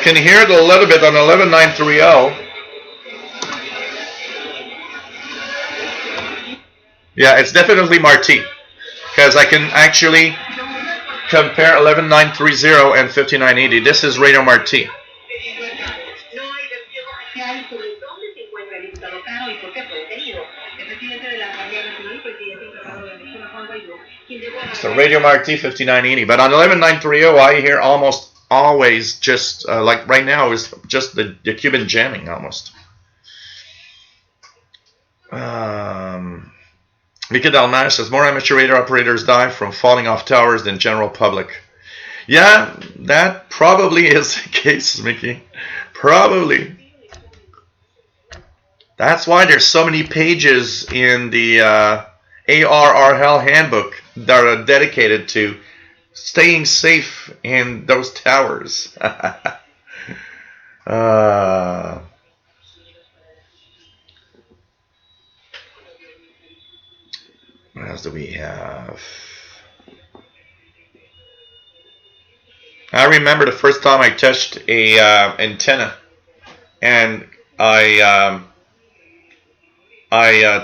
can hear it a little bit on 11930. Yeah, it's definitely Marti, because I can actually compare 11930 and 5980. This is Radio Marti. So Radio Marti 5980. But on 11930, I hear almost always just, like right now, is just the Cuban jamming almost. Mika Dalmash says, more amateur radio operators die from falling off towers than general public. Yeah, that probably is the case, Mickey. Probably. That's why there's so many pages in the ARRL handbook that are dedicated to staying safe in those towers. What else do we have? I remember the first time I touched a antenna, and I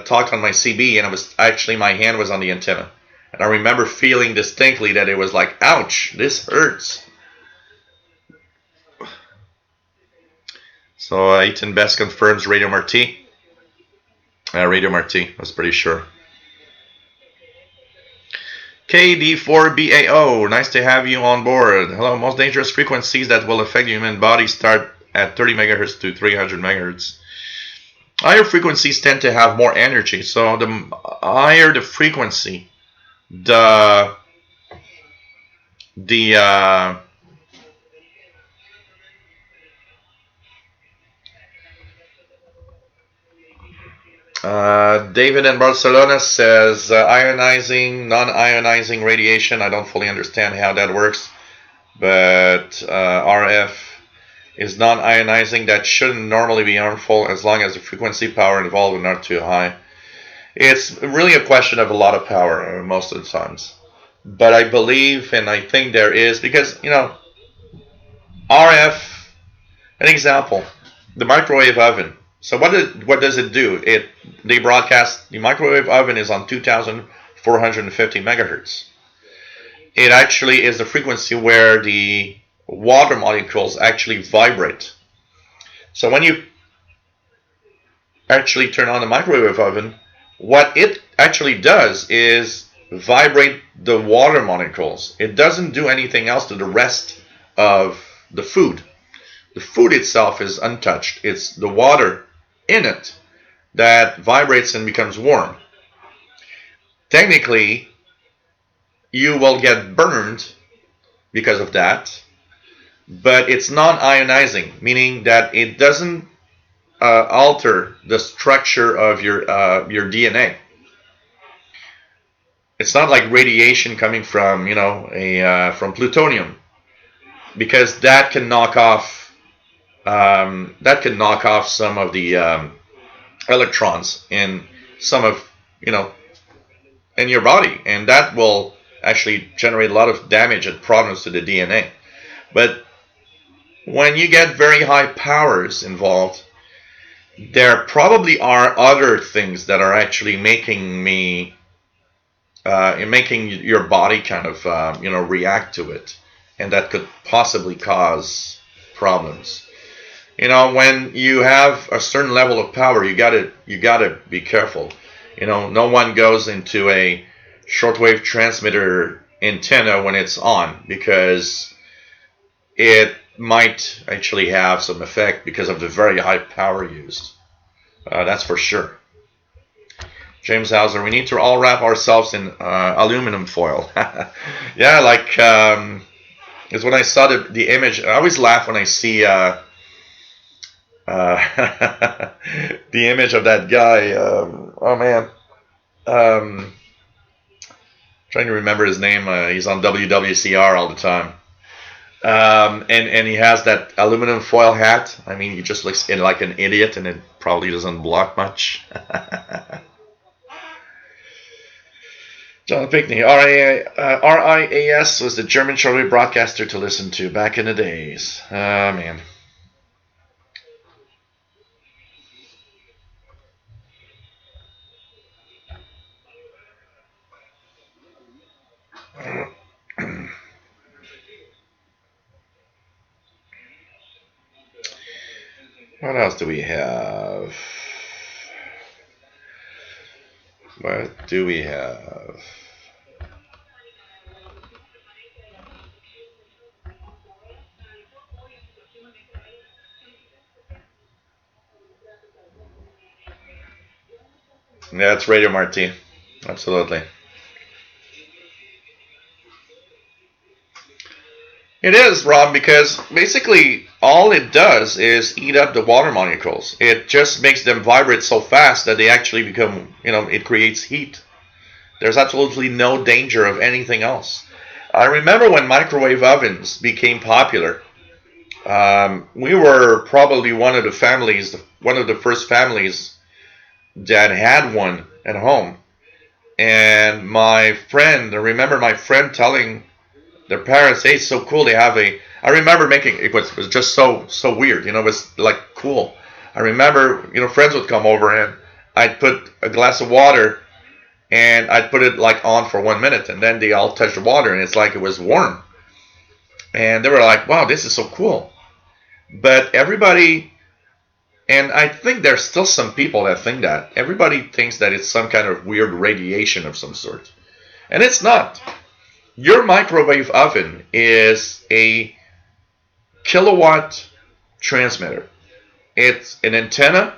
talked on my CB, and it was actually my hand was on the antenna, and I remember feeling distinctly that it was like, ouch, this hurts. So Ethan Best confirms Radio Marti. Radio Marti, I was pretty sure. KD4BAO, nice to have you on board. Hello, most dangerous frequencies that will affect the human body start at 30 megahertz to 300 megahertz. Higher frequencies tend to have more energy, so the higher the frequency, David in Barcelona says ionizing, non-ionizing radiation. I don't fully understand how that works, but RF is non-ionizing. That shouldn't normally be harmful as long as the frequency power involved is not too high. It's really a question of a lot of power most of the times. But I believe and I think there is, because, you know, RF, an example, the microwave oven. So what does it do? They broadcast, the microwave oven is on 2,450 megahertz. It actually is the frequency where the water molecules actually vibrate. So when you actually turn on the microwave oven, what it actually does is vibrate the water molecules. It doesn't do anything else to the rest of the food. The food itself is untouched. It's the water in it that vibrates and becomes warm. Technically, you will get burned because of that, but it's non-ionizing, meaning that it doesn't alter the structure of your DNA. It's not like radiation coming from, you know, from plutonium, because that can knock off some of the electrons in some of, you know, in your body, and that will actually generate a lot of damage and problems to the DNA. But when you get very high powers involved, there probably are other things that are actually making your body kind of react to it, and that could possibly cause problems. You know, when you have a certain level of power, you gotta be careful. You know, no one goes into a shortwave transmitter antenna when it's on, because it might actually have some effect because of the very high power used. That's for sure. James Hauser, we need to all wrap ourselves in aluminum foil. Yeah, like is when I saw the image. I always laugh when I see the image of that guy. Oh man, trying to remember his name. He's on WWCR all the time. And he has that aluminum foil hat. I mean, he just looks like an idiot, and it probably doesn't block much. John Pinkney, RIAS was the German shortwave broadcaster to listen to back in the days. Ah, man. What else do we have? What do we have? Yeah, it's Radio Marti. Absolutely. It is, Rob, because basically all it does is eat up the water molecules. It just makes them vibrate so fast that they actually become, it creates heat. There's absolutely no danger of anything else. I remember when microwave ovens became popular. We were probably one of the first families that had one at home. And I remember my friend telling their parents, "Hey, it's so cool. They have a." I remember making it was just so weird. It was like cool. I remember friends would come over and I'd put a glass of water and I'd put it like on for 1 minute and then they all touch the water and it's like it was warm. And they were like, "Wow, this is so cool." But everybody, and I think there's still some people that think that everybody thinks that it's some kind of weird radiation of some sort, and it's not. Your microwave oven is a kilowatt transmitter. It's an antenna,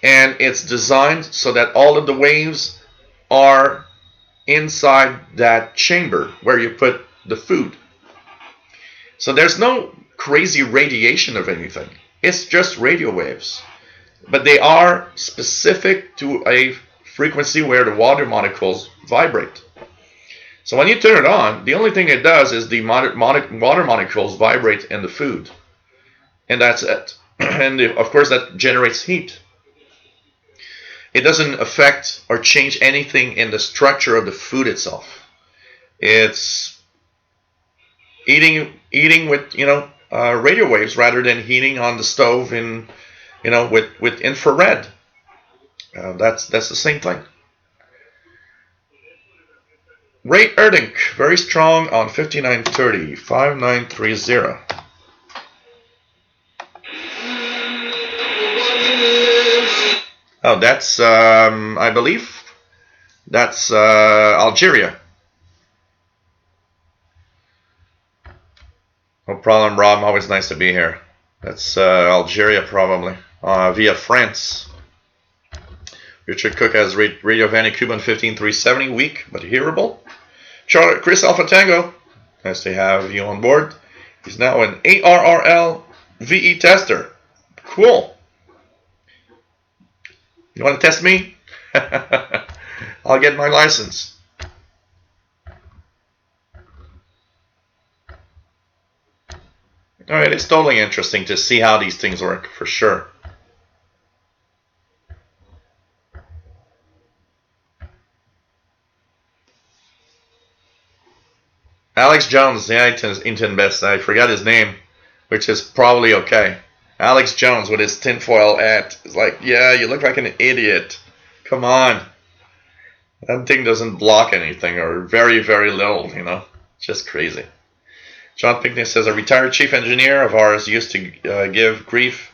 and it's designed so that all of the waves are inside that chamber where you put the food. So there's no crazy radiation of anything. It's just radio waves. But they are specific to a frequency where the water molecules vibrate. So when you turn it on, the only thing it does is the water molecules vibrate in the food. And that's it. And of course that generates heat. It doesn't affect or change anything in the structure of the food itself. It's eating with radio waves rather than heating on the stove in with infrared. That's the same thing. Ray Erdink, very strong on 5930, 5930. Oh, that's I believe that's Algeria. No problem, Rob. Always nice to be here. That's Algeria, probably via France. Richard Cook has Radio Vancouver on 15370, weak but hearable. Chris Alpha Tango, nice to have you on board. He's now an ARRL VE tester. Cool. You want to test me? I'll get my license. Alright, it's totally interesting to see how these things work, for sure. Alex Jones, the Inton best. I forgot his name, which is probably okay. Alex Jones with his tinfoil hat is like, yeah, you look like an idiot. Come on. That thing doesn't block anything, or very, very little, Just crazy. John Pinkney says, a retired chief engineer of ours used to give grief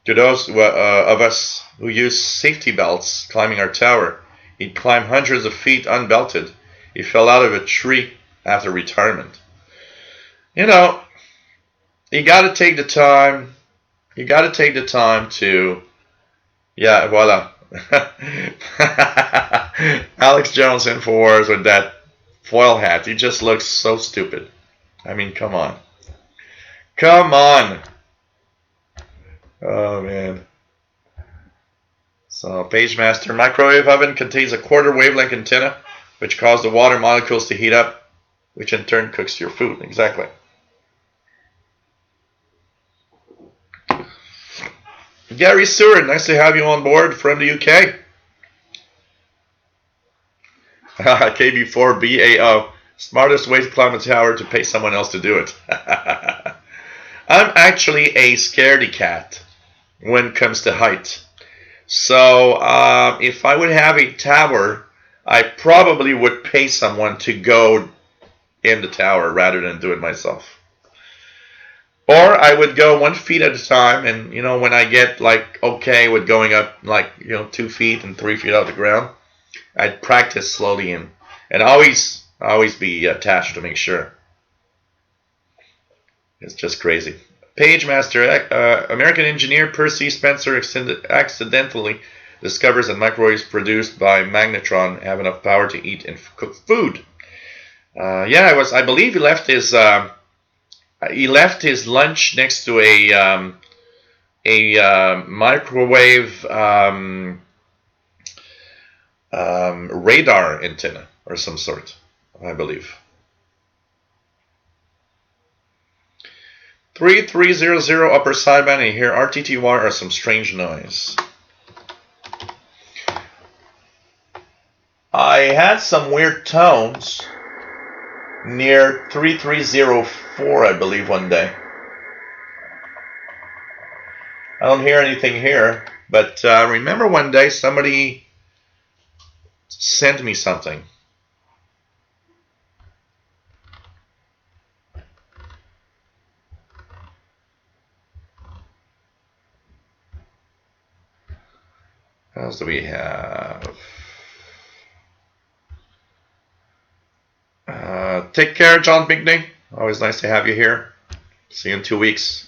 to those of us who use safety belts climbing our tower. He'd climb hundreds of feet unbelted. He fell out of a tree after retirement. You gotta take the time. You gotta take the time to, yeah, voila. Alex Jones Infowars with that foil hat. He just looks so stupid. I mean, come on. Come on. Oh, man. So, PageMaster, microwave oven contains a quarter wavelength antenna, which causes the water molecules to heat up, which in turn cooks your food. Exactly. Gary Seward, nice to have you on board from the UK. KB4BAO. Smartest way to climb a tower to pay someone else to do it. I'm actually a scaredy cat when it comes to height. So if I would have a tower, I probably would pay someone to go in the tower rather than do it myself. Or I would go 1 feet at a time, and when I get like okay with going up like 2 feet and 3 feet off the ground, I'd practice slowly and always be attached to make sure. It's just crazy. Pagemaster, American engineer Percy Spencer accidentally discovers that microwaves produced by magnetron have enough power to eat and cook food. I believe he left his lunch next to a microwave radar antenna or some sort, I believe. 3300 upper sideband, and you hear RTTY or some strange noise. I had some weird tones near 3304, I believe, one day. I don't hear anything here, but remember one day somebody sent me something. What else do we have? Take care, John Bigney. Always nice to have you here. See you in 2 weeks.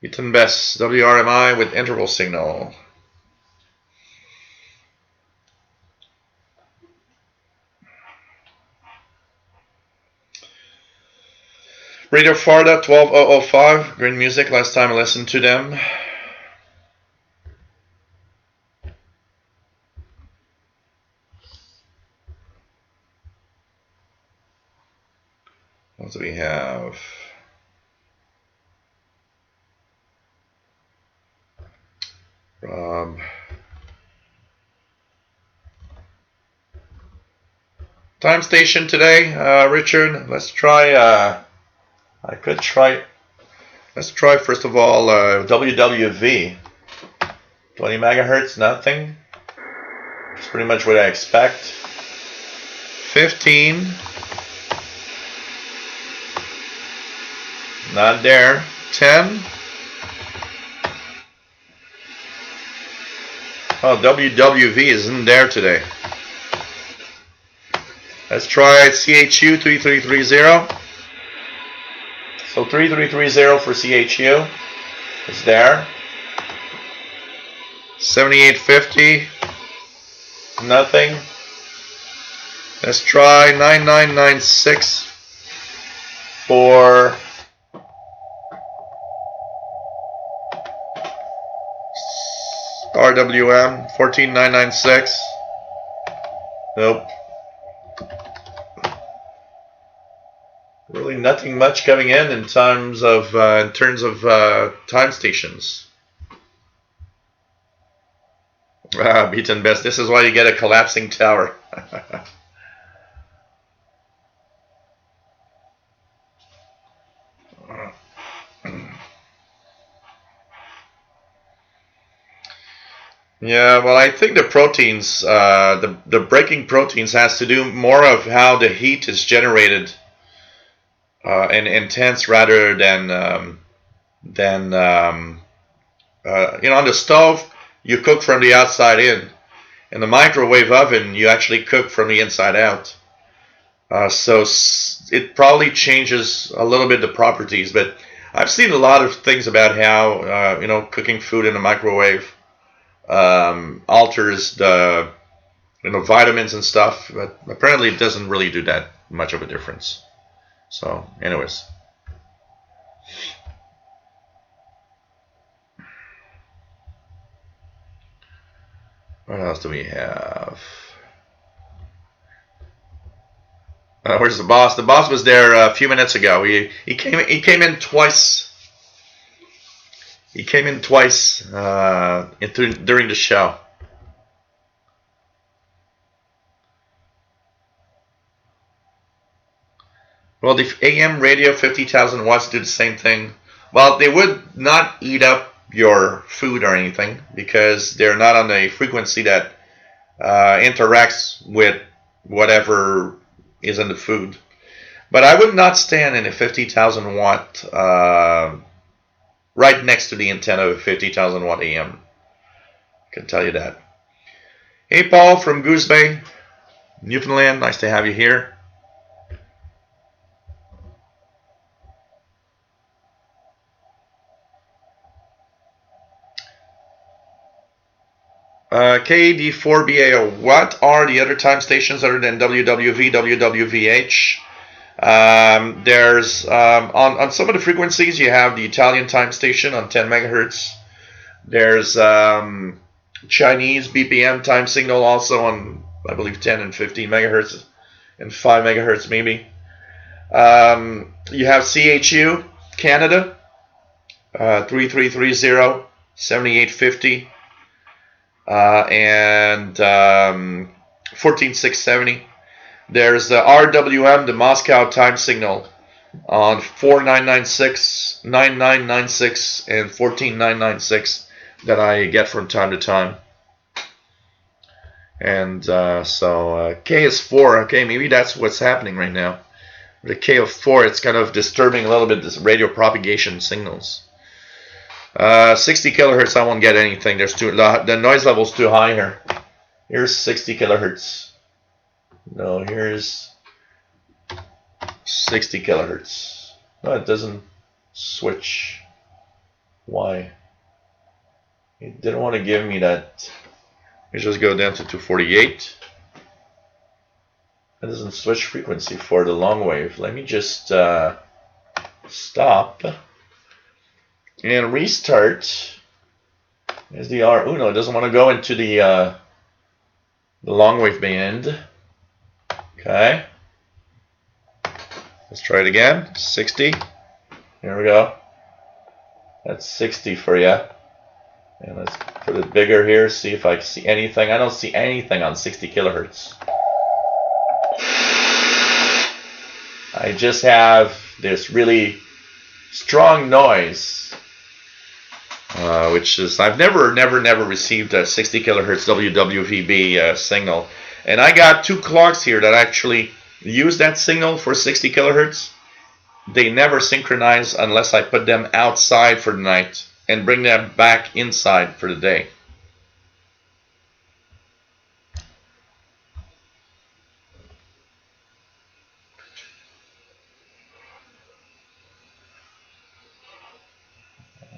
Ethan Best, WRMI with interval signal. Radio Farda 12005. Green Music. Last time I listened to them. What do we have? Time station today, Richard. Let's try. Let's try first of all WWV. 20 megahertz, nothing. It's pretty much what I expect. 15. Not there. 10. Oh, WWV isn't there today. Let's try CHU 3330. So 3330 for CHU is there. 7850. Nothing. Let's try 9996 for RWM 14996. Nope. Really nothing much coming in terms of time stations. Beaten Best. This is why you get a collapsing tower. Yeah, well, I think the proteins, the breaking proteins has to do more of how the heat is generated and intense rather than on the stove you cook from the outside in. In the microwave oven you actually cook from the inside out. So it probably changes a little bit the properties, but I've seen a lot of things about how cooking food in the microwave alters the vitamins and stuff, but apparently it doesn't really do that much of a difference. So anyways, what else do we have? Where's the boss? The boss was there a few minutes ago. He came in twice. He came in twice during the show. Well, the AM radio 50,000 watts do the same thing. Well, they would not eat up your food or anything because they're not on a frequency that interacts with whatever is in the food. But I would not stand in a 50,000 watt right next to the antenna of a 50,000 watt AM. I can tell you that. Hey, Paul from Goose Bay, Newfoundland. Nice to have you here. KD4BAO, what are the other time stations other than WWV, WWVH? There's on some of the frequencies you have the Italian time station on 10 megahertz. There's Chinese BPM time signal also on, I believe, 10 and 15 megahertz and 5 megahertz maybe. You have CHU Canada 3330 7850 and 14670. There's the RWM, the Moscow time signal on 4996, 9996, and 14996 that I get from time to time. And so K is 4. Okay, maybe that's what's happening right now. The K of 4, it's kind of disturbing a little bit this radio propagation signals. 60 kilohertz, I won't get anything. The noise level's too high here. Here's 60 kilohertz. No, here's 60 kilohertz. No, it doesn't switch. Why? It didn't want to give me that. Let me just go down to 248. It doesn't switch frequency for the long wave. Let me just stop and restart. There's the R. Oh no, it doesn't want to go into the long wave band. Okay. Let's try it again. 60. Here we go. That's 60 for you. And let's put it bigger here, see if I can see anything. I don't see anything on 60 kilohertz. I just have this really strong noise, which is, I've never received a 60 kilohertz WWVB signal. And I got 2 clocks here that actually use that signal for 60 kilohertz. They never synchronize unless I put them outside for the night and bring them back inside for the day.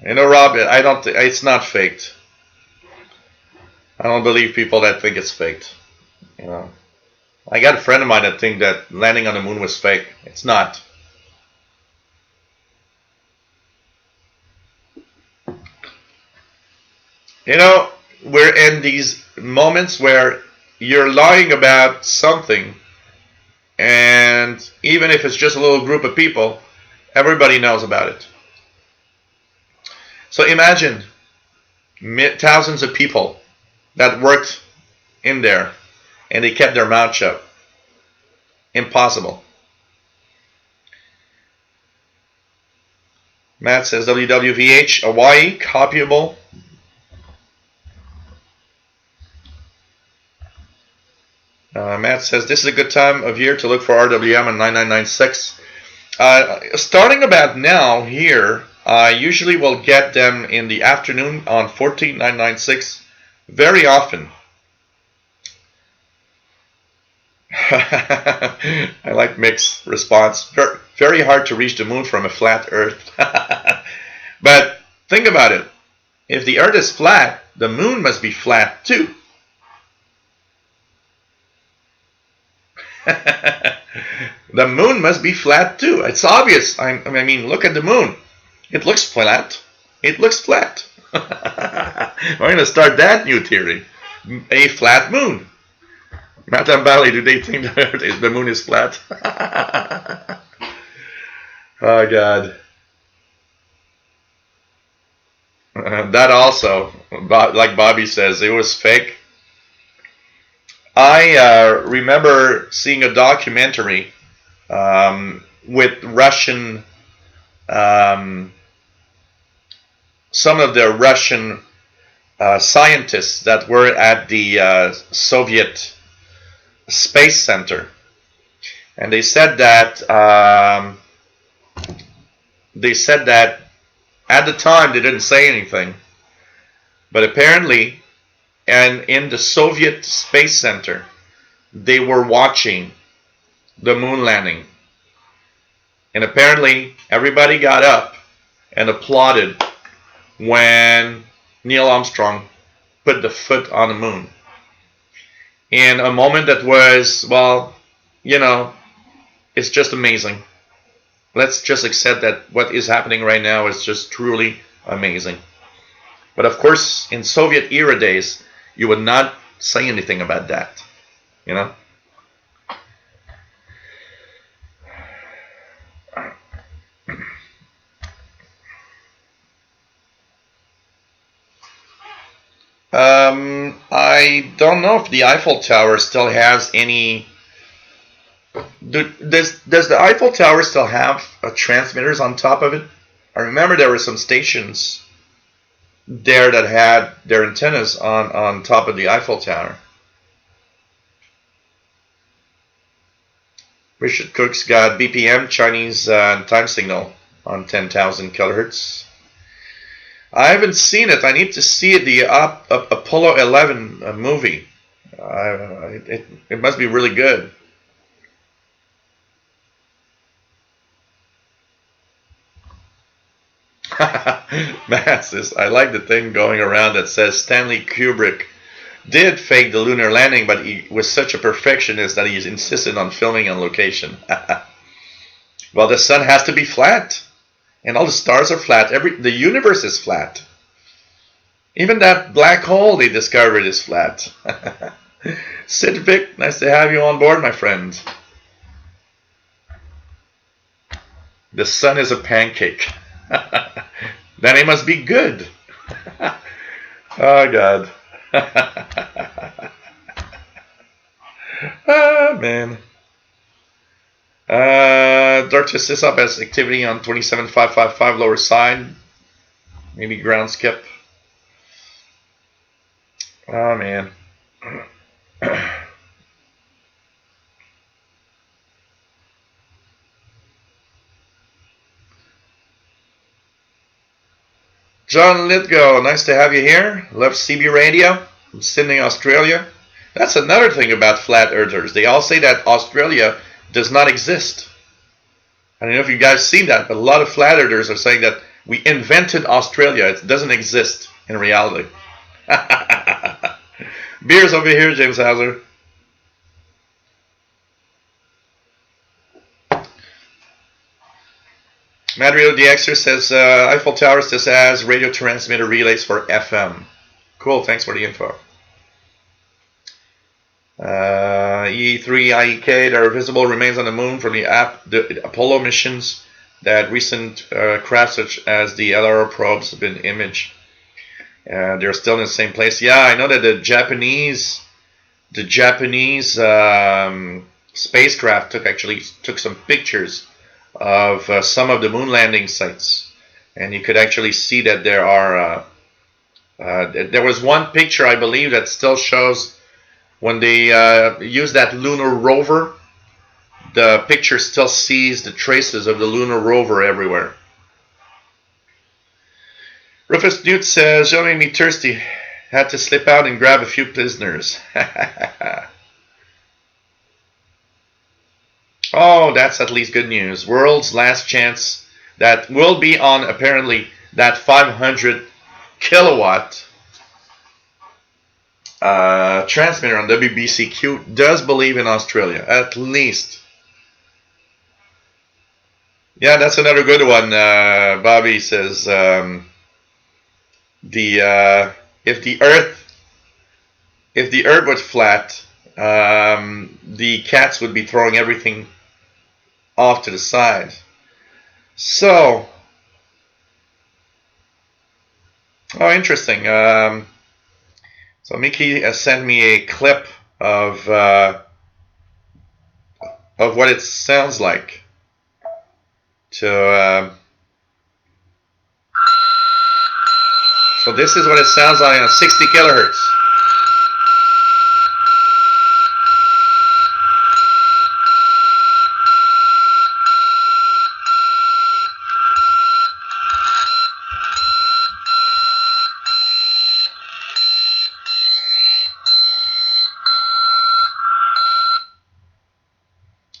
You know, Rob, it's not faked. I don't believe people that think it's faked. You know, I got a friend of mine that think that landing on the moon was fake. It's not. You know, we're in these moments where you're lying about something, and even if it's just a little group of people, everybody knows about it. So imagine thousands of people that worked in there and they kept their mouth shut. Impossible. Matt says WWVH Hawaii copyable. Matt says this is a good time of year to look for RWM and 9996. Starting about now here, I usually will get them in the afternoon on 14996 very often. I like Mick's response. Very hard to reach the moon from a flat Earth. But think about it. If the Earth is flat, the moon must be flat too. The moon must be flat too. It's obvious. I mean, look at the moon. It looks flat. It looks flat. We're going to start that new theory. A flat moon. Matt and Bali, do they think the moon is flat? Oh, God. That also, like Bobby says, it was fake. I remember seeing a documentary with Russian, some of the Russian scientists that were at the Soviet Space Center, and they said that at the time they didn't say anything, but apparently, and in the Soviet Space Center, they were watching the moon landing, and apparently everybody got up and applauded when Neil Armstrong put the foot on the moon. In a moment that was, well, it's just amazing. Let's just accept that what is happening right now is just truly amazing. But of course, in Soviet era days, you would not say anything about that, I don't know if the Eiffel Tower still has any. Does the Eiffel Tower still have transmitters on top of it? I remember there were some stations there that had their antennas on top of the Eiffel Tower. Richard Cook's got BPM, Chinese time signal on 10,000 kilohertz. I haven't seen it. I need to see it. The Apollo 11 movie. It must be really good. Matt says, I like the thing going around that says Stanley Kubrick did fake the lunar landing, but he was such a perfectionist that he insisted on filming on location. Well, the sun has to be flat, and all the stars are flat. The universe is flat. Even that black hole they discovered is flat. Sid Vic, nice to have you on board, my friend. The sun is a pancake. Then it must be good. Oh, God. Ah, man. Dr. Sisop has activity on 27555 lower side. Maybe ground skip. Oh, man. John Lithgow, nice to have you here. Love CB Radio from Sydney, Australia. That's another thing about flat earthers. They all say that Australia does not exist. I don't know if you guys seen that, but a lot of flat earthers are saying that we invented Australia. It doesn't exist in reality. Beers over here, James Hauser. Madrio DXer says Eiffel Tower just has radio transmitter relays for FM. Cool, thanks for the info. E3 IEK, there are visible remains on the moon from the Apollo missions that recent craft such as the LRO probes have been imaged. They're still in the same place. Yeah, I know that the Japanese spacecraft took some pictures of some of the moon landing sites, and you could actually see that there are. There was one picture, I believe, that still shows when they used that lunar rover. The picture still sees the traces of the lunar rover everywhere. Rufus Newt says, "You made me thirsty. Had to slip out and grab a few prisoners." Oh, that's at least good news. World's last chance that will be on apparently that 500 kilowatt transmitter on WBCQ does believe in Australia, at least. Yeah, that's another good one. Bobby says if the Earth was flat, the cats would be throwing everything off to the side. So, interesting. So Mickey has sent me a clip of what it sounds like. to. So this is what it sounds like on 60 kilohertz.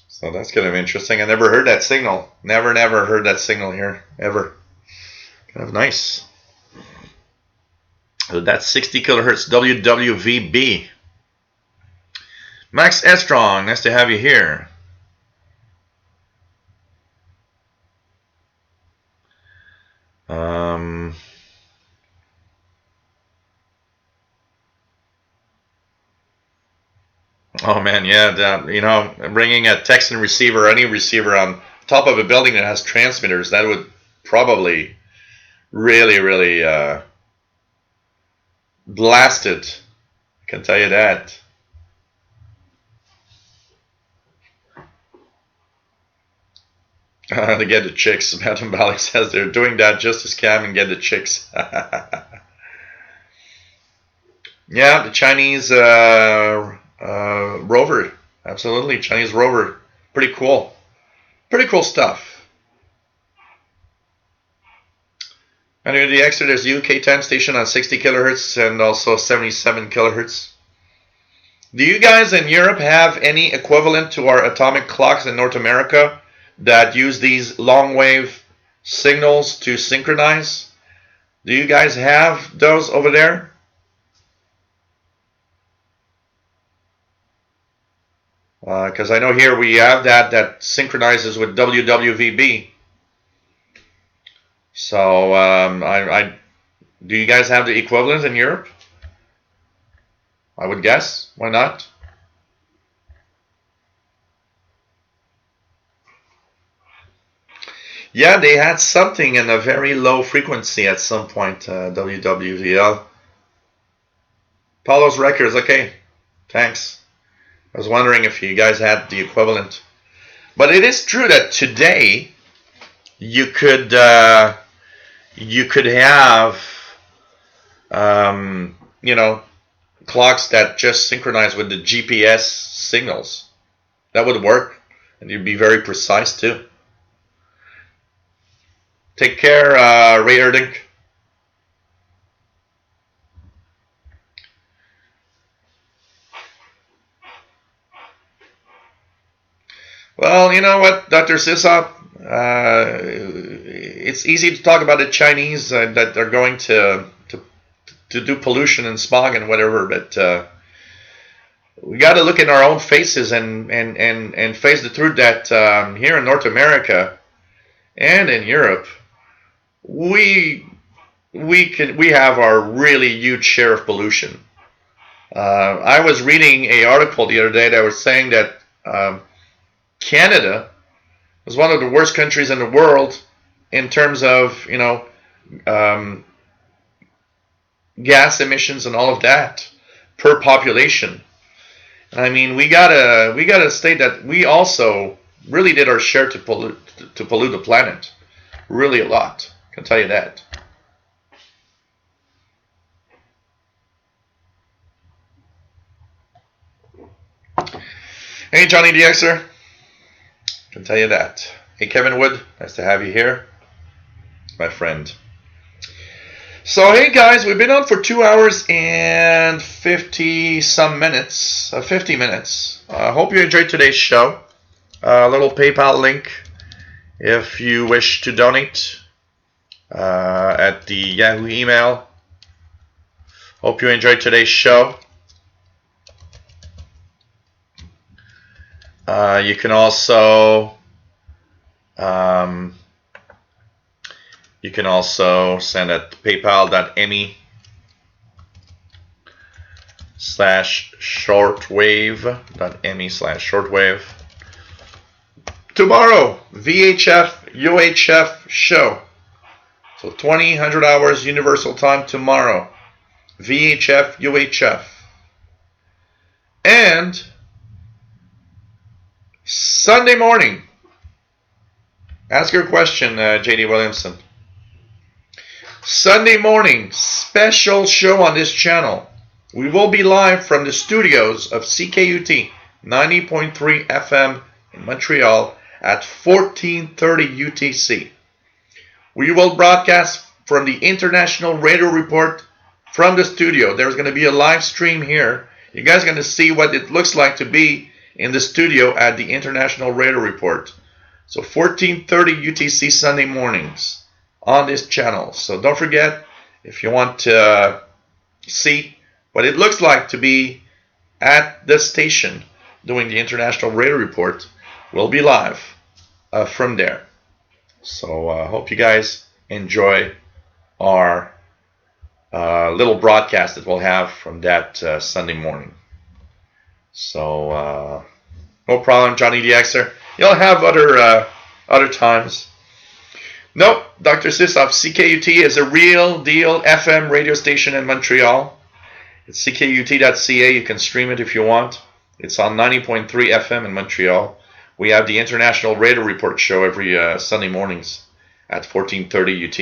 So that's kind of interesting. I never heard that signal. Never heard that signal here, ever. Kind of nice. So that's 60 kilohertz WWVB. Max Estrong, nice to have you here. Oh man, yeah, you know, bringing a text and receiver, any receiver on top of a building that has transmitters, that would probably really blast it. I can tell you that. To get the chicks, Madam Bali says they're doing that just to scam and get the chicks. Yeah, the Chinese rover, absolutely, Chinese rover, pretty cool stuff. And in the extra, there's the UK time station on 60 kilohertz and also 77 kilohertz. Do you guys in Europe have any equivalent to our atomic clocks in North America that use these long wave signals to synchronize? Do you guys have those over there? Because I know here we have that synchronizes with WWVB. So do you guys have the equivalent in Europe? I would guess. Why not? Yeah, they had something in a very low frequency at some point, WWVL. Paulo's Records, okay. Thanks. I was wondering if you guys had the equivalent. But it is true that today you could have you know, clocks that just synchronize with the GPS signals. That would work, and you'd be very precise too. Take care, Ray Erdink. Well, you know what, Dr. Sisop? It's easy to talk about the Chinese that they're going to do pollution and smog and whatever, but we got to look in our own faces and face the truth that here in North America and in Europe, we have our really huge share of pollution. I was reading an article the other day that was saying that Canada was one of the worst countries in the world in terms of, you know, gas emissions and all of that per population. I mean, we gotta state that we also really did our share to pollute the planet, really a lot. I can tell you that. Hey, Johnny DXer. Can tell you that. Hey, Kevin Wood, nice to have you here, my friend. So, hey guys, we've been on for 2 hours and 50 some minutes, 50 minutes. I hope you enjoyed today's show. A little PayPal link if you wish to donate at the Yahoo email. Hope you enjoyed today's show. You can also send at paypal.me/shortwave. Tomorrow, VHF UHF show. So 100 hours Universal Time tomorrow. VHF UHF. And Sunday morning, Ask your question, J.D. Williamson. Sunday morning, special show on this channel. We will be live from the studios of CKUT 90.3 FM in Montreal at 14:30 UTC. We will broadcast from the International Radio Report from the studio. There's going to be a live stream here. You guys are going to see what it looks like to be in the studio at the International Radio Report. So 14:30 UTC Sunday mornings on this channel. So don't forget, if you want to see what it looks like to be at the station doing the International Radio Report, we'll be live from there. So I hope you guys enjoy our little broadcast that we'll have from that Sunday morning. So no problem, Johnny the Xer. You'll have other times. Nope, Dr. Sisop, CKUT is a real deal FM radio station in Montreal. It's ckut.ca. You can stream it if you want. It's on 90.3 FM in Montreal. We have the International Radio Report show every Sunday mornings at 14:30 UT.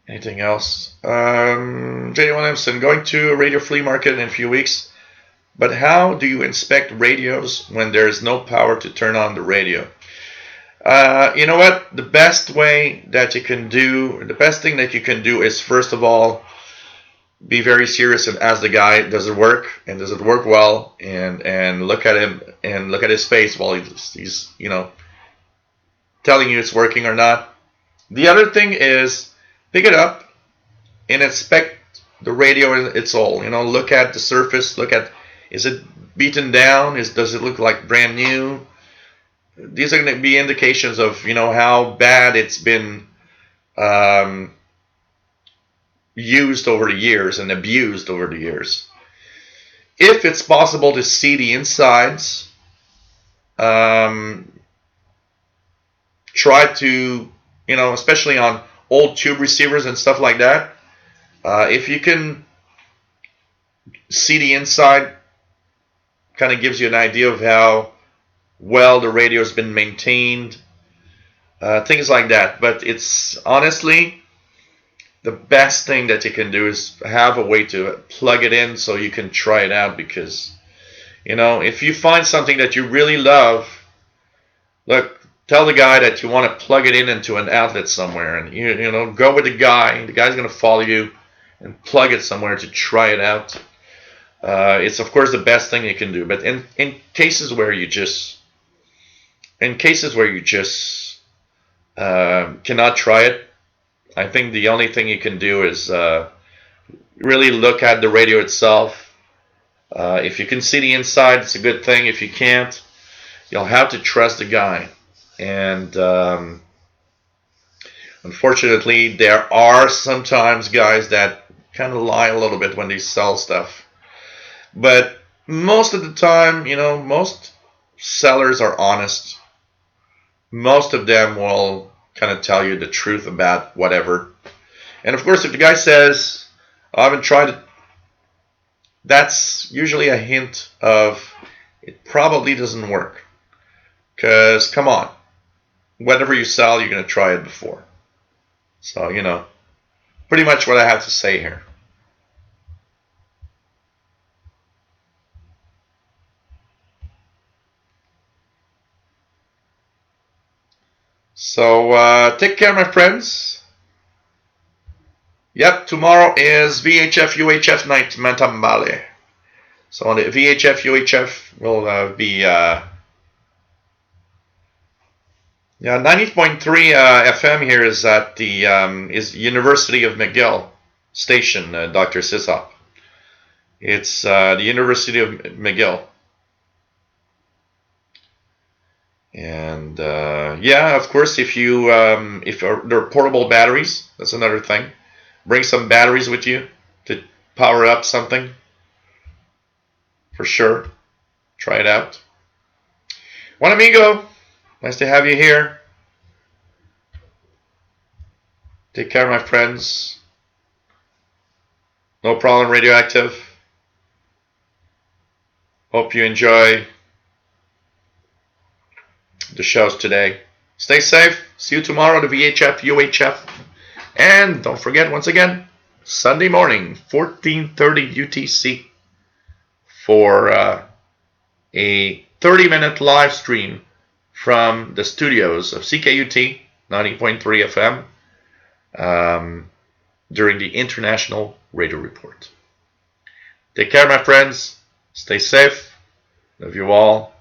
Anything else? J.D. Williamson, going to a radio flea market in a few weeks. But how do you inspect radios when there is no power to turn on the radio? You know what? The best thing that you can do is, first of all, be very serious and ask the guy, does it work? And does it work well? And look at him and look at his face while he's telling you it's working or not. The other thing is, pick it up and inspect the radio in its whole. Look at the surface. Look at, is it beaten down? Does it look like brand new? These are going to be indications of how bad it's been used over the years and abused over the years. If it's possible to see the insides, try to, especially on old tube receivers and stuff like that, if you can see the inside, kind of gives you an idea of how well the radio has been maintained, things like that. But it's honestly, the best thing that you can do is have a way to plug it in so you can try it out, because if you find something that you really love, look, tell the guy that you want to plug it in into an outlet somewhere, and go with the guy. The guy's going to follow you and plug it somewhere to try it out. It's of course the best thing you can do. But in cases where you just cannot try it, I think the only thing you can do is really look at the radio itself. If you can see the inside, it's a good thing. If you can't, you'll have to trust the guy. And unfortunately, there are sometimes guys that kind of lie a little bit when they sell stuff. But most of the time, most sellers are honest. Most of them will kind of tell you the truth about whatever. And of course, if the guy says, I haven't tried it, that's usually a hint of it probably doesn't work. Because, come on, whatever you sell, you're going to try it before. So, pretty much what I have to say here. So, take care, my friends. Yep, tomorrow is VHF UHF night, Mantambale. So on the VHF UHF will be 90.3 FM here is at the is University of McGill station, Dr. Sisop. It's the University of McGill. And yeah, of course, if there are portable batteries, that's another thing. Bring some batteries with you to power up something. For sure. Try it out. Juan amigo, nice to have you here. Take care, my friends. No problem, Radioactive. Hope you enjoy the shows today. Stay safe. See you tomorrow, the VHF, UHF. And don't forget, once again, Sunday morning, 14:30 UTC, for a 30-minute live stream from the studios of CKUT 90.3 FM during the International Radio Report. Take care, my friends. Stay safe. Love you all.